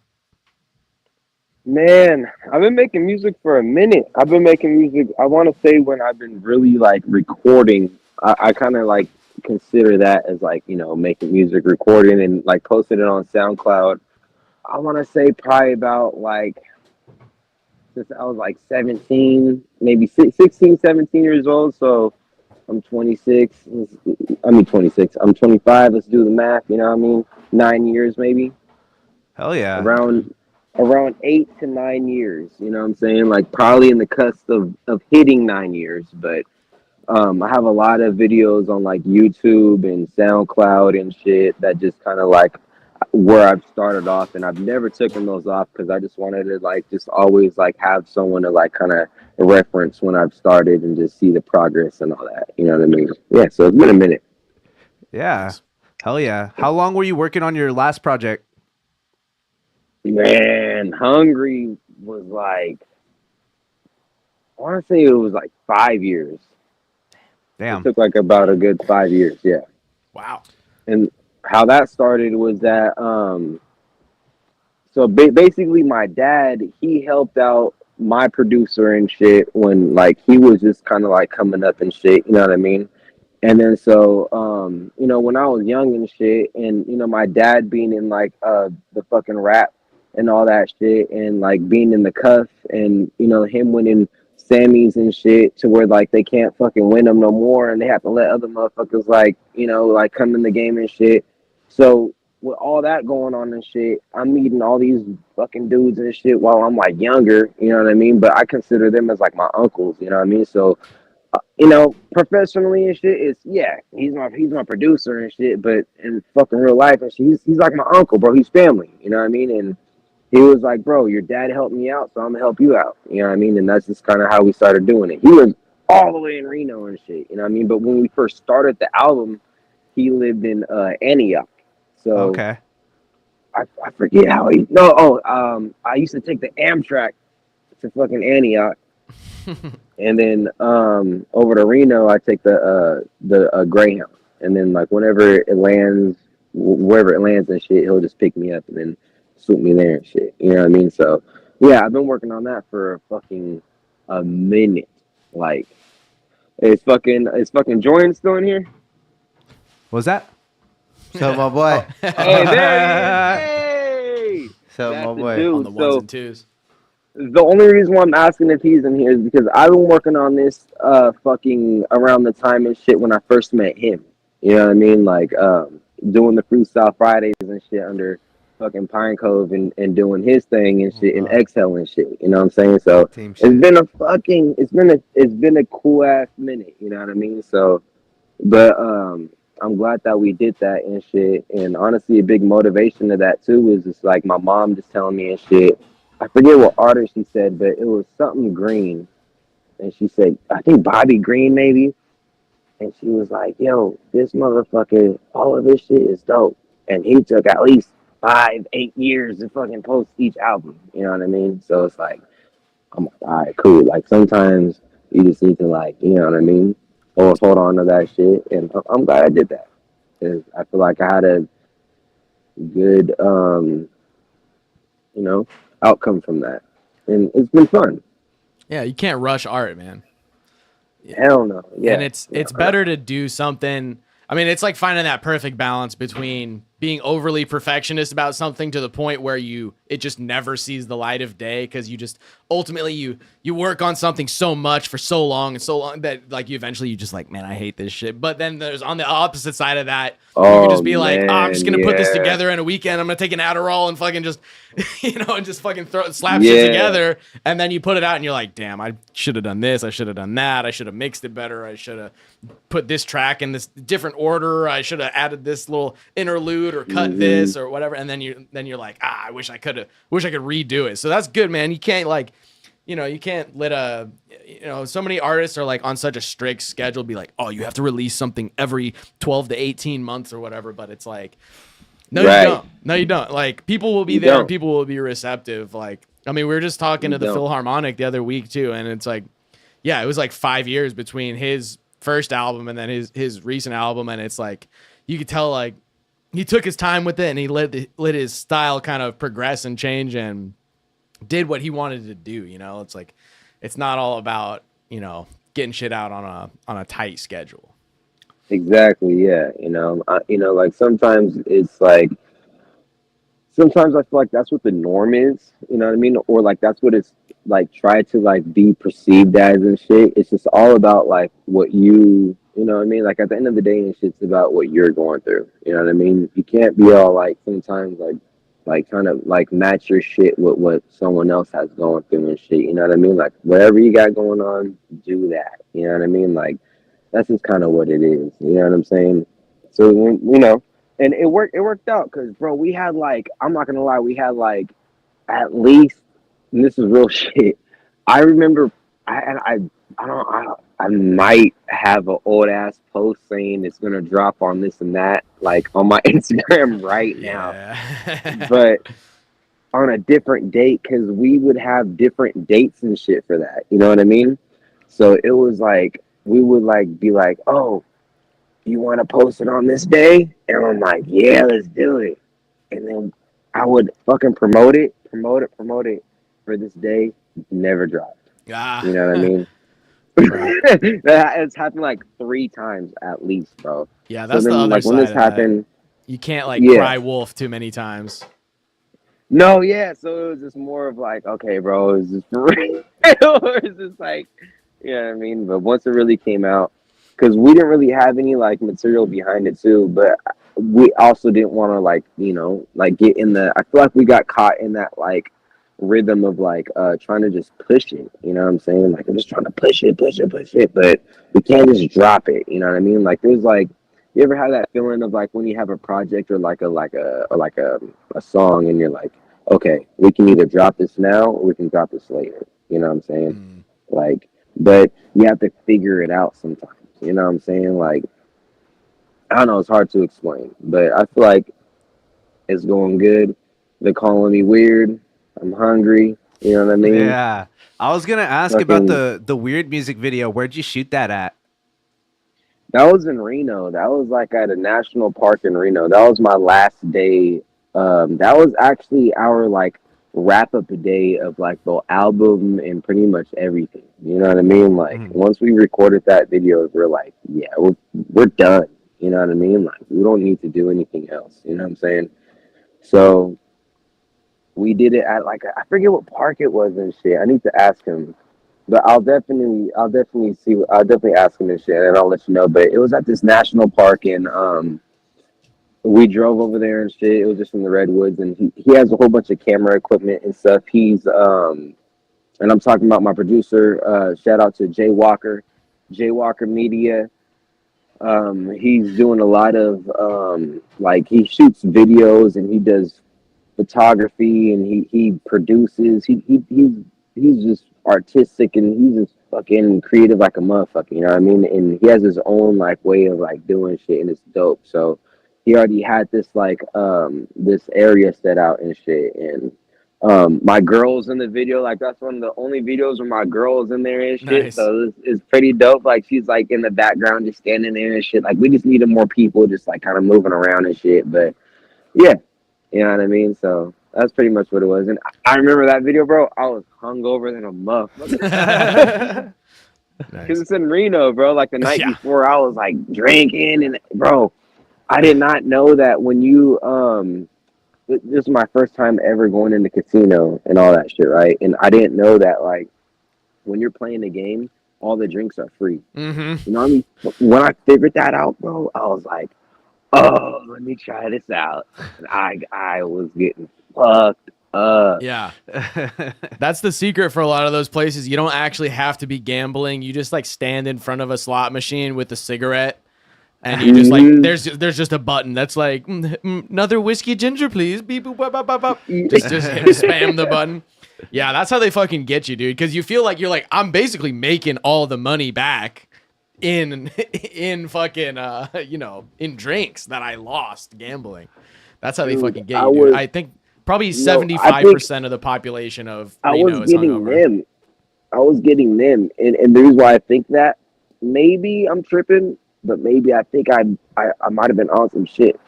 Man, I've been making music for a minute. I've been making music, I want to say when I've been really like recording, I kind of like consider that as like, making music, recording and like posting it on SoundCloud. I want to say probably about like since I was like 17, maybe 16, 17 years old. So I'm 26. I'm 25. Let's do the math. You know what I mean? 9 years maybe. Hell yeah. Around 8 to 9 years. You know what I'm saying? Like probably in the cusp of hitting 9 years. But I have a lot of videos on like YouTube and SoundCloud and shit that just kind of like where I've started off, and I've never taken those off because I just wanted to like just always like have someone to like kind of reference when I've started and just see the progress and all that. You know what I mean? Yeah. So it's been a minute. Yeah. Hell yeah. How long were you working on your last project? Man, Hungry was like, I want to say it was like 5 years. Damn. It took like about a good 5 years. Yeah. Wow. And how that started was that so basically my dad, he helped out my producer and shit when like he was just kind of like coming up and shit, you know what I mean? And then so when I was young and shit, and my dad being in like the fucking rap and all that shit, and like being in the cuff, and him winning Sammys and shit to where like they can't fucking win them no more, and they have to let other motherfuckers like like come in the game and shit. So with all that going on and shit, I'm meeting all these fucking dudes and shit while I'm like younger, you know what I mean? But I consider them as like my uncles, you know what I mean? So, you know, professionally and shit, it's he's my producer and shit. But in fucking real life and shit, he's like my uncle, bro. He's family, you know what I mean? And he was like, bro, your dad helped me out, so I'm gonna help you out, you know what I mean? And that's just kind of how we started doing it. He was all the way in Reno and shit, you know what I mean? But when we first started the album, he lived in Antioch. So Okay. I forget how I used to take the Amtrak to fucking Antioch. And then over to Reno, I take the Greyhound, and then like whenever it lands, wherever it lands and shit, he'll just pick me up and then swoop me there and shit. You know what I mean? So yeah, I've been working on that for a minute. Like, is fucking Jordan still in here? What's that? So my boy. Hey, there he is. Hey, So that's my the boy. dude. On the ones and twos. The only reason why I'm asking if he's in here is because I've been working on this fucking around the time and shit when I first met him. You know what I mean? Like doing the Freestyle Fridays and shit under fucking Pine Cove and doing his thing and shit and Exhale and shit. You know what I'm saying? So Team it's shit. been a cool ass minute. You know what I mean? So, but I'm glad that we did that and shit. And honestly, a big motivation to that too is just like my mom just telling me and shit. I forget what artist she said, but it was something Green. And she said, I think Bobby Green maybe. And she was like, yo, this motherfucker, all of this shit is dope. And he took at least 5-8 years to fucking post each album. You know what I mean? So it's like, I'm like, all right, cool. Like sometimes you just need to like, you know what I mean? Hold on to that shit. And I'm glad I did that. Because I feel like I had a good, you know, outcome from that, and it's been fun. Yeah, you can't rush art, man. Hell no. Yeah, And it's better to do something. I mean, it's like finding that perfect balance between being overly perfectionist about something to the point where it just never sees the light of day, because you just ultimately you work on something so much for so long that like you eventually just like, man, I hate this shit. But then there's on the opposite side of that, you can just be like, I'm just gonna put this together in a weekend. I'm gonna take an Adderall and fucking just and just fucking slap shit together, and then you put it out and you're like, damn, I should have done this, I should have done that, I should have mixed it better, I should have put this track in this different order, I should have added this little interlude or cut this or whatever. And then you're like, I wish I could redo it. So that's good, man. You can't like, you can't let so many artists are like on such a strict schedule, be like, oh, you have to release something every 12 to 18 months or whatever. But it's like, no, you don't. No, you don't. Like, people will be there and people will be receptive. Like, I mean, we were just talking to the Philharmonic the other week too. And it's like, yeah, it was like 5 years between his first album and then his recent album. And it's like, you could tell like he took his time with it and he let his style kind of progress and change and did what he wanted to do. It's like, it's not all about, getting shit out on a tight schedule. Exactly. Yeah. Like sometimes it's like, sometimes I feel like that's what the norm is, you know what I mean? Or like, that's what it's like, try to like be perceived as and shit. It's just all about like what you know what I mean? Like at the end of the day, it's about what you're going through. You know what I mean? You can't be all like sometimes like trying to like match your shit with what someone else has going through and shit. You know what I mean? Like whatever you got going on, do that. You know what I mean? Like that's just kind of what it is. You know what I'm saying? So and it worked out because bro, we had like, I'm not gonna lie, we had like at least, and this is real shit. I remember I might have an old ass post saying it's gonna drop on this and that, like on my Instagram right now, but on a different date because we would have different dates and shit for that. You know what I mean? So it was like we would like be like, oh, you want to post it on this day? And I'm like, yeah, let's do it. And then I would fucking promote it for this day. Never dropped. You know what I mean? It's happened like 3 times at least, bro. Yeah, that's so then, the other like, side when this of happened, that. You can't like cry wolf too many times. No, yeah. So it was just more of like, okay, bro, is this for real? Or is this like, you know what I mean? But once it really came out, because we didn't really have any like material behind it too, but we also didn't want to like, you know, like get in the, I feel like we got caught in that like rhythm of like trying to just push it, you know what I'm saying? Like I'm just trying to push it, but we can't just drop it, you know what I mean? Like there's like, you ever have that feeling of like when you have a project or like a song and you're like, okay, we can either drop this now or we can drop this later, you know what I'm saying? Like, but you have to figure it out sometimes, you know what I'm saying? Like, I don't know, it's hard to explain, but I feel like it's going good. They're calling me weird. I'm hungry. You know what I mean? Yeah. I was gonna ask about the weird music video. Where'd you shoot that at? That was in Reno. That was like at a national park in Reno. That was my last day. That was actually our like wrap up day of like the album and pretty much everything. You know what I mean? Like once we recorded that video, we're like, yeah, we're done. You know what I mean? Like we don't need to do anything else. You know what I'm saying? So we did it at like I forget what park it was and shit. I need to ask him, but I'll definitely ask him and shit, and I'll let you know. But it was at this national park, and we drove over there and shit. It was just in the redwoods, and he has a whole bunch of camera equipment and stuff. He's and I'm talking about my producer. Shout out to Jay Walker Media. He's doing a lot of like he shoots videos and he does photography and he produces. He's just artistic and he's just fucking creative like a motherfucker, you know what I mean? And he has his own like way of like doing shit and it's dope. So he already had this like this area set out and shit. And my girl's in the video, like that's one of the only videos where my girl's in there and shit. Nice. So it's pretty dope. Like she's like in the background just standing there and shit. Like we just needed more people just like kind of moving around and shit. But yeah, you know what I mean? So that's pretty much what it was. And I remember that video, bro. I was hungover than a motherfucker. Because it's in Reno, bro. Like the night before, I was like drinking. And, bro, I did not know that when you, this is my first time ever going in the casino and all that shit, right? And I didn't know that, like, when you're playing the game, all the drinks are free. You know what I mean? When I figured that out, bro, I was like, oh, let me try this out. And I was getting fucked up. Yeah. That's the secret for a lot of those places. You don't actually have to be gambling. You just like stand in front of a slot machine with a cigarette and you just like there's just a button that's like another whiskey ginger please. Beep boop bop, bop, bop, bop. Just spam the button. Yeah, that's how they fucking get you, dude, because you feel like you're like, I'm basically making all the money back in fucking you know, in drinks that I lost gambling. That's how they fucking get you, dude. I think probably 75% of the population of Reno is hungover. I was getting them, and the reason why I think that, maybe I'm tripping, but maybe I think I might have been on some shit.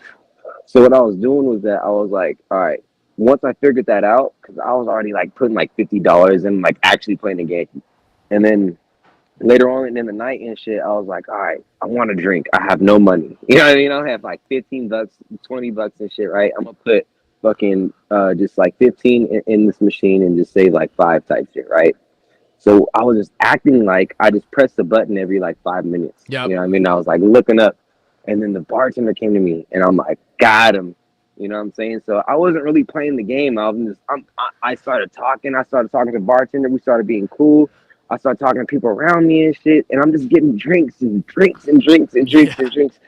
So what I was doing was that I was like, all right, once I figured that out, because I was already like putting like $50 in, like actually playing the game, and then later on in the night and shit, I was like, all right, I want to drink. I have no money. You know what I mean? I have like $15, $20 and shit, right? I'm going to put fucking just like 15 in this machine and just say like 5 type shit, right? So I was just acting like I just pressed the button every like 5 minutes. Yep. You know what I mean? I was like looking up, and then the bartender came to me and I'm like, got him. You know what I'm saying? So I wasn't really playing the game. I started talking. I started talking to the bartender. We started being cool. I started talking to people around me and shit, and I'm just getting drinks and drinks and drinks and drinks and drinks.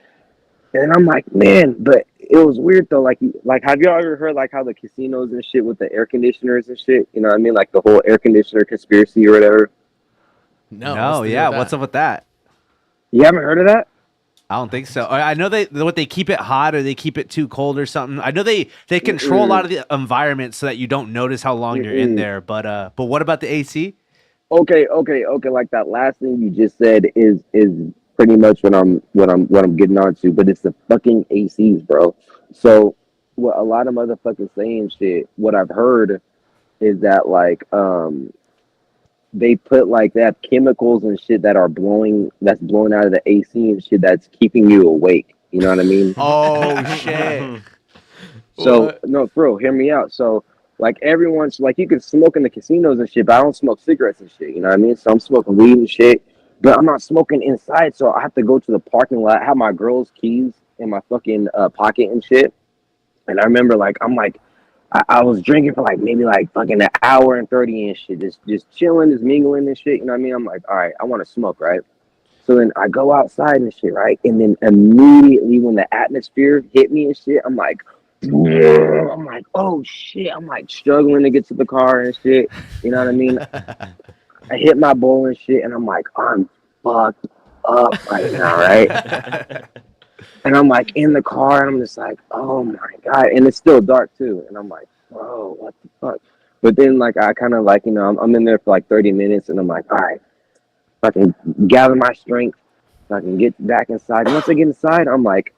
And I'm like, man, but it was weird though. Like, have y'all ever heard like how the casinos and shit with the air conditioners and shit? You know what I mean? Like the whole air conditioner conspiracy or whatever. No, yeah. What's up with that? You haven't heard of that? I don't think so. I know they keep it hot or they keep it too cold or something. I know they control a lot of the environment so that you don't notice how long you're in there. But what about the AC? Okay. Like that last thing you just said is pretty much what I'm getting onto, but it's the fucking ACs, bro. So what a lot of motherfuckers saying shit, what I've heard is that like they put like they have chemicals and shit that's blowing out of the AC and shit that's keeping you awake. You know what I mean? Oh shit. So no, bro, hear me out. So like everyone's like, you can smoke in the casinos and shit, but I don't smoke cigarettes and shit. You know what I mean? So I'm smoking weed and shit, but I'm not smoking inside. So I have to go to the parking lot, have my girl's keys, in my fucking pocket and shit. And I remember like I was drinking for like maybe like fucking an hour and 30 and shit, just chilling, just mingling and shit. You know what I mean? I'm like, all right, I want to smoke, right? So then I go outside and shit, right? And then immediately when the atmosphere hit me and shit, I'm like, oh shit. I'm like struggling to get to the car and shit. You know what I mean? I hit my bowl and shit, and I'm like, I'm fucked up right now, right? And I'm like in the car, and I'm just like, oh my God. And it's still dark too. And I'm like, bro, what the fuck? But then like I kind of like, you know, I'm in there for like 30 minutes, and I'm like, all right, if I can gather my strength, if I can get back inside. And once I get inside, I'm like,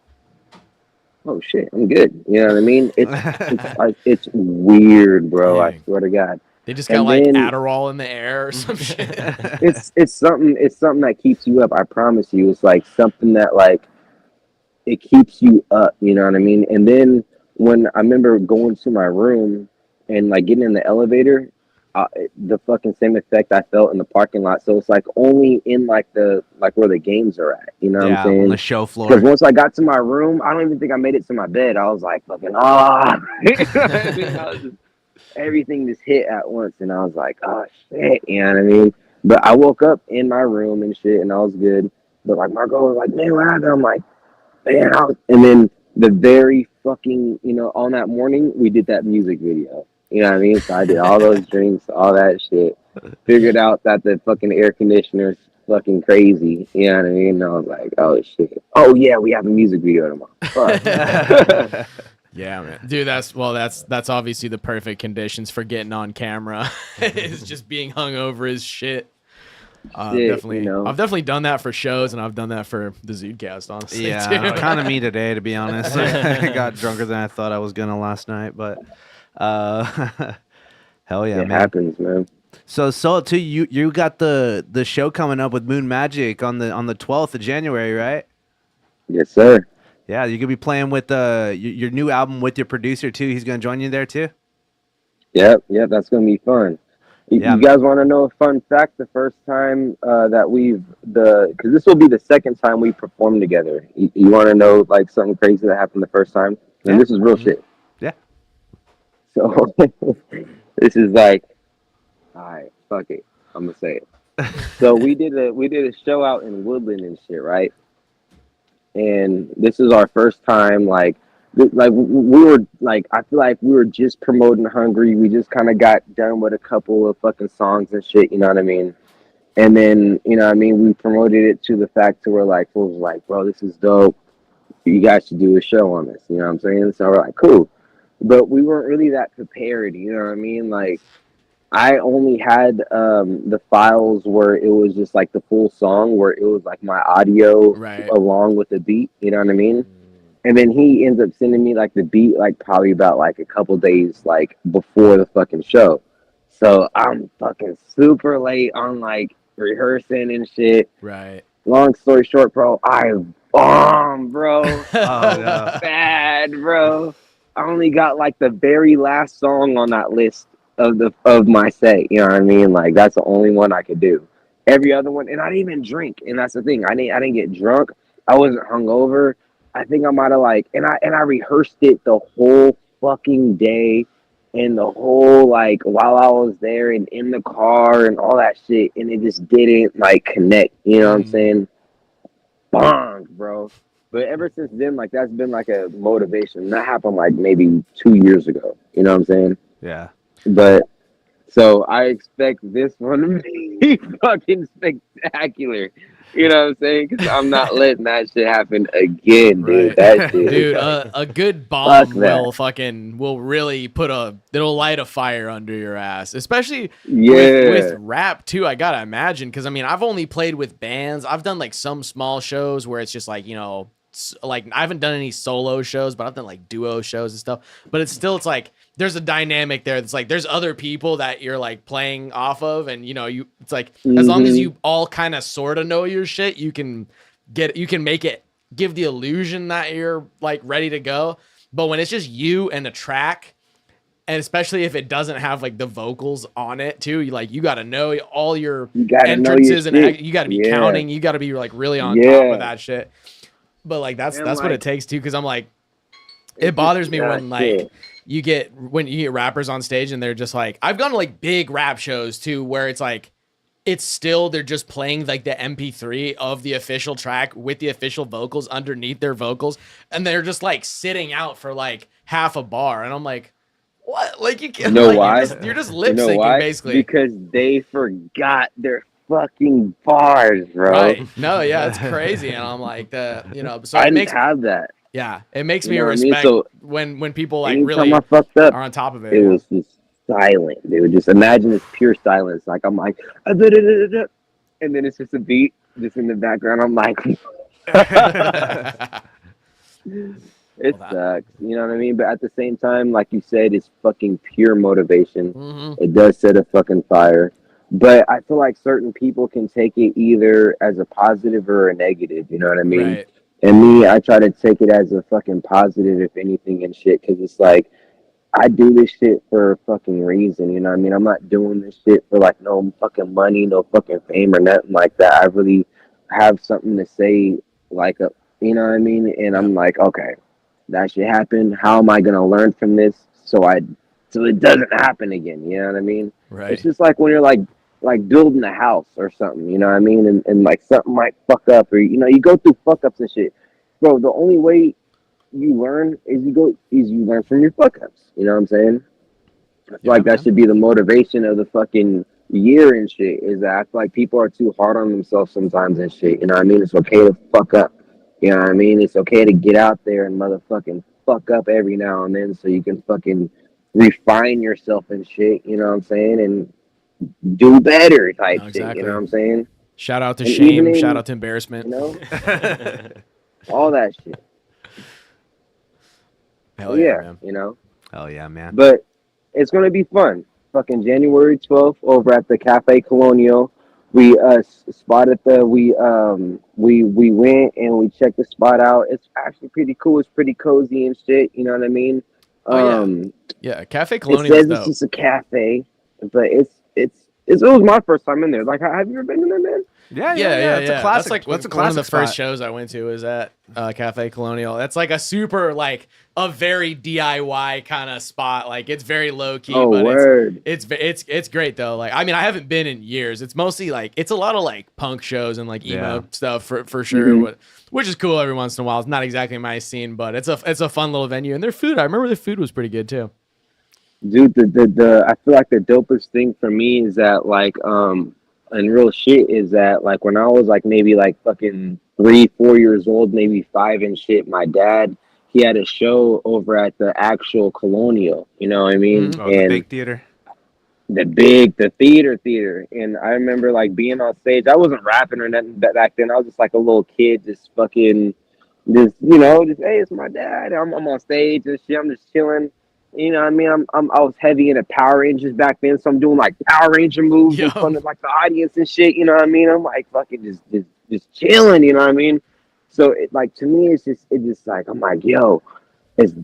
oh shit, I'm good. You know what I mean? It's weird, bro. Dang. I swear to God. They just got like Adderall in the air or some shit. It's something that keeps you up. I promise you. It's like something that like it keeps you up. You know what I mean? And then when I remember going to my room and like getting in the elevator, the fucking same effect I felt in the parking lot. So it's like only in like where the games are at. You know what I'm saying? On the show floor. Because once I got to my room, I don't even think I made it to my bed. I was like fucking everything just hit at once, and I was like, oh shit, you know what I mean? But I woke up in my room and shit, and I was good. But like my girl was like, man, what happened? I'm like, man, and then the very fucking, you know, on that morning we did that music video. You know what I mean? So I did all those drinks, all that shit. Figured out that the fucking air conditioner's fucking crazy. You know what I mean? And I was like, oh shit. Oh yeah, we have a music video tomorrow. Fuck. Yeah, man. Dude, that's obviously the perfect conditions for getting on camera. Is just being hungover as shit. Definitely, you know. I've definitely done that for shows, and I've done that for the ZUDECAST, honestly. Yeah, kind of me today, to be honest. I got drunker than I thought I was gonna last night, but hell yeah, it man. happens, man. So too, you got the show coming up with Moon Magic on the 12th of January, right? Yes, sir. Yeah, you could be playing with your new album with your producer too. He's gonna join you there too. Yep, that's gonna be fun. You guys want to know a fun fact? The first time that because this will be the second time we performed together. You want to know like something crazy that happened the first time? And this is real shit. Yeah. So this is like, all right, fuck it, I'm gonna say it. So we did a show out in Woodland and shit, right? And this is our first time, like we were like, I feel like we were just promoting Hungry. We just kind of got done with a couple of fucking songs and shit, you know what I mean? And then, you know what I mean, we promoted it to the fact to where like fools were like, bro, this is dope. You guys should do a show on this, you know what I'm saying? So we're like, cool. But we weren't really that prepared, you know what I mean? Like, I only had the files where it was just like the full song, where it was like my audio along with the beat, you know what I mean? And then he ends up sending me like the beat like probably about like a couple days like before the fucking show. So I'm fucking super late on like rehearsing and shit. Right. Long story short, bro, I bombed, bro. Bad, bro. I only got like the very last song on that list of my set, you know what I mean? Like that's the only one I could do. Every other one, and I didn't even drink, and that's the thing. I didn't get drunk. I wasn't hungover. I think I might have like, and I rehearsed it the whole fucking day, and the whole like while I was there and in the car and all that shit, and it just didn't like connect. You know what I'm saying? Bombed, bro. But ever since then, like that's been like a motivation. That happened like maybe 2 years ago. You know what I'm saying? Yeah. But so I expect this one to be fucking spectacular. You know what I'm saying? Because I'm not letting that shit happen again, dude. That shit, dude. A good bomb will really it'll light a fire under your ass, especially with rap too. I gotta imagine, because I mean, I've only played with bands. I've done like some small shows where it's just like, you know, like I haven't done any solo shows, but I've done like duo shows and stuff. But it's like there's a dynamic there. It's like there's other people that you're like playing off of, and you know, it's like as long as you all kind of sort of know your shit, you can make it give the illusion that you're like ready to go. But when it's just you and a track, and especially if it doesn't have like the vocals on it too, you got to know all your entrances, and you got to be counting. You got to be like really on top of that shit. But like that's And, what like, it takes too, because I'm like, it bothers me when like shit. you get rappers on stage and they're just like, I've gone to like big rap shows too where it's like it's still they're just playing like the MP3 of the official track with the official vocals underneath their vocals, and they're just like sitting out for like half a bar, and I'm like, what? Like you can't. You know like, why? You're just lip You know syncing why? basically. Because they forgot their fucking bars, bro. Right? No, yeah, it's crazy, and I'm like So I it didn't makes have that. yeah, it makes You me know what I mean? respect So, when people like anytime really I fucked up, are on top of it. it was just silent, dude. Just imagine this pure silence. Like I'm like, and then it's just a beat just in the background. I'm like, it sucks. You know what I mean? But at the same time, like you said, it's fucking pure motivation. Mhm. It does set a fucking fire. But I feel like certain people can take it either as a positive or a negative. You know what I mean? Right. And me, I try to take it as a fucking positive, if anything, and shit, because it's like, I do this shit for a fucking reason, you know what I mean? I'm not doing this shit for like no fucking money, no fucking fame or nothing like that. I really have something to say, like, you know what I mean? And I'm like, okay, that shit happened. How am I gonna learn from this so it doesn't happen again? You know what I mean? Right. It's just like when you're like building a house or something, you know what I mean? And like something might fuck up, or you know, you go through fuck ups and shit. Bro, the only way you learn is you learn from your fuck ups. You know what I'm saying? I feel like that should be the motivation of the fucking year and shit. Is that I feel like people are too hard on themselves sometimes and shit. You know what I mean? It's okay to fuck up. You know what I mean? It's okay to get out there and motherfucking fuck up every now and then so you can fucking refine yourself and shit. You know what I'm saying? And do better type shit. You know what I'm saying? Shout out to And shame. even in- Shout out to embarrassment. You know? All that shit. Hell yeah, man. You know? Hell yeah, man. But it's gonna be fun. Fucking January 12th over at the Cafe Colonial. We spotted we went and we checked the spot out. It's actually pretty cool. It's pretty cozy and shit. You know what I mean? Yeah, Cafe It Colonial says is it's dope. just a cafe, but it was my first time in there. Like, have you ever been in there, man? Yeah. It's a classic. That's like What's a one of the classic first spot? shows I went to was at Cafe Colonial. That's like a super like a very DIY kind of spot. Like it's very low key, Oh, but word. it's great though. Like I mean, I haven't been in years. It's mostly like it's a lot of like punk shows and like emo stuff for sure. Mhm. Which is cool every once in a while. It's not exactly my scene, but it's a fun little venue. And their food, I remember the food was pretty good too. Dude, the I feel like the dopest thing for me is that like and real shit is that like when I was like maybe like fucking 3-4 years old, maybe 5 and shit, my dad, he had a show over at the actual Colonial, you know what I mean? Oh, the And big theater. the theater. And I remember like being on stage. I wasn't rapping or nothing back then. I was just like a little kid, just fucking just, you know, just hey, it's my dad. I'm on stage and shit. I'm just chilling. You know what I mean? I was heavy into Power Rangers back then, so I'm doing like Power Ranger moves in front of like the audience and shit. You know what I mean? I'm like fucking just chilling. You know what I mean? So it like to me, it's just like I'm like, yo, it's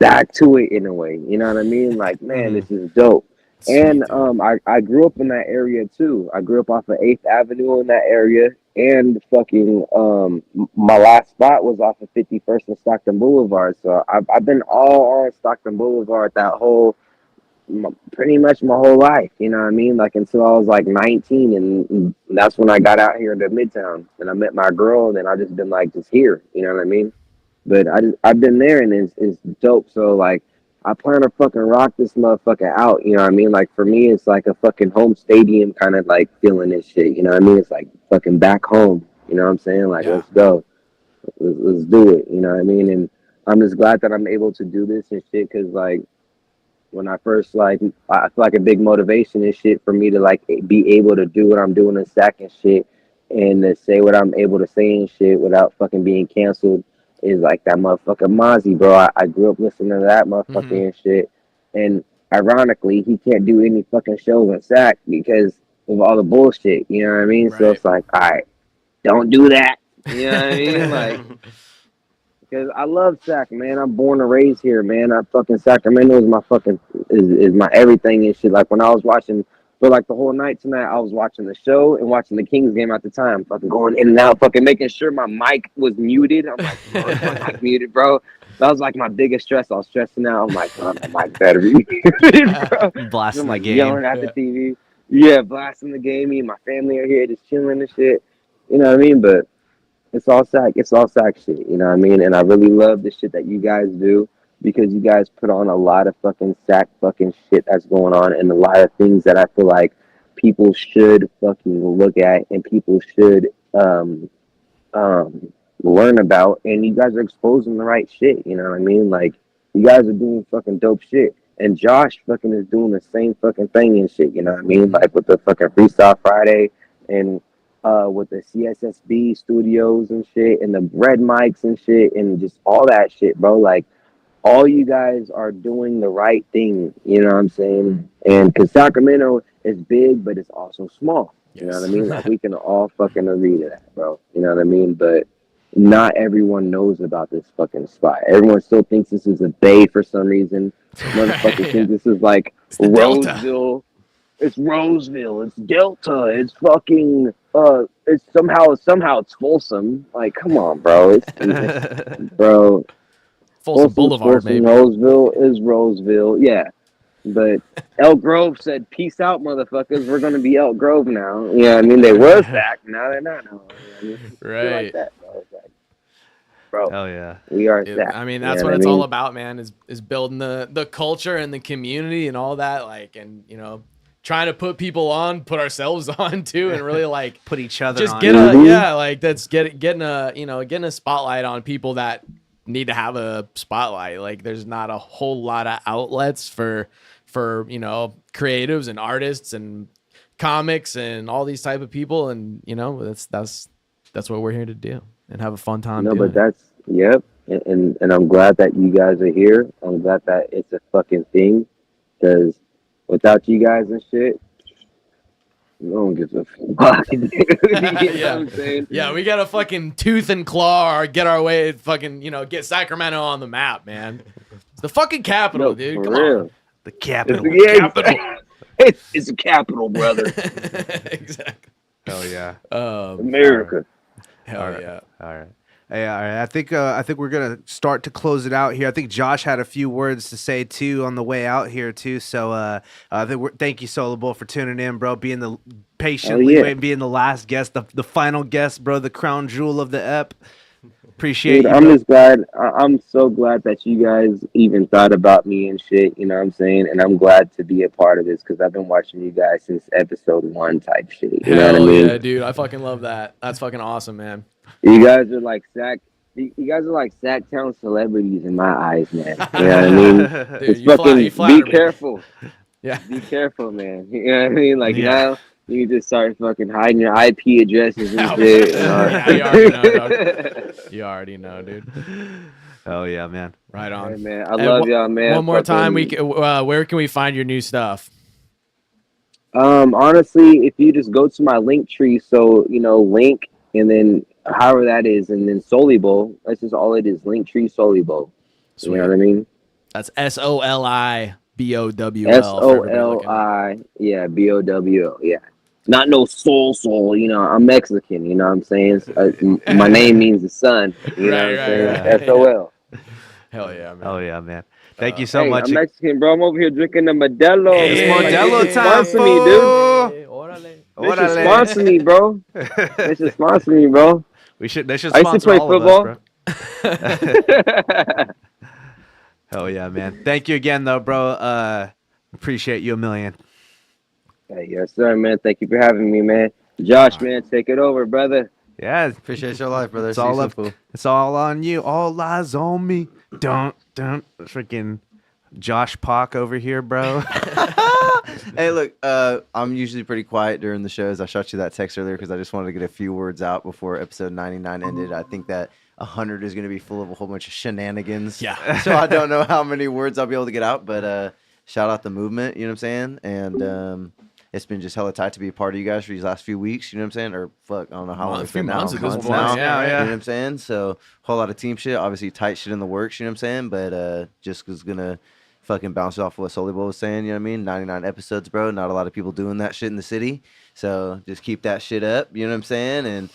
back to it in a way. You know what I mean? Like, man, this is dope. And I grew up in that area too. I grew up off of 8th Avenue in that area, and fucking my last spot was off of 51st and Stockton Boulevard. So I've been all on Stockton Boulevard that pretty much my whole life. You know what I mean? Like until I was like 19, and that's when I got out here to Midtown, and I met my girl, and then I just been like just here. You know what I mean? But I've been there, and it's dope. So like, I plan to fucking rock this motherfucker out. You know what I mean? Like for me, it's like a fucking home stadium kind of like feeling this shit. You know what I mean? It's like fucking back home. You know what I'm saying? Like let's go, let's do it. You know what I mean? And I'm just glad that I'm able to do this and shit. Cause like when I first like, I feel like a big motivation and shit for me to like be able to do what I'm doing in SAC and shit, and to say what I'm able to say and shit without fucking being canceled. Is like that motherfucker Mozzie, bro. I grew up listening to that motherfucker and shit. And ironically, he can't do any fucking shows in SAC because of all the bullshit. You know what I mean? Right. So it's like, all right, don't do that. You know what I mean? Like, because I love SAC, man. I'm born and raised here, man. I fucking Sacramento is my fucking is my everything and shit. Like when I was watching But like the whole night tonight, I was watching the show and watching the Kings game at the time, fucking going in and out, fucking making sure my mic was muted. I'm like, bro, is my mic muted, bro? That was like my biggest stress. I was stressing out. I'm like, oh, my mic better be muted, bro. Blasting I'm like the game. yelling at the TV. Yeah, blasting the game. Me and my family are here just chilling and shit. You know what I mean? But it's all sack. It's all sack shit. You know what I mean? And I really love the shit that you guys do, because you guys put on a lot of fucking sack fucking shit that's going on, and a lot of things that I feel like people should fucking look at and people should learn about, and you guys are exposing the right shit, you know what I mean? Like, you guys are doing fucking dope shit, and Josh fucking is doing the same fucking thing and shit, you know what I mean? Like with the fucking Freestyle Friday, and with the CSSB studios and shit, and the red mics and shit, and just all that shit, bro. Like, all you guys are doing the right thing, you know what I'm saying? And because Sacramento is big, but it's also small, you know what I mean? Like, we can all fucking agree to that, bro, you know what I mean? But not everyone knows about this fucking spot. Everyone still thinks this is a bay for some reason. Motherfuckers think this is like Roseville. It's Roseville. It's Delta. It's fucking. It's somehow it's Folsom. Like, come on, bro. It's bro. Folsom Boulevard, Folsom, maybe. Roseville is Roseville. Yeah. But Elk Grove said, "Peace out, motherfuckers. We're gonna be Elk Grove now." Yeah, I mean, they were back. Now they're not. No. You know what I mean? Right. Like that, bro. It's like, bro. Oh yeah. We are Dude, stacked. I mean, You that's know what I it's mean? all about, man, is building the culture and the community and all that, like, and, you know, trying to put people on, put ourselves on too, and really like Put each other just on. get a like that's getting a spotlight on people that need to have a spotlight. Like, there's not a whole lot of outlets for you know, creatives and artists and comics and all these type of people, and you know, that's what we're here to do and have a fun time. No, doing but that's yep, and I'm glad that you guys are here. I'm glad that it's a fucking thing, because without you guys and shit, no one gives a fuck. You know what I'm saying? Yeah, we gotta fucking tooth and claw or get our way, fucking, you know, get Sacramento on the map, man. It's the fucking capital, No, dude. for Come real. on. The capital. It's a capital, brother. Exactly. Hell yeah. America. Hell yeah. All right. Hey, all right. I think we're gonna start to close it out here. I think Josh had a few words to say too on the way out here too. So thank you, SoliBowl, for tuning in, bro. Being the patiently waiting, being the last guest, the final guest, bro. The crown jewel of the ep. Appreciate Dude, you. I'm Bro. just glad. I'm so glad that you guys even thought about me and shit. You know what I'm saying? And I'm glad to be a part of this, because I've been watching you guys since episode 1 type shit. You know what I mean? Yeah, dude. I fucking love that. That's fucking awesome, man. You guys are like You guys are like Sacktown celebrities in my eyes, man. You know what I mean? Dude, It's you fucking flatter be me. careful. Yeah. Be careful, man. You know what I mean? Like, Yeah. now you just start fucking hiding your IP addresses and shit. Yeah, you already know, dog. You already know, dude. Oh yeah, man. Right on. Hey, man, I love y'all, man. One more time, Fucking- where can we find your new stuff? Honestly, if you just go to my link tree, so, you know, link, and then however that is, and then SoliBowl, that's just all it is. Link tree SoliBowl. You know what I mean? That's SoliBowl. SOLI, yeah, BOWL, yeah. Not no soul, you know, I'm Mexican, you know what I'm saying? My name means the sun, you know what I'm saying? SOL. Hell yeah, man. Oh yeah, man. Thank you so Hey, much. I'm Mexican, bro. I'm over here drinking the Modelo. It's man. Modelo They should time, sponsor me, dude. They should sponsor me, bro. They should sponsor me, bro. They should I used to sponsor play all football. of us, bro. Hell yeah, man. Thank you again, though, bro. Appreciate you a million. Hey, yes, sir, man. Thank you for having me, man. Josh, man, take it over, brother. Yeah, Appreciate your life, brother. it's See you all soon, up. fool. It's all on you. All eyes on me. Don't freaking Josh Pock over here, bro. Hey, look, I'm usually pretty quiet during the shows. I shot you that text earlier because I just wanted to get a few words out before episode 99 ended. I think that 100 is going to be full of a whole bunch of shenanigans. Yeah. So I don't know how many words I'll be able to get out, but shout out the movement, you know what I'm saying? And it's been just hella tight to be a part of you guys for these last few weeks, you know what I'm saying? Or fuck, I don't know how long it's been now. months at this Months point. now, Yeah, You yeah. know what I'm saying? So whole lot of team shit, obviously tight shit in the works, you know what I'm saying? But just was going to fucking bounce off what SoliBowl was saying. You know what I mean? 99 episodes, bro. Not a lot of people doing that shit in the city. So just keep that shit up. You know what I'm saying? And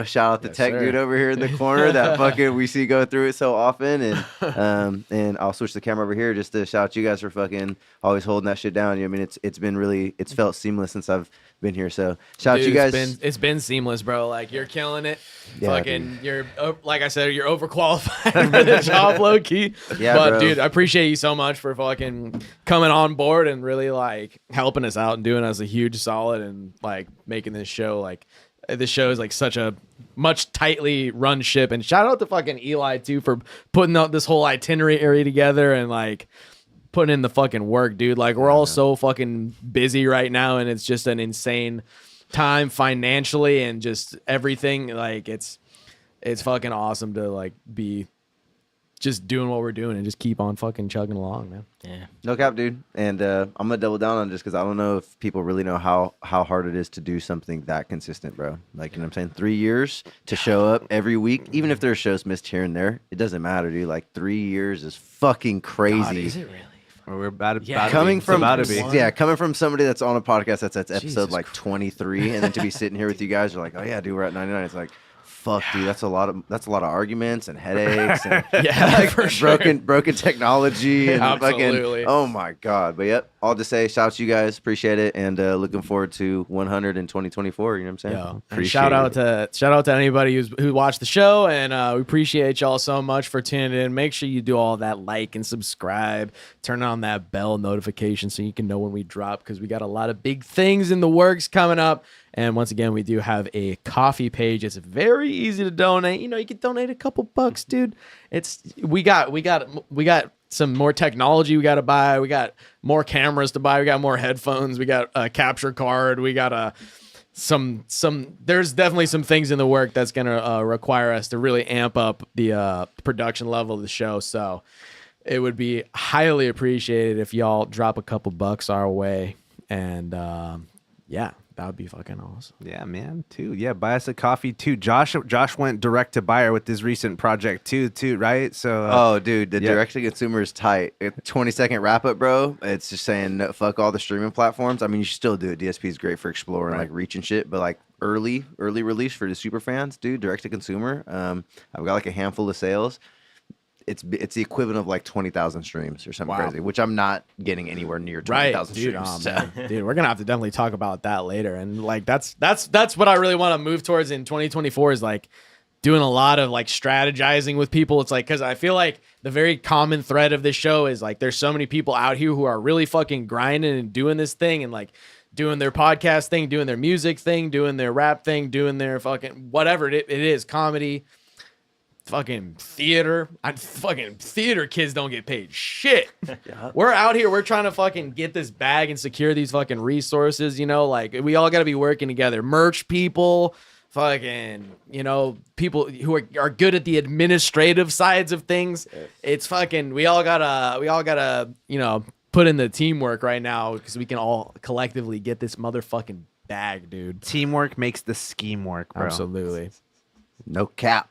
shout out the tech dude over here in the corner that fucking we see go through it so often. And I'll switch the camera over here just to shout out you guys for fucking always holding that shit down. You know what I mean? It's been really, it's felt seamless since I've been here. So shout out you guys. It's been seamless, bro. Like, you're killing it. Yeah, fucking, you're like I said, you're overqualified for the job, low key. Yeah, but bro. dude, I appreciate you so much for fucking coming on board and really like helping us out and doing us a huge solid and like making this show like this show is like such a much tightly run ship. And shout out to fucking Eli too for putting out this whole itinerary together and like putting in the fucking work, dude. Like, we're all so fucking busy right now, and it's just an insane time financially and just everything. Like, it's fucking awesome to like be just doing what we're doing and just keep on fucking chugging along, man. Yeah. No cap, dude. And I'm gonna double down on it just because I don't know if people really know how hard it is to do something that consistent, bro. Like, you know what I'm saying? 3 years to show up every week, even if there's shows missed here and there, it doesn't matter, dude. Like, 3 years is fucking crazy. God, is it really? We're about to coming be. Coming from somebody that's on a podcast that's episode Jesus like 23, and then to be sitting here with you guys, you're like, oh yeah, dude, we're at 99. It's like, fuck, dude, that's a lot of arguments and headaches and for sure. broken technology and Absolutely. fucking, oh my god. But yep, all to say, shout out to you guys, appreciate it, and looking forward to 100 in 2024. You know what I'm saying? And shout out to anybody who watched the show, and we appreciate y'all so much for tuning in. Make sure you do all that, like and subscribe, turn on that bell notification so you can know when we drop, because we got a lot of big things in the works coming up. And once again, we do have a coffee page. It's very easy to donate. You can donate a couple bucks, dude. We got some more technology we got to buy. We got more cameras to buy. We got more headphones. We got a capture card. We got there's definitely some things in the work that's going to require us to really amp up the production level of the show. So it would be highly appreciated if y'all drop a couple bucks our way. And that would be fucking awesome. Yeah, man. Too. Yeah, buy us a coffee too. Josh went direct to buyer with his recent project too, right? So oh, dude, the direct to consumer is tight. 20-second wrap up, bro. It's just saying no, fuck all the streaming platforms. I mean, you should still do it. DSP is great for exploring like reach and shit, but like early release for the super fans, dude. Direct to consumer. I've got like a handful of sales. It's the equivalent of like 20,000 streams or something crazy, which I'm not getting anywhere near 20,000 streams. Dude, we're gonna have to definitely talk about that later. And like that's what I really want to move towards in 2024 is like doing a lot of like strategizing with people. It's like, because I feel like the very common thread of this show is like there's so many people out here who are really fucking grinding and doing this thing and like doing their podcast thing, doing their music thing, doing their rap thing, doing their fucking whatever it is, comedy. Fucking theater. Fucking theater kids don't get paid shit. We're out here. We're trying to fucking get this bag and secure these fucking resources. Like we all got to be working together. Merch people, fucking, people who are good at the administrative sides of things. It's fucking. We all gotta put in the teamwork right now because we can all collectively get this motherfucking bag, dude. Teamwork makes the scheme work, bro. Absolutely. No cap.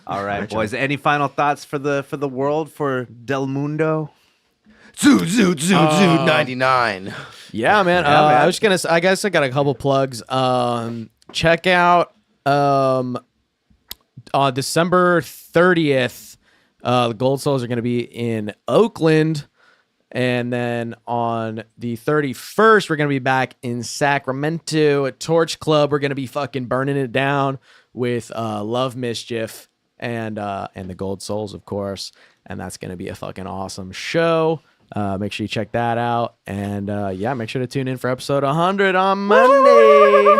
All right, boys. Any final thoughts for the world, for Del Mundo? Zude 99. Yeah, man. I guess I got a couple plugs. Check out on December 30th, the Gold Souls are going to be in Oakland. And then on the 31st, we're going to be back in Sacramento at Torch Club. We're going to be fucking burning it down with Love Mischief and the Gold Souls, of course. And that's going to be a fucking awesome show. Make sure you check that out. And make sure to tune in for episode 100 on Monday.